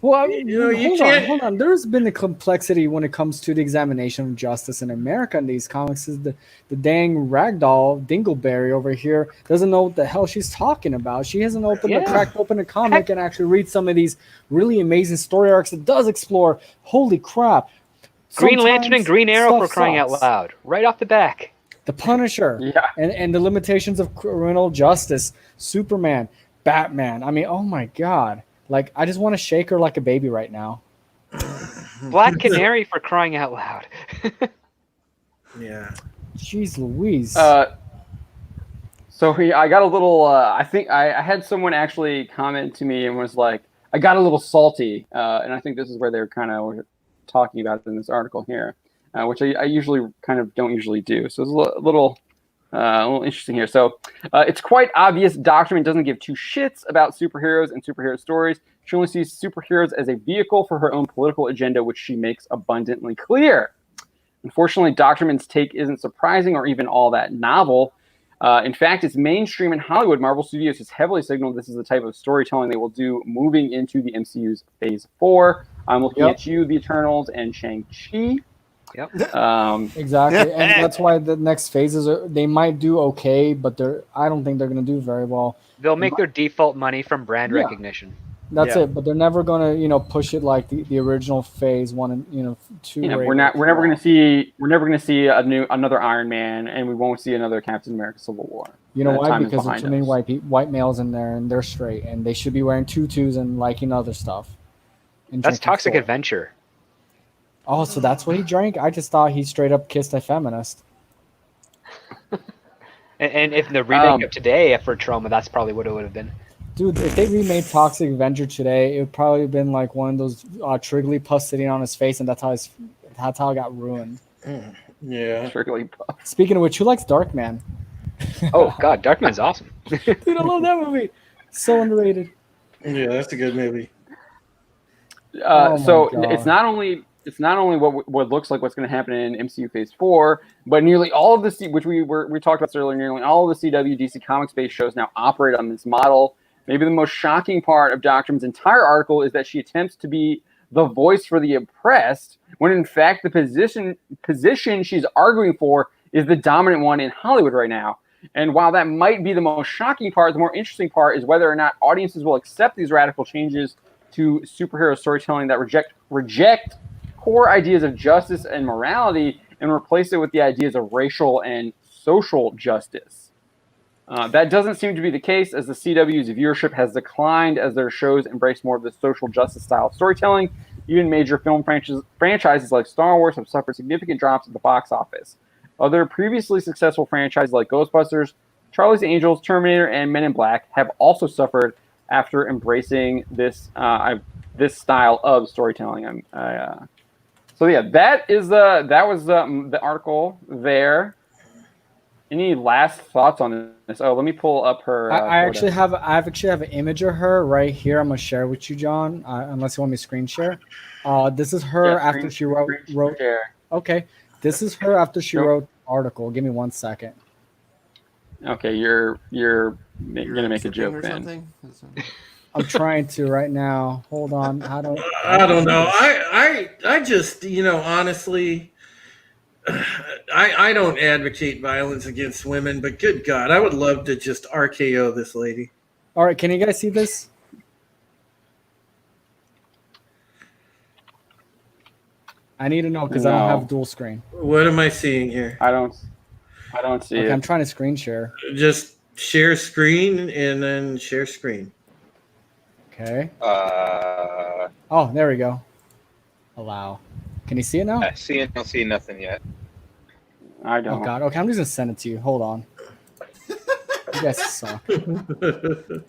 Well, you hold on. There's been a complexity when it comes to the examination of justice in America in these comics. Is the dang ragdoll Dingleberry over here doesn't know what the hell she's talking about. She hasn't cracked open a comic and actually read some of these really amazing story arcs that does explore. Holy crap! Green Lantern and Green Arrow, for stuff crying sucks. out loud, right off the back. The Punisher, and the limitations of criminal justice. Superman, Batman. I mean, oh my god. Like, I just want to shake her like a baby right now. Black Canary, for crying out loud. Yeah. Jeez Louise. I got a little. I think I had someone actually comment to me and was like, "I got a little salty," and I think this is where they're kind of talking about it in this article here, which I usually kind of don't usually do. So it's a little interesting here. So it's quite obvious Dr. Min doesn't give two shits about superheroes and superhero stories. She only sees superheroes as a vehicle for her own political agenda, which she makes abundantly clear. Unfortunately, Dr. Min's take isn't surprising or even all that novel. In fact, it's mainstream in Hollywood. Marvel Studios has heavily signaled this is the type of storytelling they will do moving into the MCU's Phase 4. I'm looking at you, The Eternals, and Shang-Chi. Yep. Exactly, and that's why the next phases they might do okay, but I don't think they're going to do very well. They'll make their default money from brand recognition. That's it, but they're never going to push it like the original Phase 1 and 2. We're never going to see another Iron Man, and we won't see another Captain America Civil War. You know That why? time is Because there's behind too many us. white males in there, and they're straight, and they should be wearing tutus and liking other stuff. And That's drinking Toxic Coke. Adventure. Oh, so that's what he drank? I just thought he straight up kissed a feminist. And if the remake of today for Trauma, that's probably what it would have been. Dude, if they remade Toxic Avenger today, it would probably have been like one of those Trigglypuff sitting on his face, and that's how it got ruined. Yeah. Strictly Puff. Speaking of which, who likes Darkman? Oh God, Darkman's awesome. Dude, I love that movie. So underrated. Yeah, that's a good movie. Oh my So God. it's not only what looks like what's going to happen in MCU Phase 4, but nearly all of the which we talked about this earlier. Nearly all of the CW DC Comics based shows now operate on this model. Maybe the most shocking part of Dr. M's entire article is that she attempts to be the voice for the oppressed, when in fact the position she's arguing for is the dominant one in Hollywood right now. And while that might be the most shocking part, the more interesting part is whether or not audiences will accept these radical changes to superhero storytelling that reject core ideas of justice and morality and replace it with the ideas of racial and social justice. That doesn't seem to be the case, as the CW's viewership has declined as their shows embrace more of the social justice style of storytelling. Even major film franchises like Star Wars have suffered significant drops at the box office. Other previously successful franchises like Ghostbusters, Charlie's Angels, Terminator, and Men in Black have also suffered after embracing this style of storytelling. So yeah, that was the article there. Any last thoughts on this? Oh, let me pull up her. I actually have an image of her right here. I'm gonna share with you, John. Unless you want me to screen share. This is her after she wrote. Share. Okay, this is her after she wrote the article. Give me 1 second. Okay, you're gonna make a joke then. I'm trying to right now. Hold on. I don't know. I just, honestly, I don't advocate violence against women, but good God, I would love to just RKO this lady. All right, can you guys see this? I need to know because I don't have dual screen. What am I seeing here? I don't see it. I'm trying to screen share. Just share screen and then share screen. Okay. Oh, there we go. Allow. Can you see it now? I see it. Don't see nothing yet. I don't. Oh God. Okay, I'm just gonna send it to you. Hold on. You guys suck.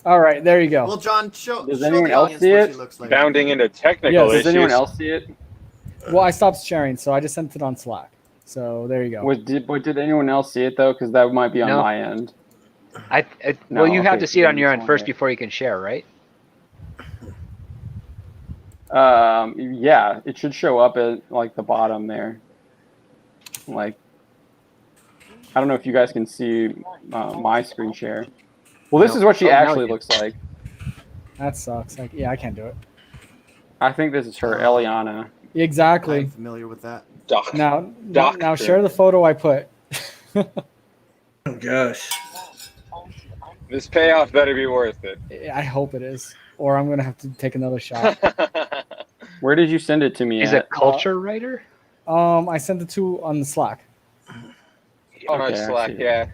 All right, there you go. Well, John, does anyone else see it? Like. Bounding into technical issues. Does anyone else see it? Well, I stopped sharing, so I just sent it on Slack. So there you go. Did anyone else see it though? Because that might be on my end. Well, you have to see it on your end first before you can share, right? Yeah, it should show up at like the bottom there. Like, I don't know if you guys can see my screen share. Well, this is what she actually looks like. That sucks. Yeah, I can't do it. I think this is her, Eliana. Exactly. I'm familiar with that. Now share the photo I put. Oh gosh. This payoff better be worth it. I hope it is, or I'm gonna have to take another shot. Where did you send it to me? Is it Culture Writer? I sent it on the Slack. On Slack, yeah.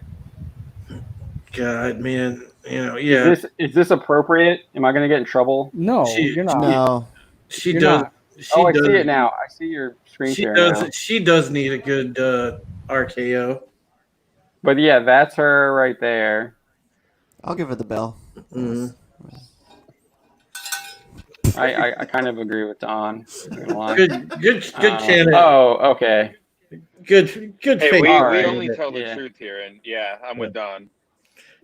God, man, yeah. Is this appropriate? Am I gonna get in trouble? No, you're not. No. She You're does. not. I see it now. I see your screen share now. She does need a good RKO. But yeah, that's her right there. I'll give her the bell. Mm-hmm. I kind of agree with Don. Good candidate. Oh, okay. Good Hey, face. we right. only tell the truth here, and I'm with Don.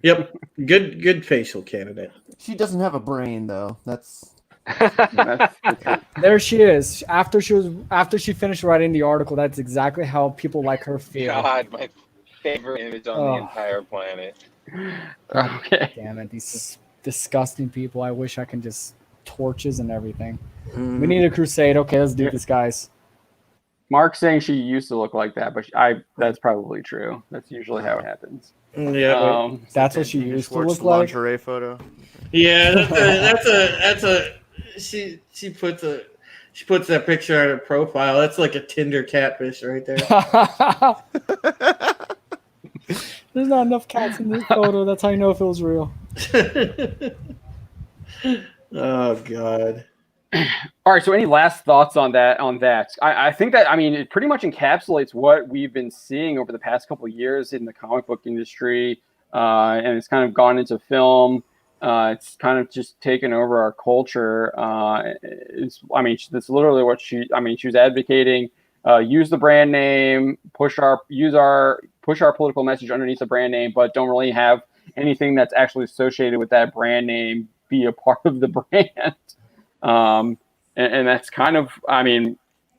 Yep. Good facial candidate. She doesn't have a brain though. That's There she is. After she finished writing the article, that's exactly how people like her feel. God, my favorite image on the entire planet. Okay. Damn it, these disgusting people. I wish I can just torches and everything. Mm. We need a crusade. Okay, let's do this, guys. Mark's saying she used to look like that, but that's probably true. That's usually how it happens. Yeah. That's what she used to look like. Lingerie photo. Yeah, that's a she puts that picture on her profile. That's like a Tinder catfish right there. There's not enough cats in this photo. That's how you know if it was real. Oh God. All right. So, any last thoughts on that? I think that it pretty much encapsulates what we've been seeing over the past couple of years in the comic book industry, and it's kind of gone into film. It's kind of just taken over our culture. That's literally what she was advocating. Use the brand name, push our political message underneath the brand name, but don't really have anything that's actually associated with that brand name be a part of the brand. And that's kind of,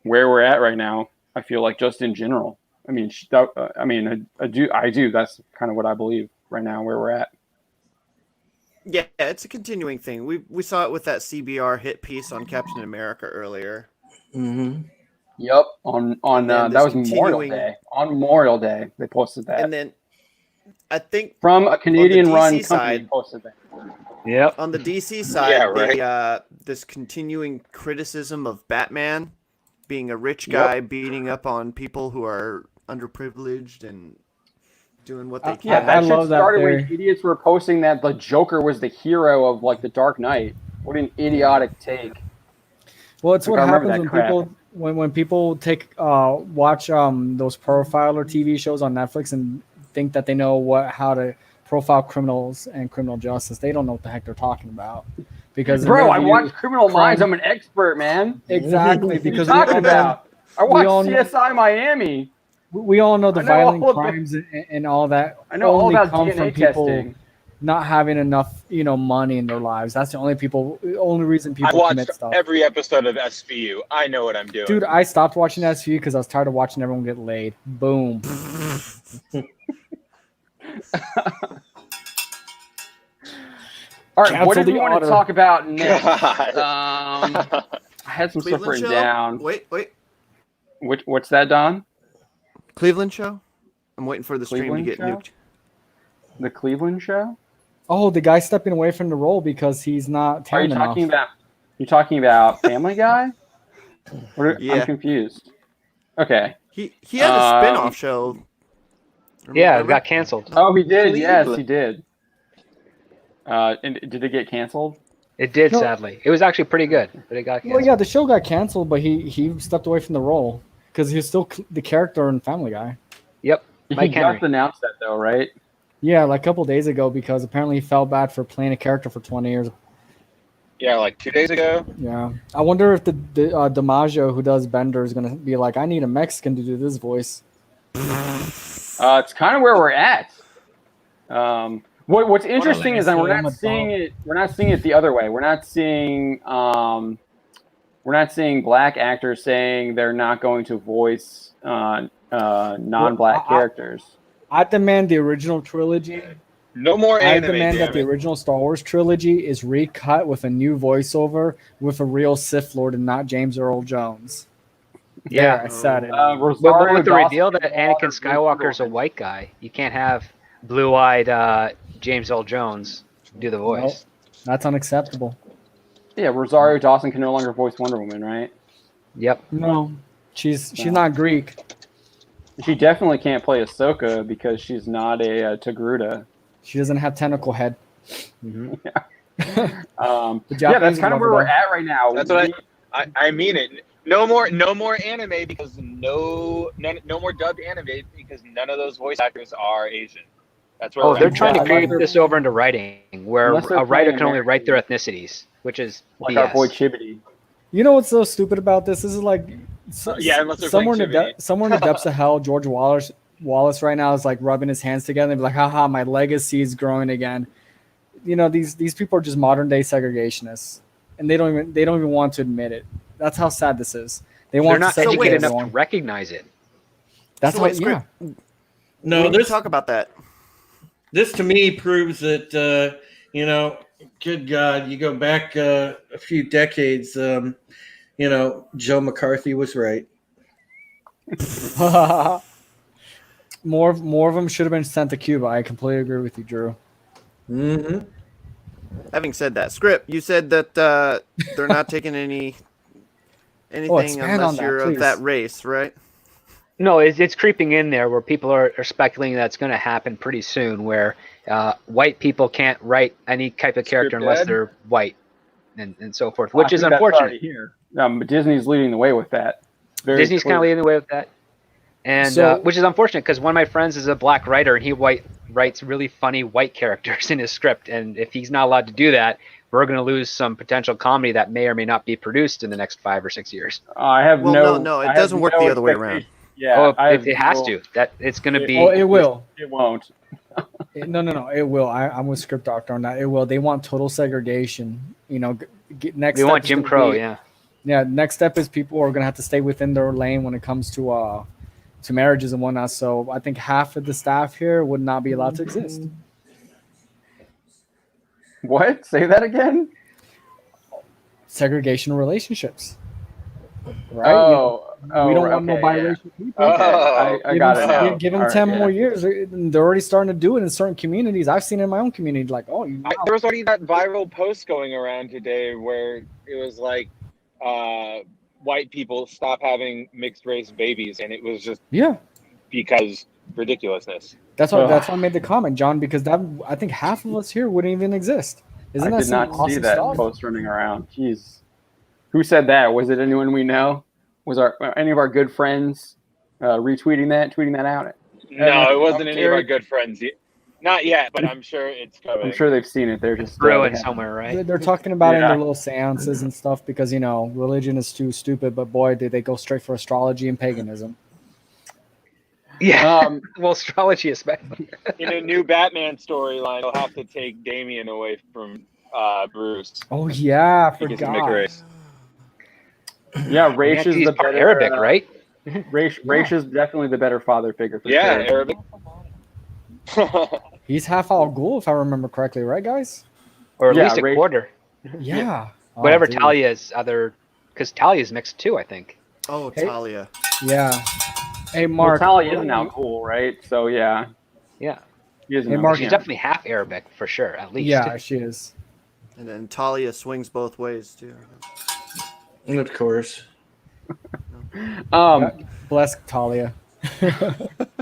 where we're at right now. I feel like just in general. I do. That's kind of what I believe right now, where we're at. Yeah, it's a continuing thing. We saw it with that CBR hit piece on Captain America earlier. Mm-hmm. Yep. On that was Memorial Day. On Memorial Day, they posted that. And then I think from a Canadian-run company side, posted that. Yep. On the DC side, Yeah, right. This continuing criticism of Batman being a rich guy beating up on people who are underprivileged and doing what they can. Yeah, that shit started theory. when idiots were posting that the Joker was the hero of like the Dark Knight. What an idiotic take. Well, it's what I remember happens that when crap. people when people watch those profiler TV shows on Netflix and think that they know how to profile criminals and criminal justice. They don't know what the heck they're talking about. Because Bro, I watch Criminal Minds. I'm an expert, man. Exactly. Because what are you talking about? I watch all CSI Miami. We all know the violent crimes and all that. I know all about come DNA from people testing. Not having enough, money in their lives. That's the only reason people I watched commit stuff. every episode of SVU. I know what I'm doing. Dude, I stopped watching SVU because I was tired of watching everyone get laid. Boom. All right, what did we want to talk about next? God. I had some Cleveland stuff written show? down. Wait. What's that, Don? Cleveland show? I'm waiting for the stream Cleveland to get show? nuked. The Cleveland show? Oh, the guy stepping away from the role because he's not Are you talented talking enough. about? You talking about Family Guy? Yeah. I'm confused. Okay. He had a spin-off show. Yeah, it got canceled. Oh, he did. Cleveland. Yes, he did. And did it get canceled? It did, No. sadly. It was actually pretty good, but it got canceled. Well, yeah, the show got canceled, but he stepped away from the role because he was still the character in Family Guy. Yep. Mike He Henry. just announced that though, right? Yeah, like a couple days ago because apparently he felt bad for playing a character for 20 years. Yeah, like 2 days ago. Yeah, I wonder if the DiMaggio who does Bender is gonna be like, I need a Mexican to do this voice. It's kind of where we're at. What's interesting is that we're not seeing it. We're not seeing it the other way. We're not seeing black actors saying they're not going to voice non-black characters. I demand the original trilogy. No more I anime. demand that damn the it. original Star Wars trilogy is recut with a new voiceover with a real Sith Lord and not James Earl Jones. Yeah. There, I said it. But Rosario with the Dawson reveal that Water, Anakin Skywalker's a white guy, you can't have blue-eyed James Earl Jones do the voice. Nope. That's unacceptable. Yeah, Rosario Dawson can no longer voice Wonder Woman, right? Yep. No, she's not Greek. She definitely can't play Ahsoka because she's not a Togruta. She doesn't have tentacle head. Yeah, that's Japanese kind of love where her, we're though. at right now. That's what I mean it. No more anime because no more dubbed anime because none of those voice actors are Asian. That's where Oh, we're they're at. trying to Unless create they're- this over into writing, where unless they're a writer playing can only write American. their ethnicities, which is like BS. our boy Chibity. You know what's so stupid about this? This is like Yeah, unless they're somewhere in playing somewhere in the depths of hell, George Wallace right now is like rubbing his hands together and be like, haha, my legacy is growing again. You know, these people are just modern day segregationists. And they don't even want to admit it. That's how sad this is. They They're want not to segregate educated enough everyone. to recognize it. That's So what wait, yeah. No, we this talk about that. this to me proves that good God, you go back a few decades. Joe McCarthy was right. more of them should have been sent to Cuba. I completely agree with you, Drew. Mm-hmm. Having said that, Script, you said that they're not taking anything expand on unless that, you're please. of that race, right? No, it's creeping in there where people are speculating that's going to happen pretty soon, where white people can't write any type of character unless dead? they're white, and so forth, I which is think that's unfortunate. already here. Disney's leading the way with that. Very Disney's kind of clear. leading the way with that. And So- which is unfortunate because one of my friends is a black writer and he writes really funny white characters in his script. And if he's not allowed to do that, we're going to lose some potential comedy that may or may not be produced in the next 5 or 6 years. I have No, I it have doesn't work no the other way around. expectation. Yeah, it has to. That it's going to be. Oh, it will. It won't. No. It will. I'm with Script Doctor on that. It will. They want total segregation. Next. We step want is Jim gonna Crow, be- yeah. Yeah. Next step is people are gonna have to stay within their lane when it comes to marriages and whatnot. So I think half of the staff here would not be allowed to exist. What? Say that again? Segregation of relationships. Right? Oh, we don't want no okay, biracial people. Okay, Oh, I got it now. Give them All right, 10 yeah. more years. They're already starting to do it in certain communities. I've seen it in my own community. Like, There was already that viral post going around today where it was like, white people stop having mixed race babies, and it was just yeah. because ridiculousness. That's why I made the comment, John, because I think half of us here wouldn't even exist. Isn't I that did some not awesome see that stuff? post running around. Jeez. Who said that? Was it anyone we know? Was any of our good friends tweeting that out? No, it wasn't Oh, any of our Eric? good friends. Not yet, but I'm sure it's coming. I'm sure they've seen it. They're just Brewing they haven't- somewhere, right? They're talking about it in Yeah. their little seances and stuff because, religion is too stupid, but boy, did they go straight for astrology and paganism. Yeah. Well, astrology especially. In a new Batman storyline, they'll have to take Damian away from Bruce. Oh, yeah, I Because of mixed forgot. race. Yeah, Raish is He's the part better Arabic, right? Raish is definitely the better father figure for Yeah, sure. Arabic. He's half Al Ghul, if I remember correctly, right, guys? Or at Yeah, least a Raish- quarter. Yeah. Oh, Whatever dude. Talia is because Talia is mixed too, I think. Oh, Hey. Talia. Yeah. Hey, Well, Mark. Tali is now cool, right? So yeah, Yeah. he is Hey, now- Mark, She's yeah. definitely half Arabic for sure, at least. Yeah, she is. And then Talia swings both ways too. Of course. Bless Talia.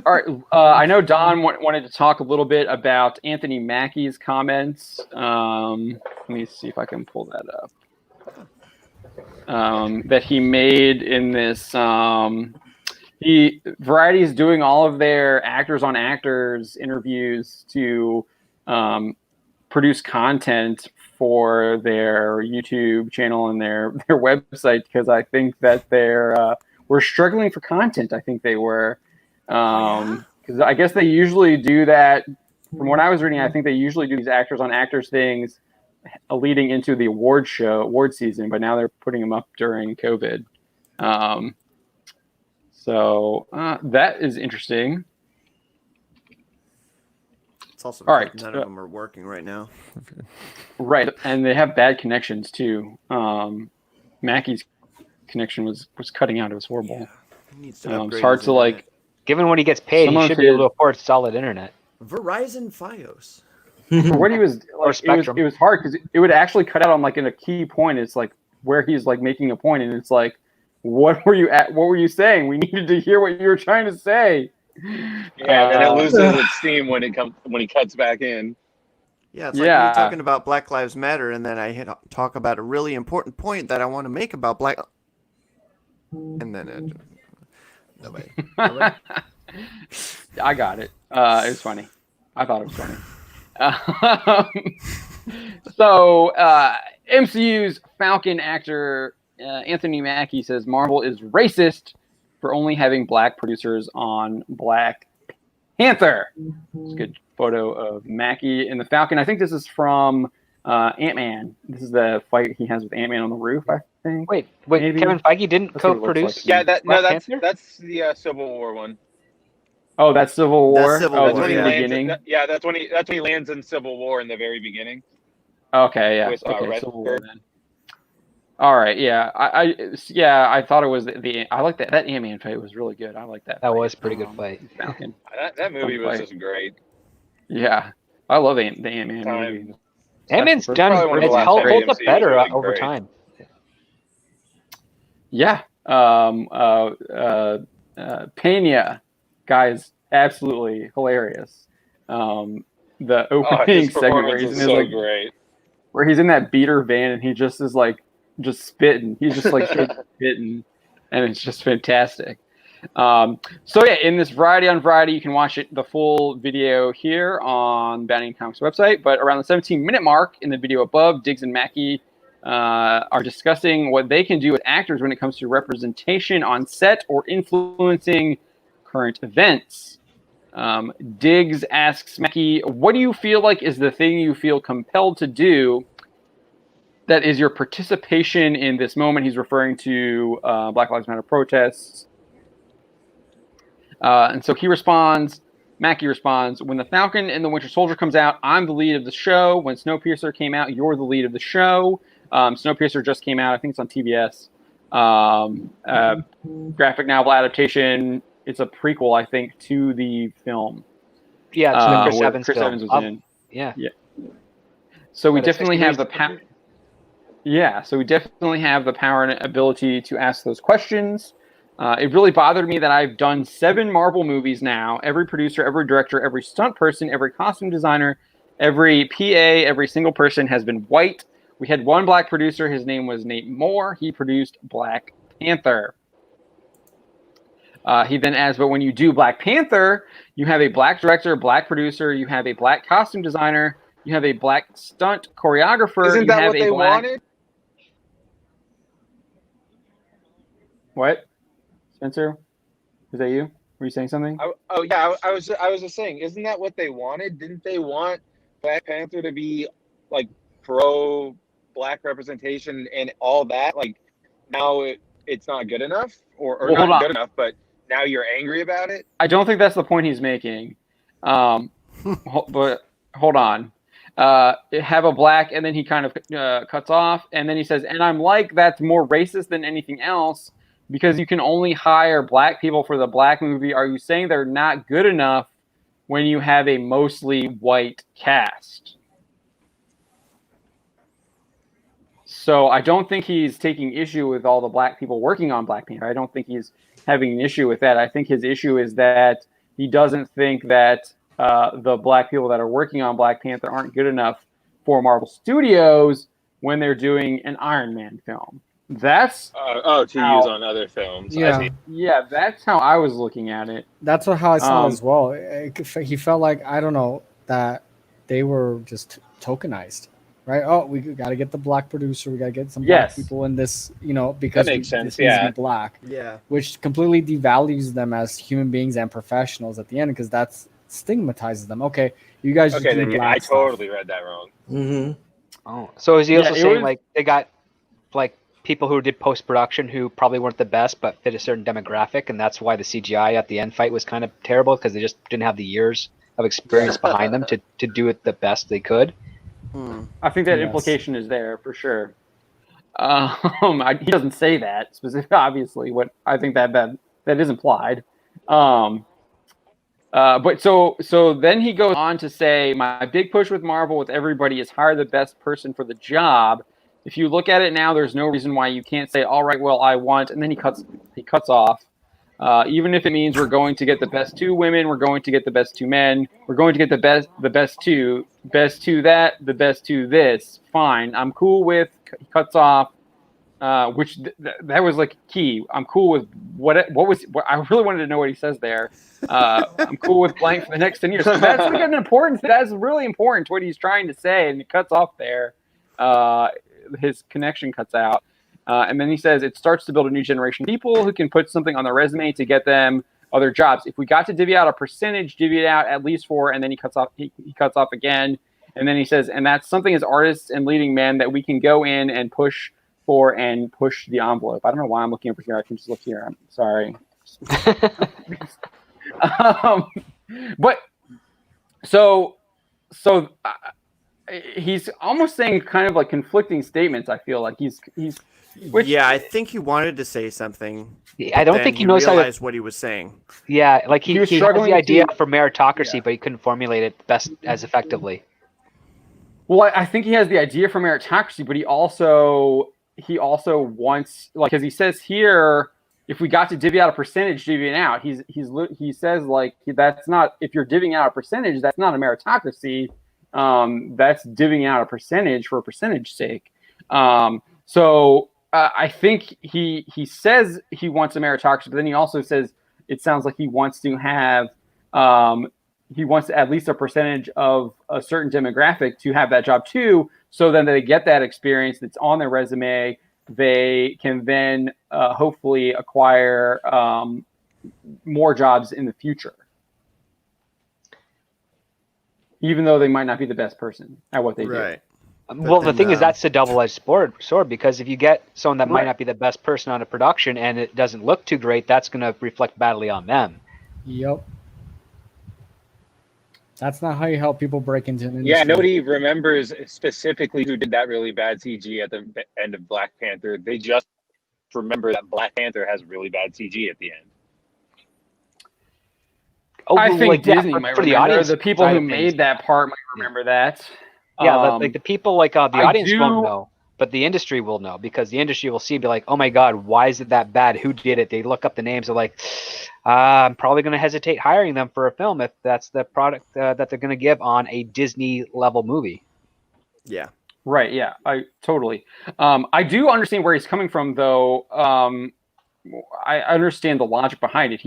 All right. I know Don wanted to talk a little bit about Anthony Mackie's comments. Let me see if I can pull that up. That he made in this. Variety is doing all of their actors on actors interviews to produce content for their YouTube channel and their website because I think that we're struggling for content. I think they were. Because I guess they usually do that. From what I was reading, I think they usually do these actors on actors things leading into the award season, but now they're putting them up during COVID. So that is interesting. It's also All right. none of them are working right now. Right, and they have bad connections too. Mackie's connection was cutting out. It was horrible. He needs to It's upgrade hard his to like. internet. Given what he gets paid, Some he of should be able to his- afford solid internet. Verizon FiOS. For what he was Or like, Spectrum. it was hard because it would actually cut out on like in a key point. It's like where he's like making a point, and it's like, what were you saying? We needed to hear what you were trying to say. Yeah, then it loses its steam when he cuts back in. Yeah, it's like Yeah. you're talking about Black Lives Matter, and then I talk about a really important point that I want to make about Black. And then nobody. I got it. It was funny. I thought it was funny. So MCU's Falcon actor Anthony Mackie says Marvel is racist for only having black producers on Black Panther. It's a good photo of Mackie in the Falcon. I think this is from Ant-Man. This is the fight he has with Ant-Man on the roof, I think. Wait, Maybe. Kevin Feige didn't That's what it looks co-produce? like. Yeah, that's Black Panther? the Civil War one. Oh, that's Civil War. That's Civil Oh, War, that's When he in the yeah. lands, beginning. that's when he lands in Civil War in the very beginning. Okay, yeah. With, Okay, Red Civil War Bird. then. All right, yeah. I thought it was the I like that Ant-Man fight was really good. I like that. That fight. was a pretty good fight. Falcon. That movie was Fight. just great. Yeah, I love the Ant-Man Time. movie. Ant-Man's That's done. probably one of the It's last holds times up MCU better was really over great. time. Yeah. Pena, guys, absolutely hilarious. The opening His segment where performance he's, is in his, so like, great. where he's in that beater van and he just is like just spitting. He's just like straight spitting, and it's just fantastic. So yeah, in this Variety on Variety, you can watch the full video here on Bounding Comics website. But around the 17-minute mark in the video above, Diggs and Mackie are discussing what they can do with actors when it comes to representation on set or influencing current events. Diggs asks Mackie, what do you feel like is the thing you feel compelled to do that is your participation in this moment? He's referring to Black Lives Matter protests. And so Mackie responds, when The Falcon and the Winter Soldier comes out, I'm the lead of the show. When Snowpiercer came out, you're the lead of the show. Snowpiercer just came out. I think it's on TBS. Graphic novel adaptation. It's a prequel, I think, to the film. Yeah, it's the Chris Evans Chris film. Evans was in. Yeah. So we definitely have the power. Yeah, so we definitely have the power and ability to ask those questions. It really bothered me that I've done 7 Marvel movies now. Every producer, every director, every stunt person, every costume designer, every PA, every single person has been white. We had one black producer. His name was Nate Moore. He produced Black Panther. He then adds, but when you do Black Panther, you have a black director, black producer, you have a black costume designer, you have a black stunt choreographer. Isn't that what they wanted? What? Spencer? Is that you? Were you saying something? I was just saying, isn't that what they wanted? Didn't they want Black Panther to be like pro black representation and all that? Like now it's not good enough, or not good enough, but now you're angry about it? I don't think that's the point he's making. But hold on. Have a black, and then he kind of cuts off, and then he says, and I'm like, that's more racist than anything else because you can only hire black people for the black movie. Are you saying they're not good enough when you have a mostly white cast? So I don't think he's taking issue with all the black people working on Black Panther. I don't think he's having an issue with that. I think his issue is that he doesn't think that the black people that are working on Black Panther aren't good enough for Marvel Studios when they're doing an Iron Man film. That's to use on other films. Yeah, that's how I was looking at it. That's how I saw it as well. He felt like, I don't know, that they were just tokenized, right? Oh, we got to get the black producer. We got to get some black people in this, because that makes sense. This needs to be black. Yeah. Which completely devalues them as human beings and professionals at the end, because that's stigmatizes them. Okay, you guys just do black stuff. Totally read that wrong. Mm-hmm. Oh, so is he also saying like they got like people who did post-production who probably weren't the best but fit a certain demographic, and that's why the CGI at the end fight was kind of terrible because they just didn't have the years of experience behind them to do it the best they could? I think that implication is there for sure. He doesn't say that specifically, obviously. What I think that is implied. But so then he goes on to say, my big push with Marvel with everybody is hire the best person for the job. If you look at it now, there's no reason why you can't say, all right, well, I want, and then he cuts off. Even if it means we're going to get the best 2 women, we're going to get the best 2 men, we're going to get the best 2 that, the best 2 this. Fine, I'm cool with. He cuts off, which that was like key. I'm cool with what I really wanted to know what he says there. I'm cool with blank for the next 10 years. So that's like an important. That's really important to what he's trying to say, and it cuts off there. His connection cuts out. And then he says, it starts to build a new generation of people who can put something on their resume to get them other jobs. If we got to divvy out a percentage, divvy it out at least 4, and then he cuts off. He cuts off again, and then he says, and that's something as artists and leading men that we can go in and push for and push the envelope. I don't know why I'm looking over here. I can just look here. I'm sorry. But so. He's almost saying kind of like conflicting statements. I feel like I think he wanted to say something. I don't think he knows how to what he was saying. Yeah, like he has the idea for meritocracy, but he couldn't formulate it best as effectively. Well, I think he has the idea for meritocracy, but he also wants, like, because he says here, if we got to divvy out a percentage, divvy it out. He says like that's not, if you're divvying out a percentage, that's not a meritocracy. That's divvying out a percentage for a percentage sake. So I think he says he wants a meritocracy, but then he also says it sounds like he wants to have at least a percentage of a certain demographic to have that job too. So then they get that experience that's on their resume. They can then hopefully acquire more jobs in the future, even though they might not be the best person at what they do. Well, the thing is, that's a double-edged sword, because if you get someone that might Right. not be the best person on a production and it doesn't look too great, that's going to reflect badly on them. Yep. That's not how you help people break into an industry. Yeah, nobody remembers specifically who did that really bad CG at the end of Black Panther. They just remember that Black Panther has really bad CG at the end. Oh, I think like, yeah, Disney might for the remember. audience The people side who of made things. that part might remember that. Yeah, like the people, like the I audience won't do- know, but the industry will know, because the industry will see, be like, oh my God, why is it that bad? Who did it? They look up the names. They're like, I'm probably going to hesitate hiring them for a film if that's the product that they're going to give on a Disney level movie. Yeah. Right. Yeah. I totally. I do understand where he's coming from, though. I understand the logic behind it.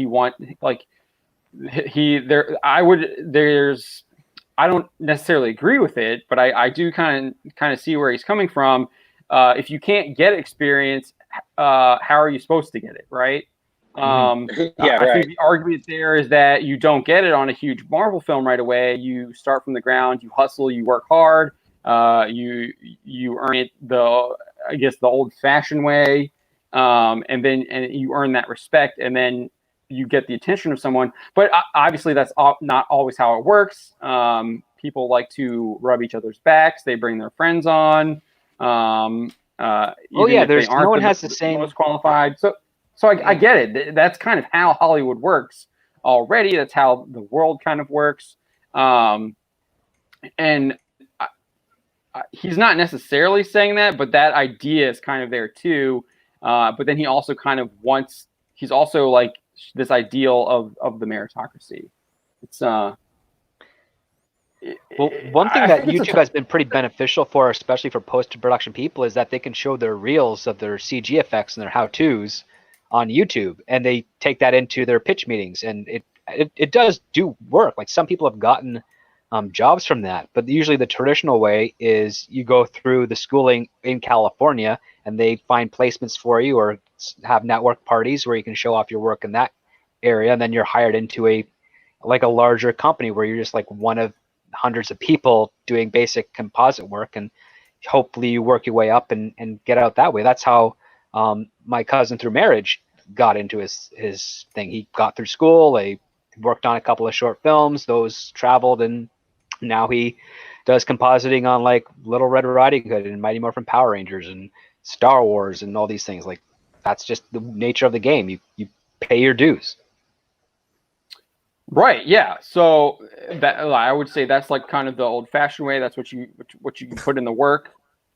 I don't necessarily agree with it, but I do kind of see where he's coming from. If you can't get experience, how are you supposed to get it, right? Yeah, I right. think the argument there is that you don't get it on a huge Marvel film right away. You start from the ground, you hustle, you work hard, you earn it the old-fashioned way, and you earn that respect, and then you get the attention of someone. But obviously, that's not always how it works. People like to rub each other's backs. They bring their friends on. Even if they aren't no one has the same most qualified. So I get it. That's kind of how Hollywood works already. That's how the world kind of works. And he's not necessarily saying that, but that idea is kind of there too. But then he also kind of wants. He's also like this ideal of the meritocracy. It's Well, one thing that YouTube has been pretty beneficial for, especially for post-production people, is that they can show their reels of their CG effects and their how-tos on YouTube, and they take that into their pitch meetings, and it does do work. Like, some people have gotten jobs from that, but usually the traditional way is you go through the schooling in California, and they find placements for you or have network parties where you can show off your work in that area, and then you're hired into a larger company where you're just like one of hundreds of people doing basic composite work, and hopefully you work your way up and get out that way. That's how my cousin, through marriage, got into his thing. He got through school, they worked on a couple of short films, those traveled, and now he does compositing on like Little Red Riding Hood and Mighty Morphin Power Rangers and Star Wars and all these things. Like, that's just the nature of the game. You pay your dues. Right. Yeah. So that, I would say that's like kind of the old-fashioned way. That's what you put in the work.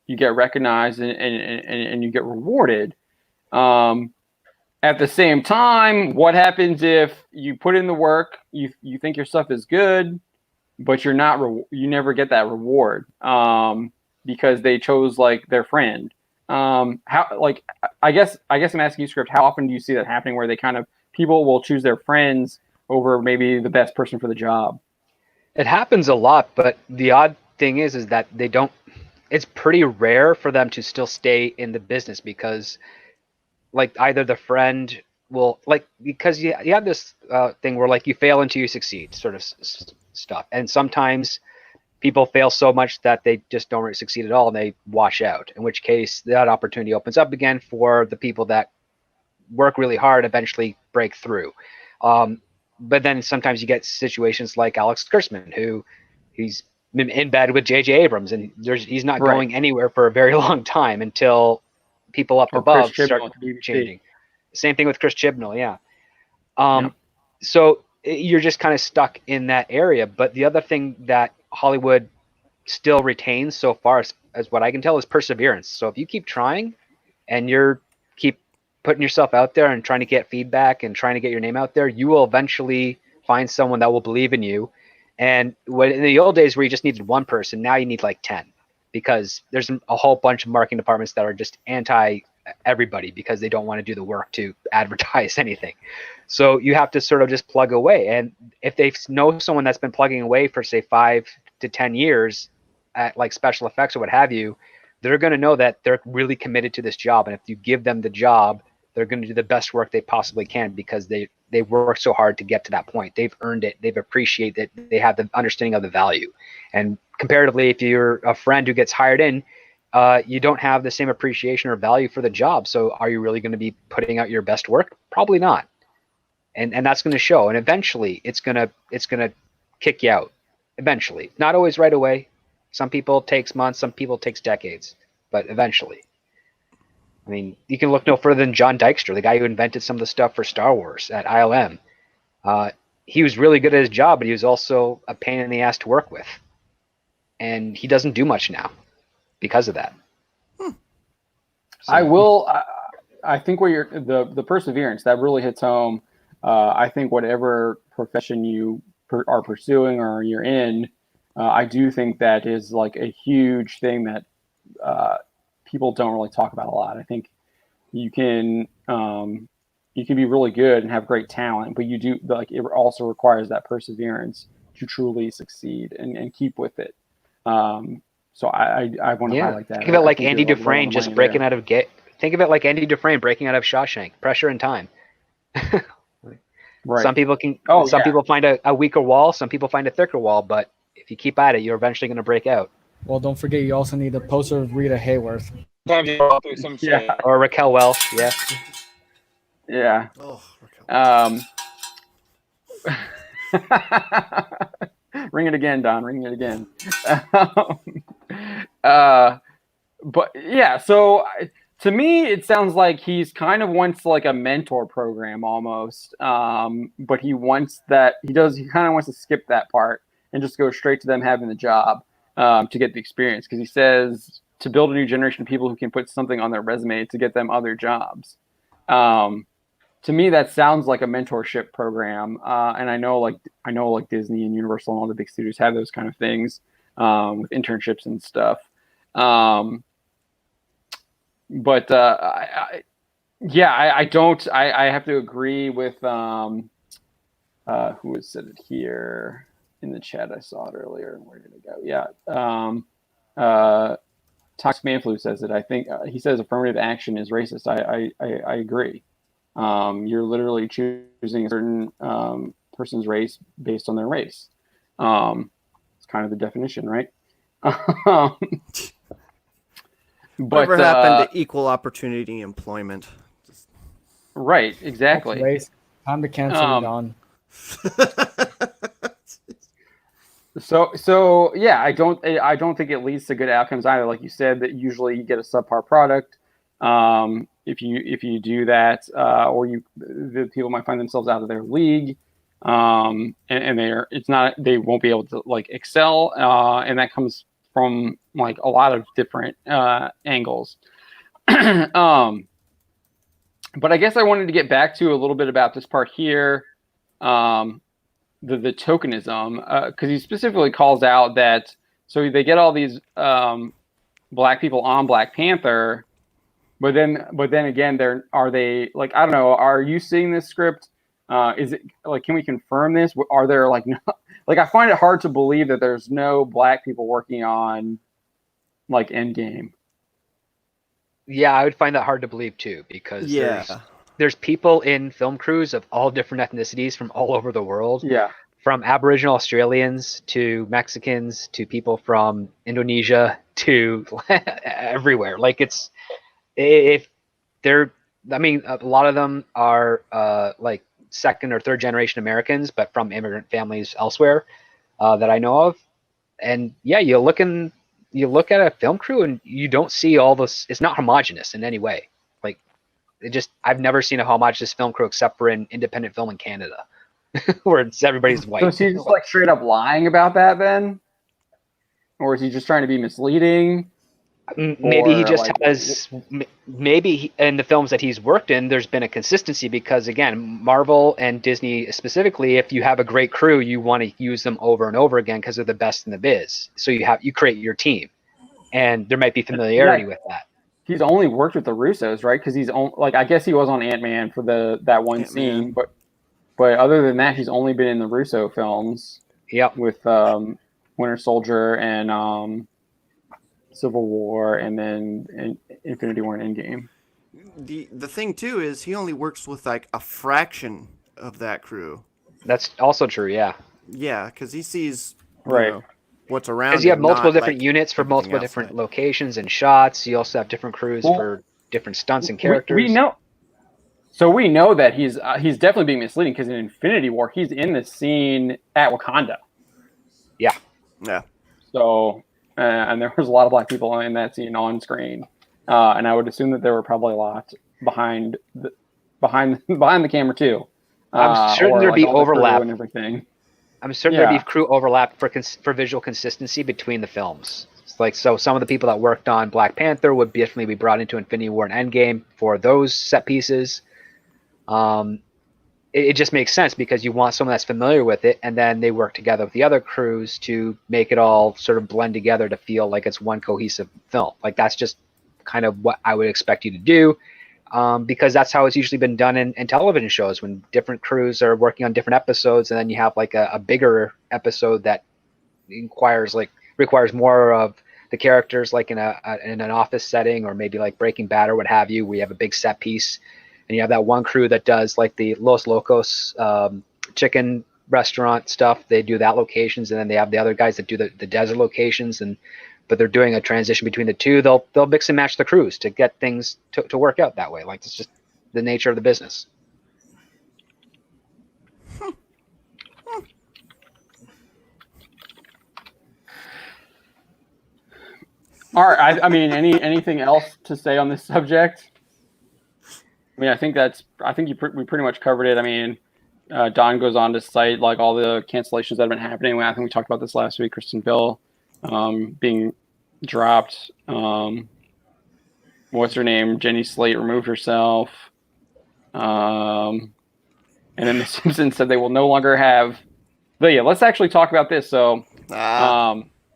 You get recognized and you get rewarded. At the same time, what happens if you put in the work, you think your stuff is good, but you never get that reward because they chose like their friend. I guess I'm asking you, Script, how often do you see that happening where people will choose their friends over maybe the best person for the job? It happens a lot, but the odd thing is that they don't. It's pretty rare for them to still stay in the business, because like either the friend will, like, because you have this thing where like you fail until you succeed sort of stuff, and sometimes people fail so much that they just don't really succeed at all and they wash out, in which case that opportunity opens up again for the people that work really hard, eventually break through. But then sometimes you get situations like Alex Kurtzman, who he's been in bed with J.J. Abrams, and he's not Right. going anywhere for a very long time until people up Or above Chris start Chibnall at the BBC. changing. Same thing with Chris Chibnall, yeah. Yep. So you're just kind of stuck in that area. But the other thing that Hollywood still retains so far, as what I can tell, is perseverance. So if you keep trying and keep putting yourself out there and trying to get feedback and trying to get your name out there, you will eventually find someone that will believe in you. And in the old days where you just needed one person, now you need like 10, because there's a whole bunch of marketing departments that are just anti everybody because they don't want to do the work to advertise anything. So you have to sort of just plug away. And if they know someone that's been plugging away for say 5 to 10 years at like special effects or what have you, they're going to know that they're really committed to this job. And if you give them the job, they're going to do the best work they possibly can because they've worked so hard to get to that point. They've earned it. They've appreciated it. They have the understanding of the value. And comparatively, if you're a friend who gets hired in, you don't have the same appreciation or value for the job. So are you really going to be putting out your best work? Probably not. And that's going to show. And eventually it's going to kick you out. Eventually. Not always right away. Some people takes months, some people takes decades, but eventually. I mean, you can look no further than John Dykstra, the guy who invented some of the stuff for Star Wars at ILM. He was really good at his job, but he was also a pain in the ass to work with. And he doesn't do much now because of that. So, I think where the perseverance that really hits home. I think whatever profession you are pursuing or you're in, I do think that is like a huge thing that people don't really talk about a lot. I think you can be really good and have great talent, but it also requires that perseverance to truly succeed and keep with it. So I want to highlight that. Think of it like Andy Dufresne just breaking out of Think of it like Andy Dufresne breaking out of Shawshank. Pressure and time. Right. Some people people find a weaker wall. Some people find a thicker wall. But if you keep at it, you're eventually going to break out. Well, don't forget, you also need a poster of Rita Hayworth. Sometimes you go through some shit. Or Raquel Welch. Yeah. Yeah. Oh, Raquel. Ring it again, Don. Ring it again. But yeah, so to me, it sounds like he's kind of wants like a mentor program almost. But he wants that. He kind of wants to skip that part and just go straight to them having the job to get the experience. Because he says to build a new generation of people who can put something on their resume to get them other jobs. To me, that sounds like a mentorship program, and I know like Disney and Universal and all the big studios have those kind of things with internships and stuff. But I don't. I have to agree with who has said it here in the chat. I saw it earlier. Where did it go? Yeah. Tox Manflu says it. I think he says affirmative action is racist. I agree. You're literally choosing a certain person's race based on their race. It's kind of the definition, right? Whatever happened to equal opportunity employment? Right, exactly. Race. Time to cancel it on. So yeah, I don't think it leads to good outcomes either. Like you said, that usually you get a subpar product. If you do that, or the people might find themselves out of their league, and they won't be able to like excel, and that comes from like a lot of different angles. But I guess I wanted to get back to a little bit about this part here, the tokenism, because he specifically calls out that so they get all these black people on Black Panther. But then again, are they like, I don't know, are you seeing this script? Is it like, can we confirm this? Are there like, no, like, I find it hard to believe that there's no black people working on like Endgame. Yeah, I would find that hard to believe too, because there's people in film crews of all different ethnicities from all over the world. Yeah. From Aboriginal Australians to Mexicans to people from Indonesia to everywhere. Like a lot of them are like second or third generation Americans, but from immigrant families elsewhere that I know of. And yeah, you look at a film crew and you don't see all this. It's not homogenous in any way. Like I've never seen a homogenous film crew except for an independent film in Canada where everybody's white. So is he just like straight up lying about that then? Or is he just trying to be misleading? Maybe he just has. Maybe in the films that he's worked in, there's been a consistency because, again, Marvel and Disney specifically, if you have a great crew, you want to use them over and over again because they're the best in the biz. So you create your team, and there might be familiarity with that. he's only worked with the Russos, right? Because I guess he was on Ant-Man for that one scene, but other than that, he's only been in the Russo films. Yep. With Winter Soldier and Civil War, and then Infinity War and Endgame. The thing too is he only works with like a fraction of that crew. That's also true. Yeah. Yeah, because he sees right what's around. Because you have multiple different like units for multiple different locations and shots. You also have different crews for different stunts and characters. We know. So we know that he's definitely being misleading because in Infinity War he's in the scene at Wakanda. Yeah. Yeah. So and there was a lot of black people in that scene on screen, and I would assume that there were probably a lot behind the camera too. I'm certain there'd be overlap and everything. I'm certain there'd be crew overlap for visual consistency between the films. So some of the people that worked on Black Panther would definitely be brought into Infinity War and Endgame for those set pieces. It just makes sense because you want someone that's familiar with it, and then they work together with the other crews to make it all sort of blend together to feel like it's one cohesive film. Like that's just kind of what I would expect you to do, because that's how it's usually been done in television shows when different crews are working on different episodes, and then you have like a bigger episode that requires more of the characters, like in an office setting, or maybe like Breaking Bad or what have you. We have a big set piece. And you have that one crew that does like the Los Locos chicken restaurant stuff. They do that locations, and then they have the other guys that do the desert locations. But they're doing a transition between the two. They'll mix and match the crews to get things to work out that way. Like it's just the nature of the business. All right. I mean, anything else to say on this subject? I mean, I think we pretty much covered it. I mean, Don goes on to cite like all the cancellations that have been happening. I think we talked about this last week. Kristen Bell being dropped. What's her name? Jenny Slate removed herself. And then The Simpsons said they will no longer have. But yeah, let's actually talk about this. So,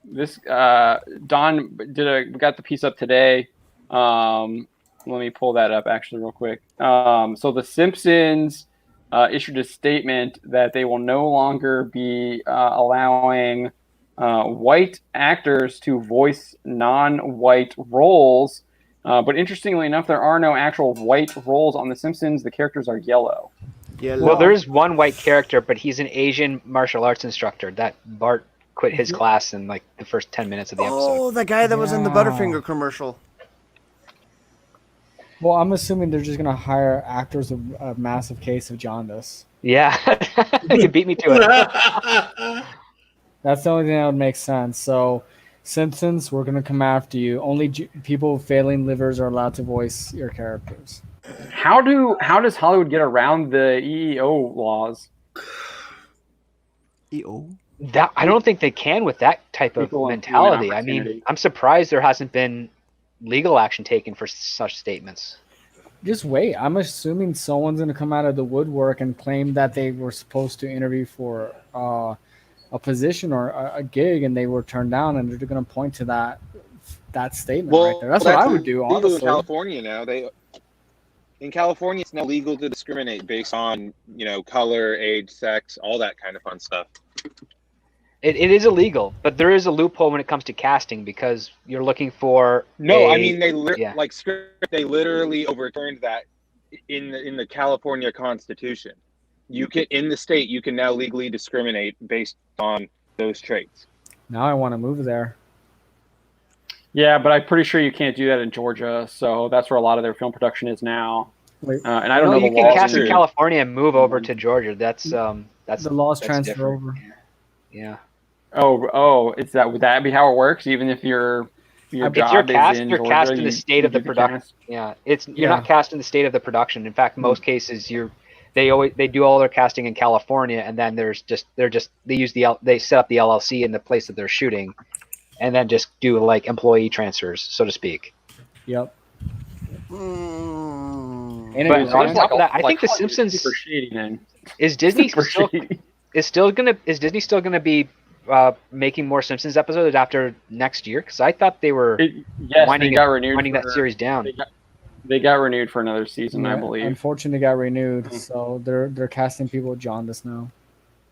this Don got the piece up today. Let me pull that up actually real quick. So The Simpsons issued a statement that they will no longer be allowing white actors to voice non-white roles. But interestingly enough, there are no actual white roles on The Simpsons. The characters are yellow. Well, there's one white character, but he's an Asian martial arts instructor. That Bart quit his class in like the first 10 minutes of the episode. Oh, the guy that was in the Butterfinger commercial. Well, I'm assuming they're just gonna hire actors with a massive case of jaundice. Yeah, you beat me to it. That's the only thing that would make sense. So, Simpsons, we're gonna come after you. Only people with failing livers are allowed to voice your characters. How does Hollywood get around the EEO laws? EO? That I don't think they can with that type of mentality. I mean, I'm surprised there hasn't been legal action taken for such statements. Just wait. I'm assuming someone's going to come out of the woodwork and claim that they were supposed to interview for a position or a gig and they were turned down, and they're going to point to that statement right there. That's what I would do, honestly. In California now, in California, it's now legal to discriminate based on, color, age, sex, all that kind of fun stuff. It is illegal, but there is a loophole when it comes to casting because you're looking for. I mean they literally overturned that in the California Constitution. You can in the state you can now legally discriminate based on those traits. Now I want to move there. Yeah, but I'm pretty sure you can't do that in Georgia, so that's where a lot of their film production is now. And I don't know you can cast in California and move over to Georgia. That's the laws transfer different. over. Yeah. Oh, would that be how it works? Even if your job is in you're Georgia, cast in the state of the production. Yeah, you're not cast in the state of the production. In fact, most cases they do all their casting in California, and then they set up the LLC in the place that they're shooting, and then just do like employee transfers, so to speak. Yep. But on top of that, I think The Simpsons super shady, man. Is Disney still gonna be making more Simpsons episodes after next year? Because I thought they were Yes, winding they got renewed. that series down. They got renewed for another season, I believe. Unfortunately, got renewed, so they're casting people with jaundice now.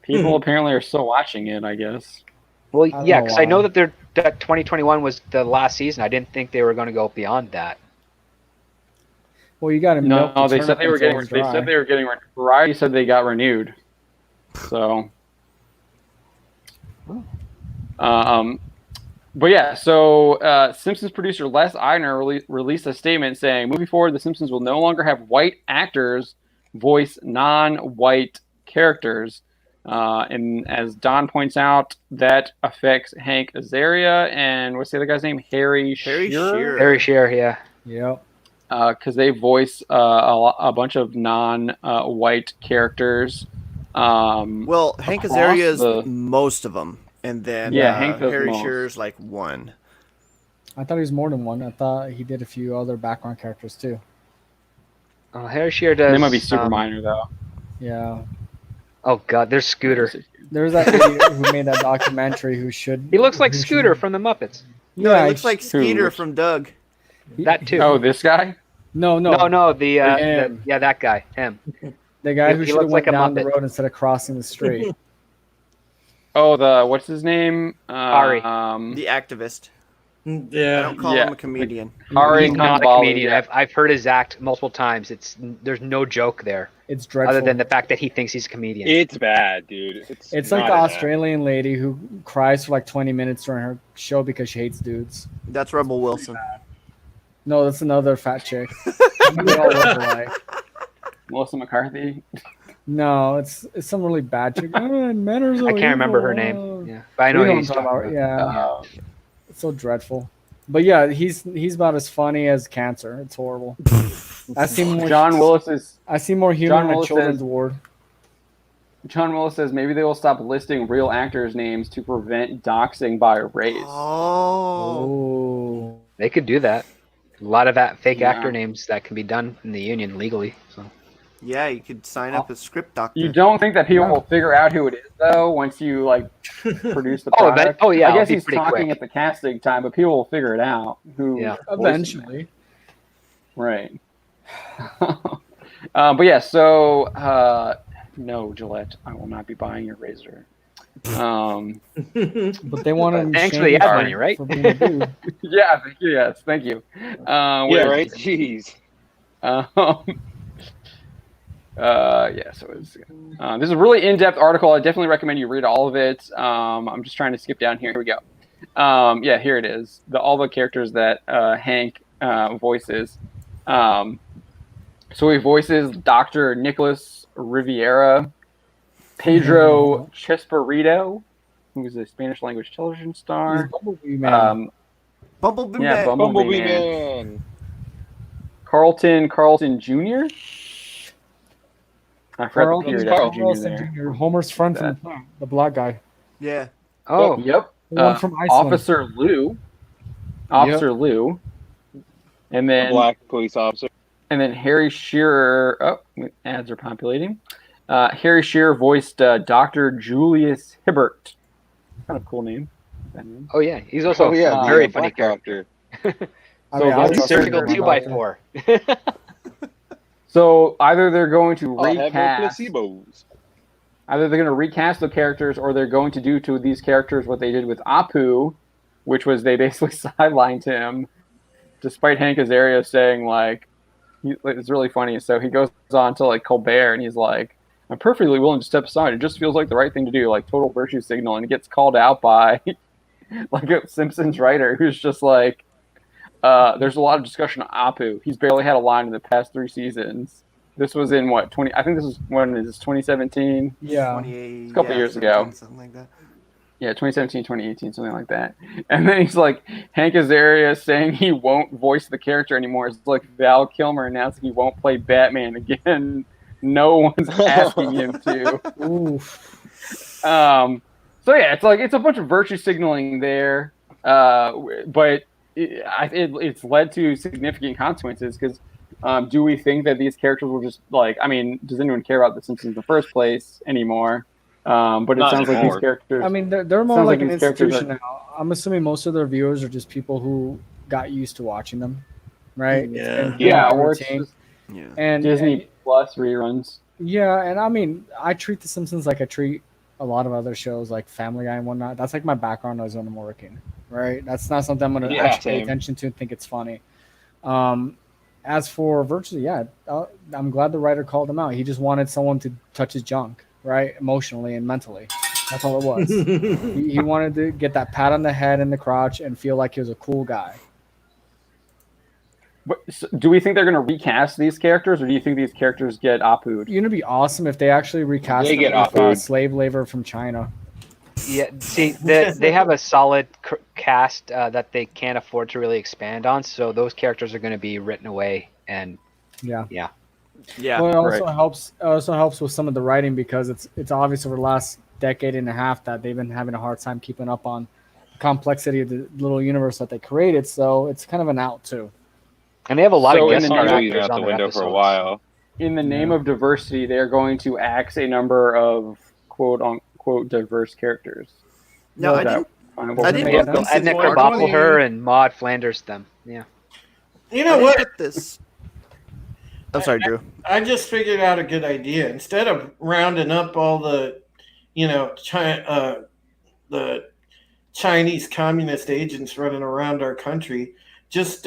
People apparently are still watching it, I guess. Well, don't yeah, know because I know why. that 2021 was the last season. I didn't think they were going to go beyond that. Well, you got to milk. No, the they said they were turnip getting. until They it's said dry. they were getting. Variety said they got renewed. So, but yeah. So, Simpsons producer Les Eisner released a statement saying, "Moving forward, The Simpsons will no longer have white actors voice non-white characters." And as Don points out, that affects Hank Azaria and what's the other guy's name? Harry Shearer. Harry Shearer, yeah. Yep. Because they voice a bunch of non-white characters. Well, Hank across Azaria's most of them, and then Hank does Harry most. Shearer's like one. I thought he was more than one. I thought he did a few other background characters too. Harry Shearer does. They might be super minor though. Yeah. Oh God, there's Scooter. There's that idiot who made that documentary who should. He looks like who Scooter should- from the Muppets. No, Yeah, he looks like Skeeter Which- from Doug. That too. Oh, this guy? No, No, Him. that guy, him. the guy he who should looks have like went a down the Muppet. road instead of crossing the street. Oh, what's his name? Ari. The activist. I Yeah. don't call him a comedian. Ari He's not a Kambali, comedian. yeah. I've heard his act multiple times. There's no joke there, It's dreadful. other than the fact that he thinks he's a comedian. It's bad, dude. It's like not the an Australian lady who cries for like 20 minutes during her show because she hates dudes. That's Rebel Wilson. No, that's another fat chick. They all look alike. Melissa McCarthy. No, it's some really bad chick. Oh, men are so I can't remember her evil. name. Yeah, but I You know know what he's I'm talking about. Yeah, Uh, it's so dreadful. But yeah, he's about as funny as cancer. It's horrible. I see more. John Willis humor in a Willis children's says- ward. John Willis says maybe they will stop listing real actors' names to prevent doxing by race. Oh. Oh, They could do that. A lot of that fake Yeah. actor names that can be done in the union legally. So Yeah, you could sign up as script doctor. You don't think that people will figure out who it is though once you like produce the Oh, product? yeah, I it'll guess be he's pretty talking quick. at the casting time, but people will figure it out. Who? Yeah. voiced him. eventually. Right. But yeah, so no, Gillette, I will not be buying your razor. But they want to. Thanks for the ad money, right? For being a dude. Yeah, thank you. Yes, thank you. Yeah, where right? is it? Jeez. Yeah, so it's, this is a really in-depth article. I definitely recommend you read all of it. I'm just trying to skip down here. Here we go. Yeah, here it is. All the characters that Hank voices. So he voices Dr. Nicholas Riviera, Pedro Chespirito, who is a Spanish language television He's star. Bumblebee Man. Bumblebee Yeah, Man. Bumblebee Man. Carlton Jr. I forgot the period after Jr. Carlson there. Jr., Homer's friend from the black guy. Yeah. Oh, Yep. The one from Iceland. Officer Lou. Lou. And A then black police officer. and then Harry Shearer. Oh, ads are populating. Harry Shearer voiced Dr. Julius Hibbert. Kind of cool name. That name. oh yeah, he's also Oh yeah, a very the funny black character. doctor. I So mean, those I'll are Surgical consider him 2x4. So either they're going to I'll have no recast. placebos. Either they're going to recast the characters, or they're going to do to these characters what they did with Apu, which was they basically sidelined him, despite Hank Azaria saying like, it's really funny. So he goes on to like Colbert, and he's like, "I'm perfectly willing to step aside. It just feels like the right thing to do, like total virtue signal." And he gets called out by like a Simpsons writer who's just like, "There's a lot of discussion on Apu. He's barely had a line in the past 3 seasons." This was in what 20? I think this was when is this 2017? Yeah. 28, a couple years ago. something like that. Yeah, 2017, 2018, something like that. And then he's like, Hank Azaria saying he won't voice the character anymore. It's like Val Kilmer announcing he won't play Batman again. No one's asking him to. Oof. So yeah, it's a bunch of virtue signaling there, but it's led to significant consequences because do we think that these characters will just like? I mean, does anyone care about The Simpsons in the first place anymore? But it Not sounds like these anymore. characters. I mean, they're more Sounds like like an these characters institution now. I'm assuming most of their viewers are just people who got used to watching them, right? It's Yeah. been Yeah, a or it's routine. just Yeah. And Disney Plus reruns. yeah, and I mean, I treat The Simpsons like I treat a lot of other shows like Family Guy and whatnot. That's like my background noise when I'm working, right? That's not something I'm going to Yeah, actually pay same. attention to and think it's funny. As for Virtually, yeah, I'm glad the writer called him out. He just wanted someone to touch his junk, right? Emotionally and mentally. That's all it was. He wanted to get that pat on the head and the crotch and feel like he was a cool guy. So do we think they're going to recast these characters, or do you think these characters get Apu'd? You know, it'd be awesome if they actually recast They them get with offered. slave labor from China. Yeah, see, they have a solid cast that they can't afford to really expand on, so those characters are going to be written away. And Yeah. Yeah. Well, it also helps. It also helps with some of the writing because it's obvious over the last decade and a half that they've been having a hard time keeping up on the complexity of the little universe that they created. So it's kind of an out too. they have a lot So of in guest the star name- Probably actors out on the their window episodes. for a while. In the name Yeah. of diversity, they're going to axe a number of quote unquote diverse characters. No, Is I that didn't. fine? I didn't Yeah, put that's- this in Edna the article. Krabappel her and Maud Flanders them. Yeah. You I know didn't what? put this. I'm sorry, Drew. I just figured out a good idea. Instead of rounding up all the, the Chinese communist agents running around our country, just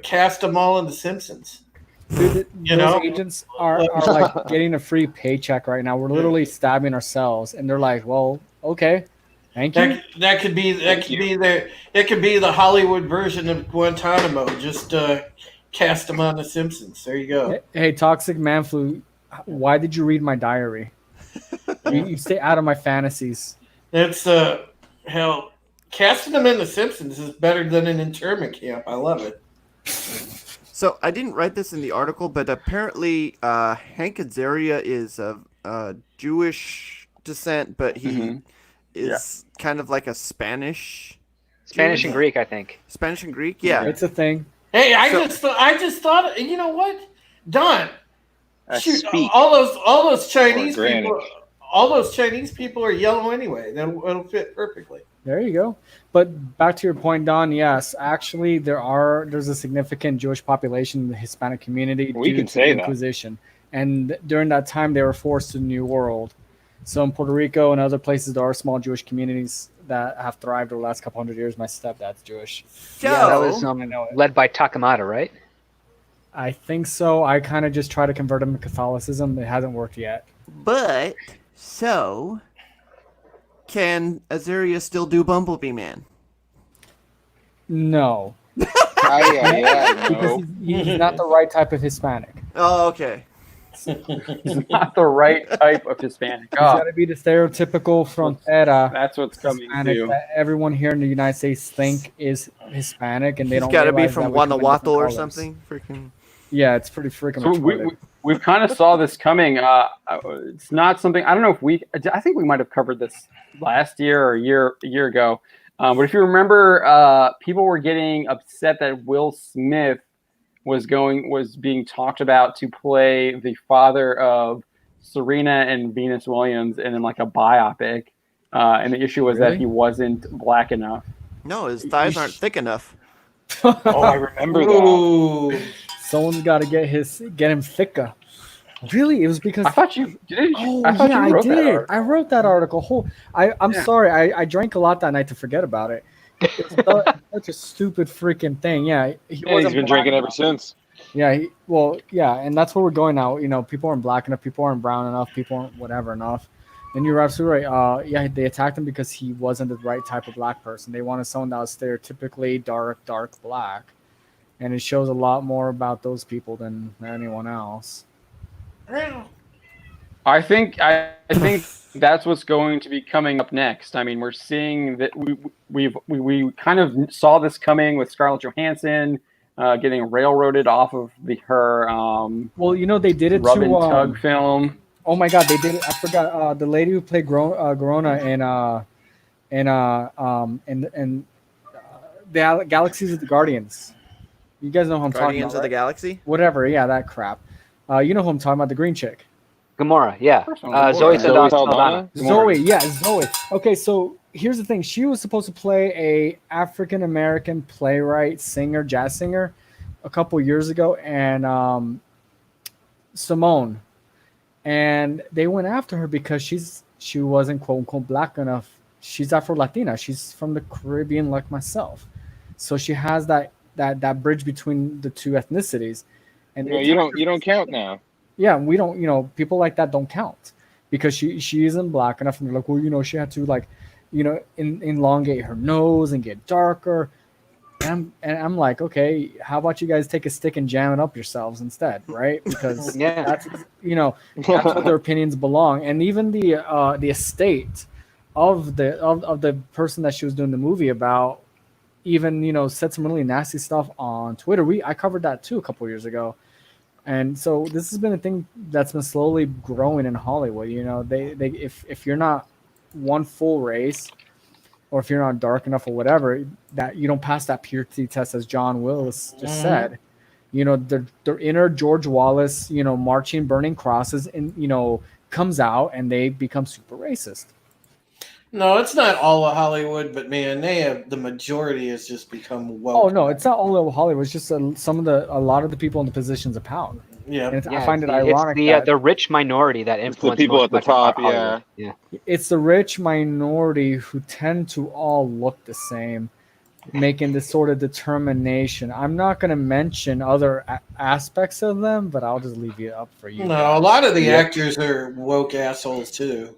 cast them all in The Simpsons. Dude, You those know? agents are like getting a free paycheck right now. We're literally stabbing ourselves, and they're like, "Well, okay, thank you." That could be the Hollywood version of Guantanamo. Just cast them on The Simpsons. There you go. Hey, Toxic Man Flu, why did you read my diary? You stay out of my fantasies. It's hell. Casting them in The Simpsons is better than an internment camp. I love it. So I didn't write this in the article, but apparently Hank Azaria is of Jewish descent, but he is kind of like a Spanish Spanish and Greek, I think. Spanish and Greek. Yeah. It's a thing. Hey, I just thought. You know what, Don? Shoot, Speak. all those Chinese Or granny. people. All those Chinese people are yellow anyway. It'll fit perfectly. There you go. But back to your point, Don. Yes, actually, there's a significant Jewish population in the Hispanic community We due can to say the that. Inquisition, and during that time, they were forced to the New World. So in Puerto Rico and other places, there are small Jewish communities that have thrived over the last couple hundred years. My stepdad's Jewish. Yeah, that was I know it. led by Takamata, right? I think so. I kind of just try to convert them to Catholicism. It hasn't worked yet. But so can Azaria still do Bumblebee Man? No, Yeah, because he's not the right type of Hispanic. Oh, okay. He's not the right type of Hispanic. He's Oh, got to be the stereotypical frontera that's what's coming Hispanic to. that everyone here in the United States think is Hispanic, and they He's don't. got to be realize from that we come in different Guanajuato or colors. something. Freaking. Yeah, it's pretty freaking. So retarded. we've kind of saw this coming. It's not something I don't know if I think we might have covered this last year or a year ago. But if you remember, people were getting upset that Will Smith was being talked about to play the father of Serena and Venus Williams in like a biopic. And the issue was Really? that he wasn't black enough. No, his thighs aren't thick enough. Oh, I remember that. Ooh. Someone's got to get him thicker. Really, it was because. I thought you did. Oh I thought yeah, you I wrote that did. article. I wrote that article. I'm Yeah. sorry. I drank a lot that night to forget about it. It's such a stupid freaking thing. Yeah, Yeah, he's wasn't been black drinking ever enough. since. Yeah, and that's where we're going now. You know, people aren't black enough, people aren't brown enough, people aren't whatever enough. And you're absolutely right. Yeah, they attacked him because he wasn't the right type of black person. They wanted someone that was stereotypically dark black, and it shows a lot more about those people than anyone else. I think that's what's going to be coming up next. I mean, we're seeing that we kind of saw this coming with Scarlett Johansson getting railroaded off of her Well, you know, they did it rub and to. tug film. Oh my God, they did it! I forgot the lady who played Corona in the Galaxies of the Guardians. You guys know who I'm talking Guardians about, of the right? Galaxy. Whatever, yeah, that crap. You know who I'm talking about, the green chick. Gamora, yeah. First one, Gamora. Zoe Zoe Saldana. Zoe, yeah, Zoe. Okay, so here's the thing. She was supposed to play a African American playwright, singer, jazz singer, a couple years ago, and Simone, and they went after her because she wasn't quote unquote black enough. She's Afro Latina. She's from the Caribbean, like myself, so she has that bridge between the two ethnicities. And No, you don't count now. yeah, we don't, people like that don't count because she isn't black enough, and they're like, well, she had to like, elongate her nose and get darker. And I'm like, okay, how about you guys take a stick and jam it up yourselves instead, right? Because Yeah. that's that's what their opinions belong. And even the estate of the person that she was doing the movie about, even said some really nasty stuff on Twitter. I covered that too a couple years ago. And so this has been a thing that's been slowly growing in Hollywood. They if you're not one full race, or if you're not dark enough or whatever, that you don't pass that purity test, as John Willis just said. Their inner George Wallace, marching, burning crosses, and comes out, and they become super racist. No, it's not all of Hollywood, but man, the majority has just become woke. Oh no, it's not all of Hollywood. It's just a lot of the people in the positions of power. Yeah, And I find it ironic. It's the rich minority that influence the people at the much about top. Hollywood. Yeah. It's the rich minority who tend to all look the same, making this sort of determination. I'm not going to mention other aspects of them, but I'll just leave it up for you. No, a lot of the actors are woke assholes too.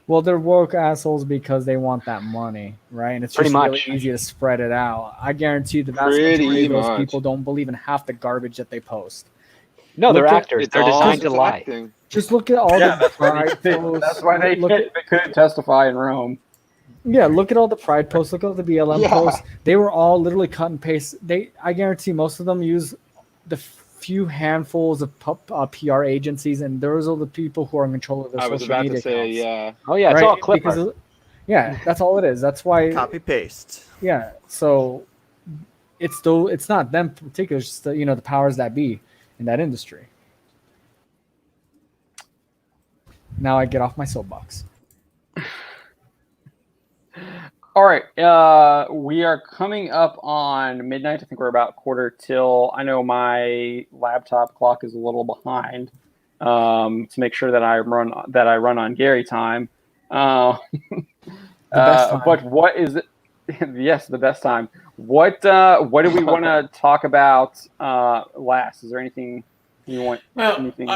Well, they're woke assholes because they want that money, right? And it's Pretty just much. really easy to spread it out. I guarantee the vast Pretty majority of those much. people don't believe in half the garbage that they post. No, they're Look at- actors. It's They're all designed to just lie. acting. Just look at all Yeah, the pride posts. that's why they Look at- couldn't testify in Rome. Yeah, look at all the pride posts. Look at all the BLM Yeah. posts. They were all literally cut and paste. I guarantee most of them use the few handfuls of PR agencies, and those are the people who are in control of their I was social about media to say, accounts. yeah. Oh yeah, it's Right? all clip Because art. yeah, that's all it is. That's why. Copy paste. Yeah, so it's not them in particular. It's just the powers that be in that industry. Now I get off my soapbox. All right, we are coming up on midnight. I think we're about quarter till. I know my laptop clock is a little behind to make sure that I run on Gary time. The best time. But what is it? Yes, the best time. What do we want to talk about last? Is there anything you want? Well, anything?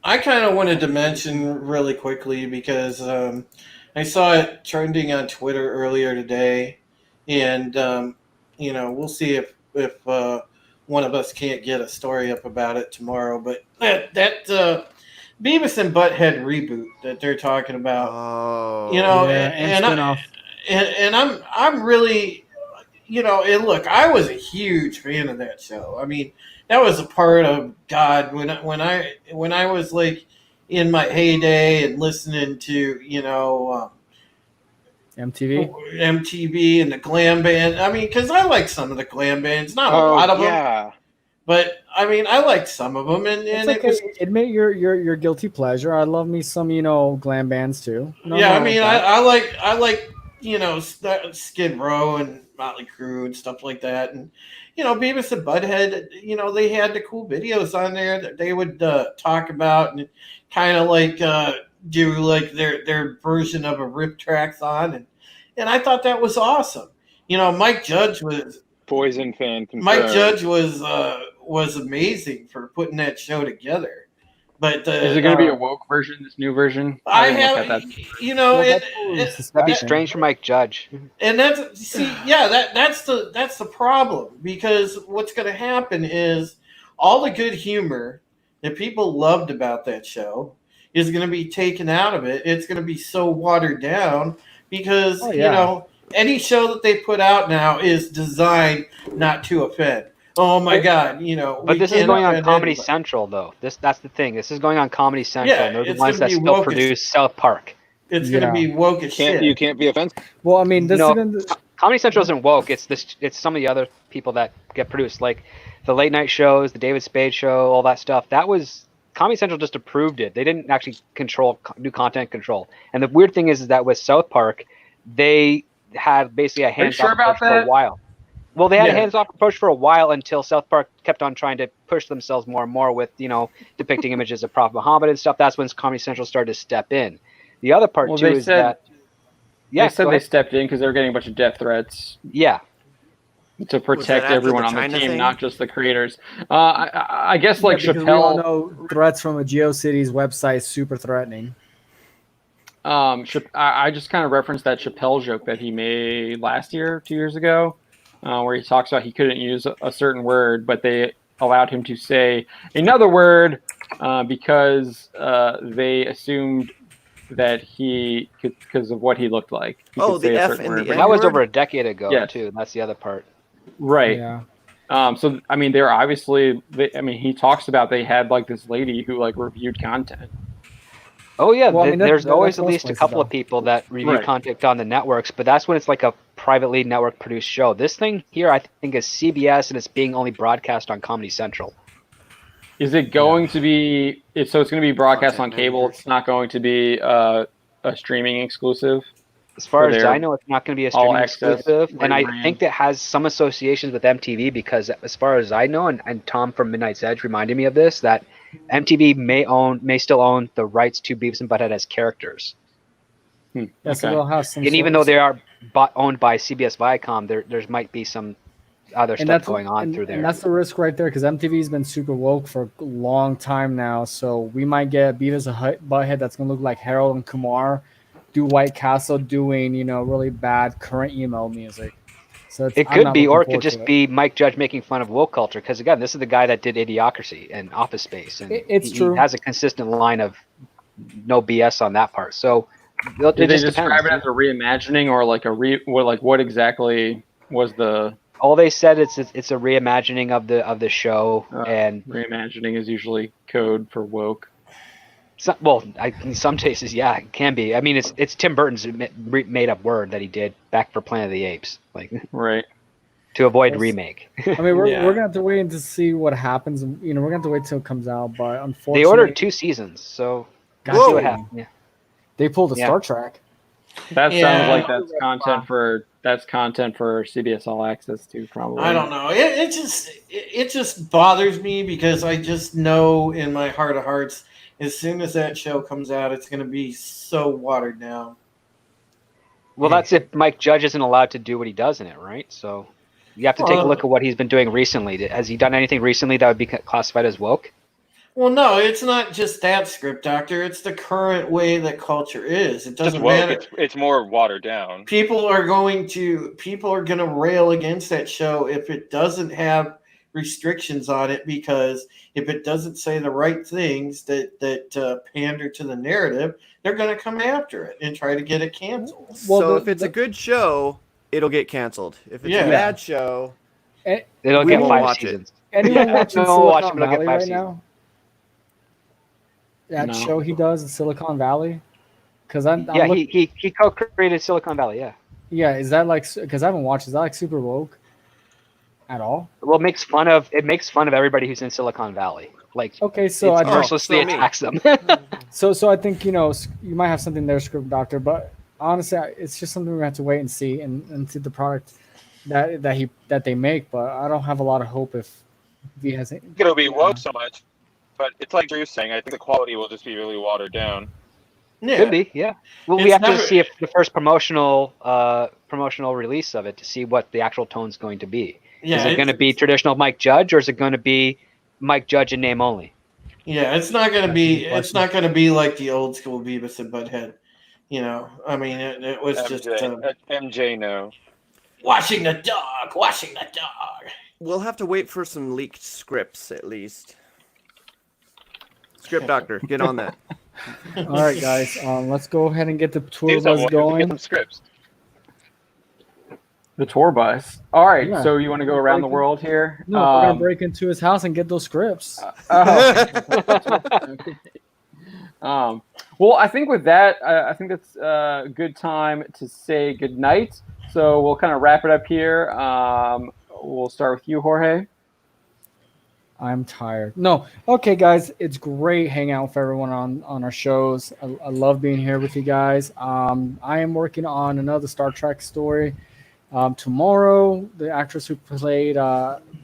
I kind of wanted to mention really quickly because I saw it trending on Twitter earlier today, and we'll see if one of us can't get a story up about it tomorrow. But that Beavis and Butthead reboot that they're talking about, Oh. and I'm really, and look, I was a huge fan of that show. I mean, that was a part of God when I was like in my heyday and listening to MTV and the glam band. I mean, because I like some of the glam bands, not a lot of them, yeah. but I mean, I like some of them, and It's it okay. was. Admit your guilty pleasure. I love me some glam bands too. Yeah, I mean, I like Skid Row and Motley Crue and stuff like that, and Beavis and Butthead. They had the cool videos on there that they would talk about and kind of like do like their version of a rip tracks on, and I thought that was awesome. Mike Judge was Poison fan confirmed. Mike Judge was amazing for putting that show together. But is it going to be a woke version? This new version? I didn't look have, at that. That'd be strange for Mike Judge. And that's the problem, because what's going to happen is all the good humor that people loved about that show is going to be taken out of it. It's going to be so watered down because any show that they put out now is designed not to offend. Oh my God, But this is going on Comedy Central, though. That's the thing. This is going on Comedy Central. Yeah, They're the it's ones gonna that be still woke produce South Park. It's going to be woke as shit. You can't be offensive. Well, I mean, this No. is Comedy Central isn't woke. It's some of the other people that get produced, like the late night shows, the David Spade show, all that stuff. That was Comedy Central just approved it. They didn't actually do content control. And the weird thing is that with South Park, they had basically a hands-off approach for a while. Well, they had a hands-off approach for a while until South Park kept on trying to push themselves more and more with, depicting images of Prophet Muhammad and stuff. That's when Comedy Central started to step in. The other part, too, is that... Yeah, they said they stepped in because they were getting a bunch of death threats. Yeah. To protect everyone on the team, not just the creators. I guess like Chappelle. We all know threats from a GeoCities website super threatening. I just kind of referenced that Chappelle joke that he made last year, 2 years ago, where he talks about he couldn't use a certain word, but they allowed him to say another word because they assumed that he could, because of what he looked like. He could say the a F certain and word. the N that was word? over a decade ago, too. That's the other part. Right. Yeah. So I mean, they're obviously. He talks about they had like this lady who like reviewed content. Oh yeah, Well, there's always that's at least a most couple of places, people that review content on the networks, but that's when it's like a privately network produced show. This thing here, I think, is CBS, and it's being only broadcast on Comedy Central. Is it going to be? So it's going to be broadcast on cable. It's not going to be a streaming exclusive. As far as I know, it's not going to be a streaming exclusive, and I rebrand. think that has some associations with MTV because, as far as I know, and Tom from Midnight's Edge reminded me of this, that MTV may still own the rights to Beavis and Butthead as characters. Yeah, so they'll have some. And even though they are owned by CBS Viacom, there might be some other stuff going on through there. And that's the risk right there because MTV's been super woke for a long time now. So we might get Beavis and Butthead that's going to look like Harold and Kumar, do White Castle doing, really bad current emo music. So it could be, or it could just be Mike Judge making fun of woke culture. Because again, this is the guy that did Idiocracy and Office Space, and true. He has a consistent line of no BS on that part. So did they describe it as a reimagining or like what exactly was the? All they said it's a reimagining of the show, and reimagining is usually code for woke. In some cases, yeah, it can be. I mean, it's Tim Burton's made up word that he did back for Planet of the Apes, to avoid remake. I mean, we're gonna have to wait to see what happens. We're gonna have to wait till it comes out. But unfortunately, they ordered 2 seasons, so see what happens. Yeah. They pulled a Star Trek. That sounds like that's content for CBS All Access too, probably. I don't know. It just bothers me because I just know in my heart of hearts, as soon as that show comes out, it's going to be so watered down. Well, that's if Mike Judge isn't allowed to do what he does in it, right? So you have to take a look at what he's been doing recently. Has he done anything recently that would be classified as woke? Well, no, it's not just that, Script Doctor. It's the current way that culture is. It doesn't matter. It's more watered down. People are going to rail against that show if it doesn't have restrictions on it, because if it doesn't say the right things that pander to the narrative, they're going to come after it and try to get it canceled. So if it's a good show, it'll get canceled. If it's a bad show, it'll get 5 seasons. Anyone watching Silicon Valley right now? That show he does in Silicon Valley? Because he co-created Silicon Valley. Yeah, is that like, because I haven't watched, is that like super woke at all? Well, it makes fun of everybody who's in Silicon Valley. Like, okay, so it mercilessly attacks them. so I think you might have something there, Script Doctor, but honestly, it's just something we have to wait and see and see the product that they make. But I don't have a lot of hope if he hasn't. It'll be woke so much, but it's like Drew's saying. I think the quality will just be really watered down. Yeah. Could be, yeah. Well, we have to see if the first promotional release of it to see what the actual tone's going to be. Yeah, is it going to be traditional Mike Judge, or is it going to be Mike Judge in name only? Yeah, it's not going to be. It's not going to be like the old school Beavis and Butthead. I mean, it was MJ, just MJ. No, washing the dog. We'll have to wait for some leaked scripts at least. Script Doctor, get on that. All right, guys. Let's go ahead and get the tour bus going. Get some scripts. The tour bus. All right. Yeah. So you want to go around the world here? No, we're gonna break into his house and get those scripts. Well, I think with that, I think it's a good time to say good night. So we'll kind of wrap it up here. We'll start with you, Jorge. I'm tired. No. Okay, guys, it's great hanging out with everyone on our shows. I love being here with you guys. I am working on another Star Trek story. Tomorrow, the actress who played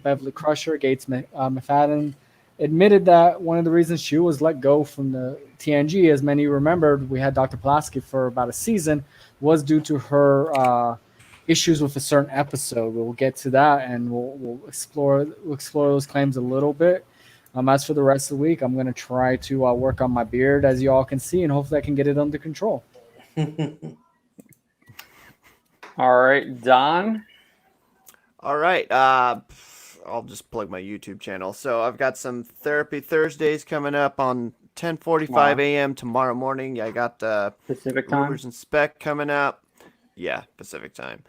Beverly Crusher, McFadden, admitted that one of the reasons she was let go from the TNG, as many remembered, we had Dr. Pulaski for about a season, was due to her issues with a certain episode. We'll get to that, and we'll explore those claims a little bit. As for the rest of the week, I'm going to try to work on my beard, as you all can see, and hopefully I can get it under control. All right, Don. All right. I'll just plug my YouTube channel. So I've got some Therapy Thursdays coming up on 10:45 a.m. tomorrow morning. I got Pacific time. Rumors and Spec coming up. Yeah, Pacific time.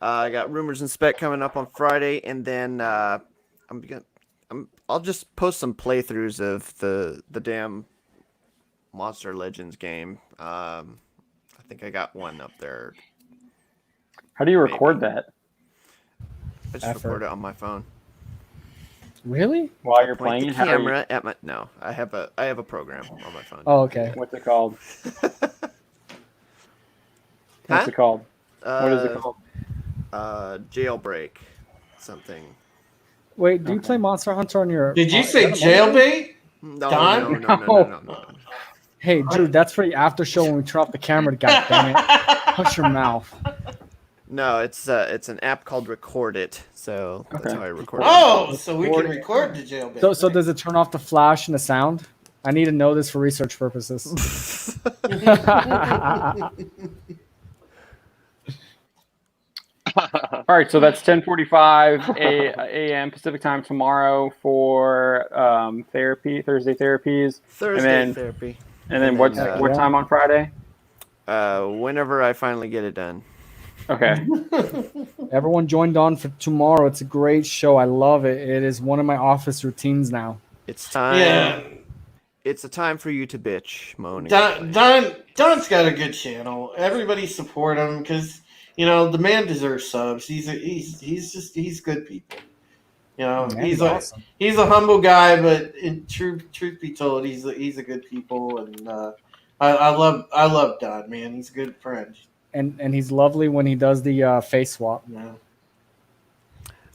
I got Rumors and Spec coming up on Friday, and then I'll just post some playthroughs of the damn Monster Legends game. I think I got one up there. How do you record that? I just record it on my phone. Really? While you're Point playing the it? How do you- camera at my I have a program on my phone. Oh, okay. What's it called? What's it called? What is it called? Jailbreak something. Wait, do you play Monster Hunter on your? Did you is say that a mobile game? jailbait? No, Don? no. Hey, Drew, that's for the after show when we turn off the camera. God dang it! Hush your mouth. No, it's an app called Record It. So that's how I record. Oh, so we can record the jailbait. So does it turn off the flash and the sound? I need to know this for research purposes. All right, so that's 10:45 a.m. Pacific time tomorrow for Thursday therapies. Thursday therapy. And then what time on Friday? Whenever I finally get it done. Okay. Everyone joined on for tomorrow. It's a great show. I love it. It is one of my office routines now. It's time. Yeah. It's a time for you to bitch, moan. And Don's got a good channel. Everybody support him because the man deserves subs. He's good people. Man, he's awesome. he's a humble guy, but in truth be told, he's a good people, and I love Don, man. He's a good friend. And he's lovely when he does the face swap. Yeah.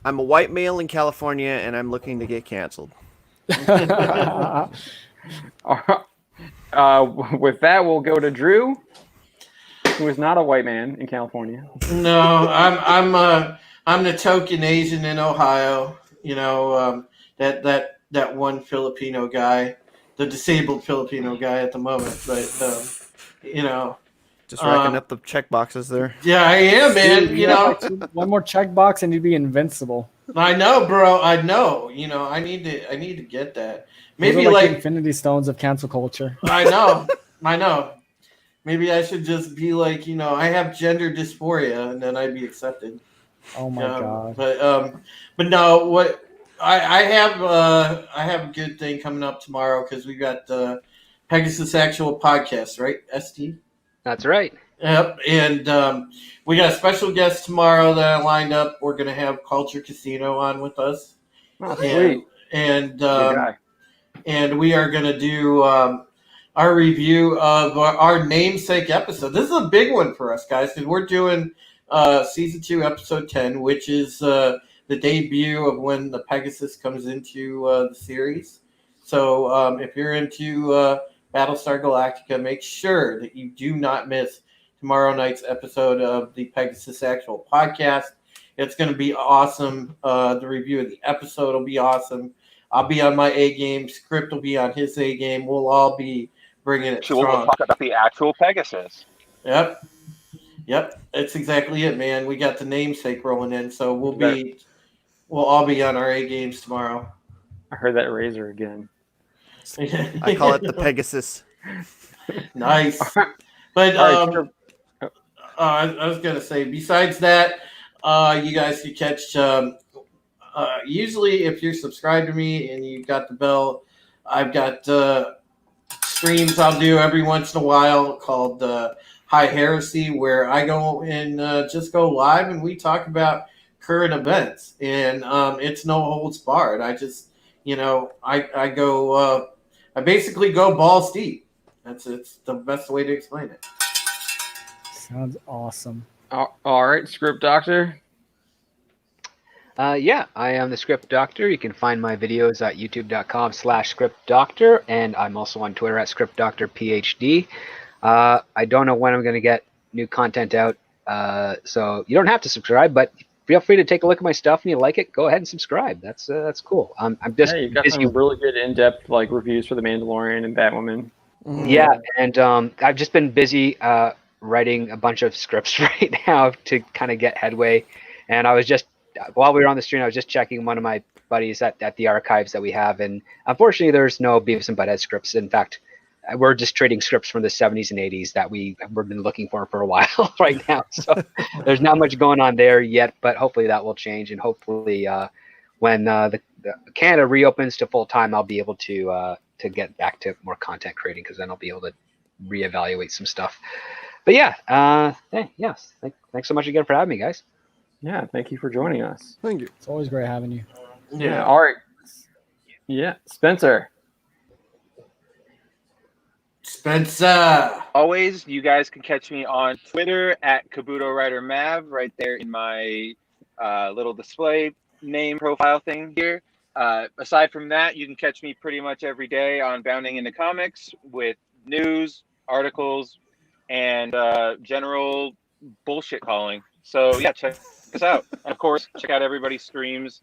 I'm a white male in California, and I'm looking to get canceled. With that, we'll go to Drew, who is not a white man in California. No, I'm the token Asian in Ohio. That one Filipino guy, the disabled Filipino guy at the moment. But Just racking up the check boxes there. yeah, I am, man. One more checkbox and you'd be invincible. I know, bro. I know. I need to get that. Maybe Those are like Infinity Stones of cancel culture. I know. Maybe I should just be like, I have gender dysphoria, and then I'd be accepted. Oh my god! But no, what I have a good thing coming up tomorrow because we got the Pegasus Actual Podcast, right? ST. That's right. Yep, and we got a special guest tomorrow that I lined up. We're gonna have Culture Casino on with us. Oh, sweet. And Good guy. and we are gonna do our review of our namesake episode. This is a big one for us, guys, because we're doing season 2, episode 10, which is the debut of when the Pegasus comes into the series. So if you're into Battlestar Galactica, make sure that you do not miss tomorrow night's episode of the Pegasus Actual Podcast. It's going to be awesome. The review of the episode will be awesome. I'll be on my A game. Script will be on his A game. We'll all be bringing it So we'll strong. talk about the actual Pegasus. Yep. That's exactly it, man. We got the namesake rolling in, so we'll all be on our A games tomorrow. I heard that razor again. I call it the Pegasus. Nice. But I was gonna say, besides that, you guys can catch. Usually, if you're subscribed to me and you got the bell, I've got streams I'll do every once in a while called High Heresy, where I go and just go live and we talk about current events, and it's no holds barred. I just I go. I basically go balls deep. It's the best way to explain it. Sounds awesome. All right, Script Doctor. Yeah, I am the Script Doctor. You can find my videos at youtube.com/scriptdoctor, and I'm also on Twitter at scriptdoctorphd. I don't know when I'm going to get new content out, so you don't have to subscribe, but feel free to take a look at my stuff, and you like it, go ahead and subscribe. That's cool. I'm just You've got busy. some really good in-depth reviews for The Mandalorian and Batwoman. Yeah, and I've just been busy writing a bunch of scripts right now to kind of get headway. And I was just, while we were on the stream, I was just checking one of my buddies at the archives that we have. And unfortunately, there's no Beavis and Butthead scripts. In fact, we're just trading scripts from the 70s and 80s that we've been looking for a while right now. So there's not much going on there yet, but hopefully that will change. And hopefully when the Canada reopens to full time, I'll be able to get back to more content creating, because then I'll be able to reevaluate some stuff. But yeah, yes. Thanks so much again for having me, guys. Yeah, thank you for joining us. Thank you. It's always great having you. Yeah. All right. Yeah, Spencer. Spencer. Always, you guys can catch me on Twitter at Kabuto Rider Mav, right there in my little display name profile thing here. Aside from that, you can catch me pretty much every day on Bounding into Comics with news, articles, and general bullshit calling. So yeah, check us out. And of course, check out everybody's streams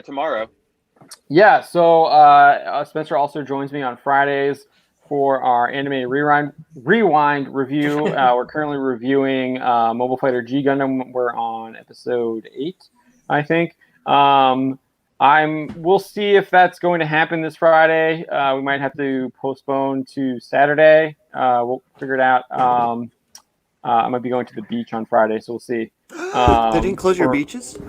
tomorrow. Yeah, so Spencer also joins me on Fridays for our Anime Rewind review. We're currently reviewing Mobile Fighter G Gundam. We're on episode 8, I think. We'll see if that's going to happen this Friday. We might have to postpone to Saturday. We'll figure it out. I might be going to the beach on Friday, so we'll see. They didn't close your beaches?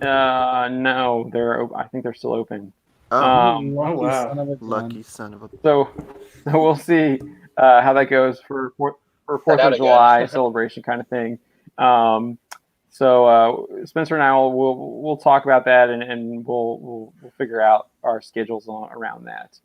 No, I think they're still open. Lucky son of a. So we'll see how that goes for 4th of July celebration kind of thing. So Spencer and I we'll talk about that, and we'll figure out our schedules around that.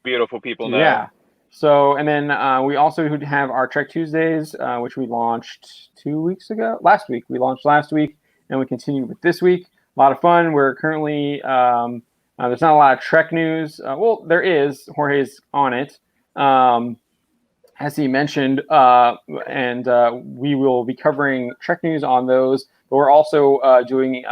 Beautiful people know. Yeah. So, and then we also have our Trek Tuesdays, which we launched last week. We launched last week, and we continue with this week. A lot of fun. We're currently, there's not a lot of Trek news. Well, there is. Jorge's on it, as he mentioned, and we will be covering Trek news on those. But we're also doing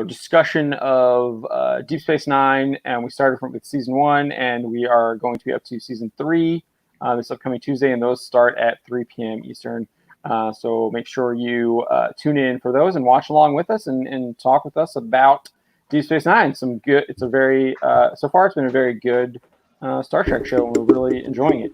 discussion of Deep Space Nine, and we started with season 1, and we are going to be up to season 3 this upcoming Tuesday, and those start at 3 p.m. Eastern. So make sure you tune in for those and watch along with us and talk with us about Deep Space Nine. It's a very so far it's been a very good Star Trek show, and we're really enjoying it.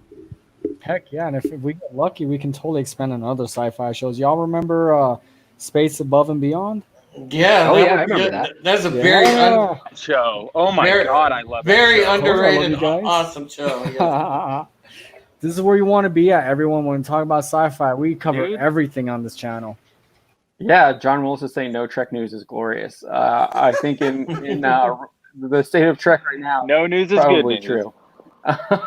Heck yeah, and if we get lucky, we can totally expand on other sci-fi shows. Y'all remember Space Above and Beyond? Yeah, I remember that. That's a very show. Oh my god, I love it. Very show. underrated, awesome show. Yeah. This is where you want to be at, everyone. When we talk about sci-fi, we cover everything on this channel. Yeah, John Willis is saying no Trek news is glorious. I think in the state of Trek right now, no news is probably good news. True.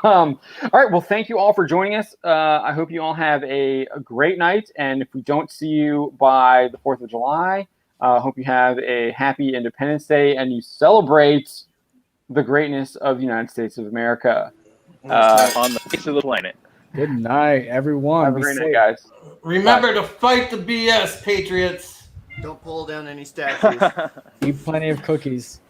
All right, well, thank you all for joining us. I hope you all have a great night, and if we don't see you by the 4th of July, I hope you have a happy Independence Day and you celebrate the greatness of the United States of America. On the face of the planet. Good night, everyone. Have a great night, guys. Remember to fight the BS, Patriots. Don't pull down any statues. Eat plenty of cookies.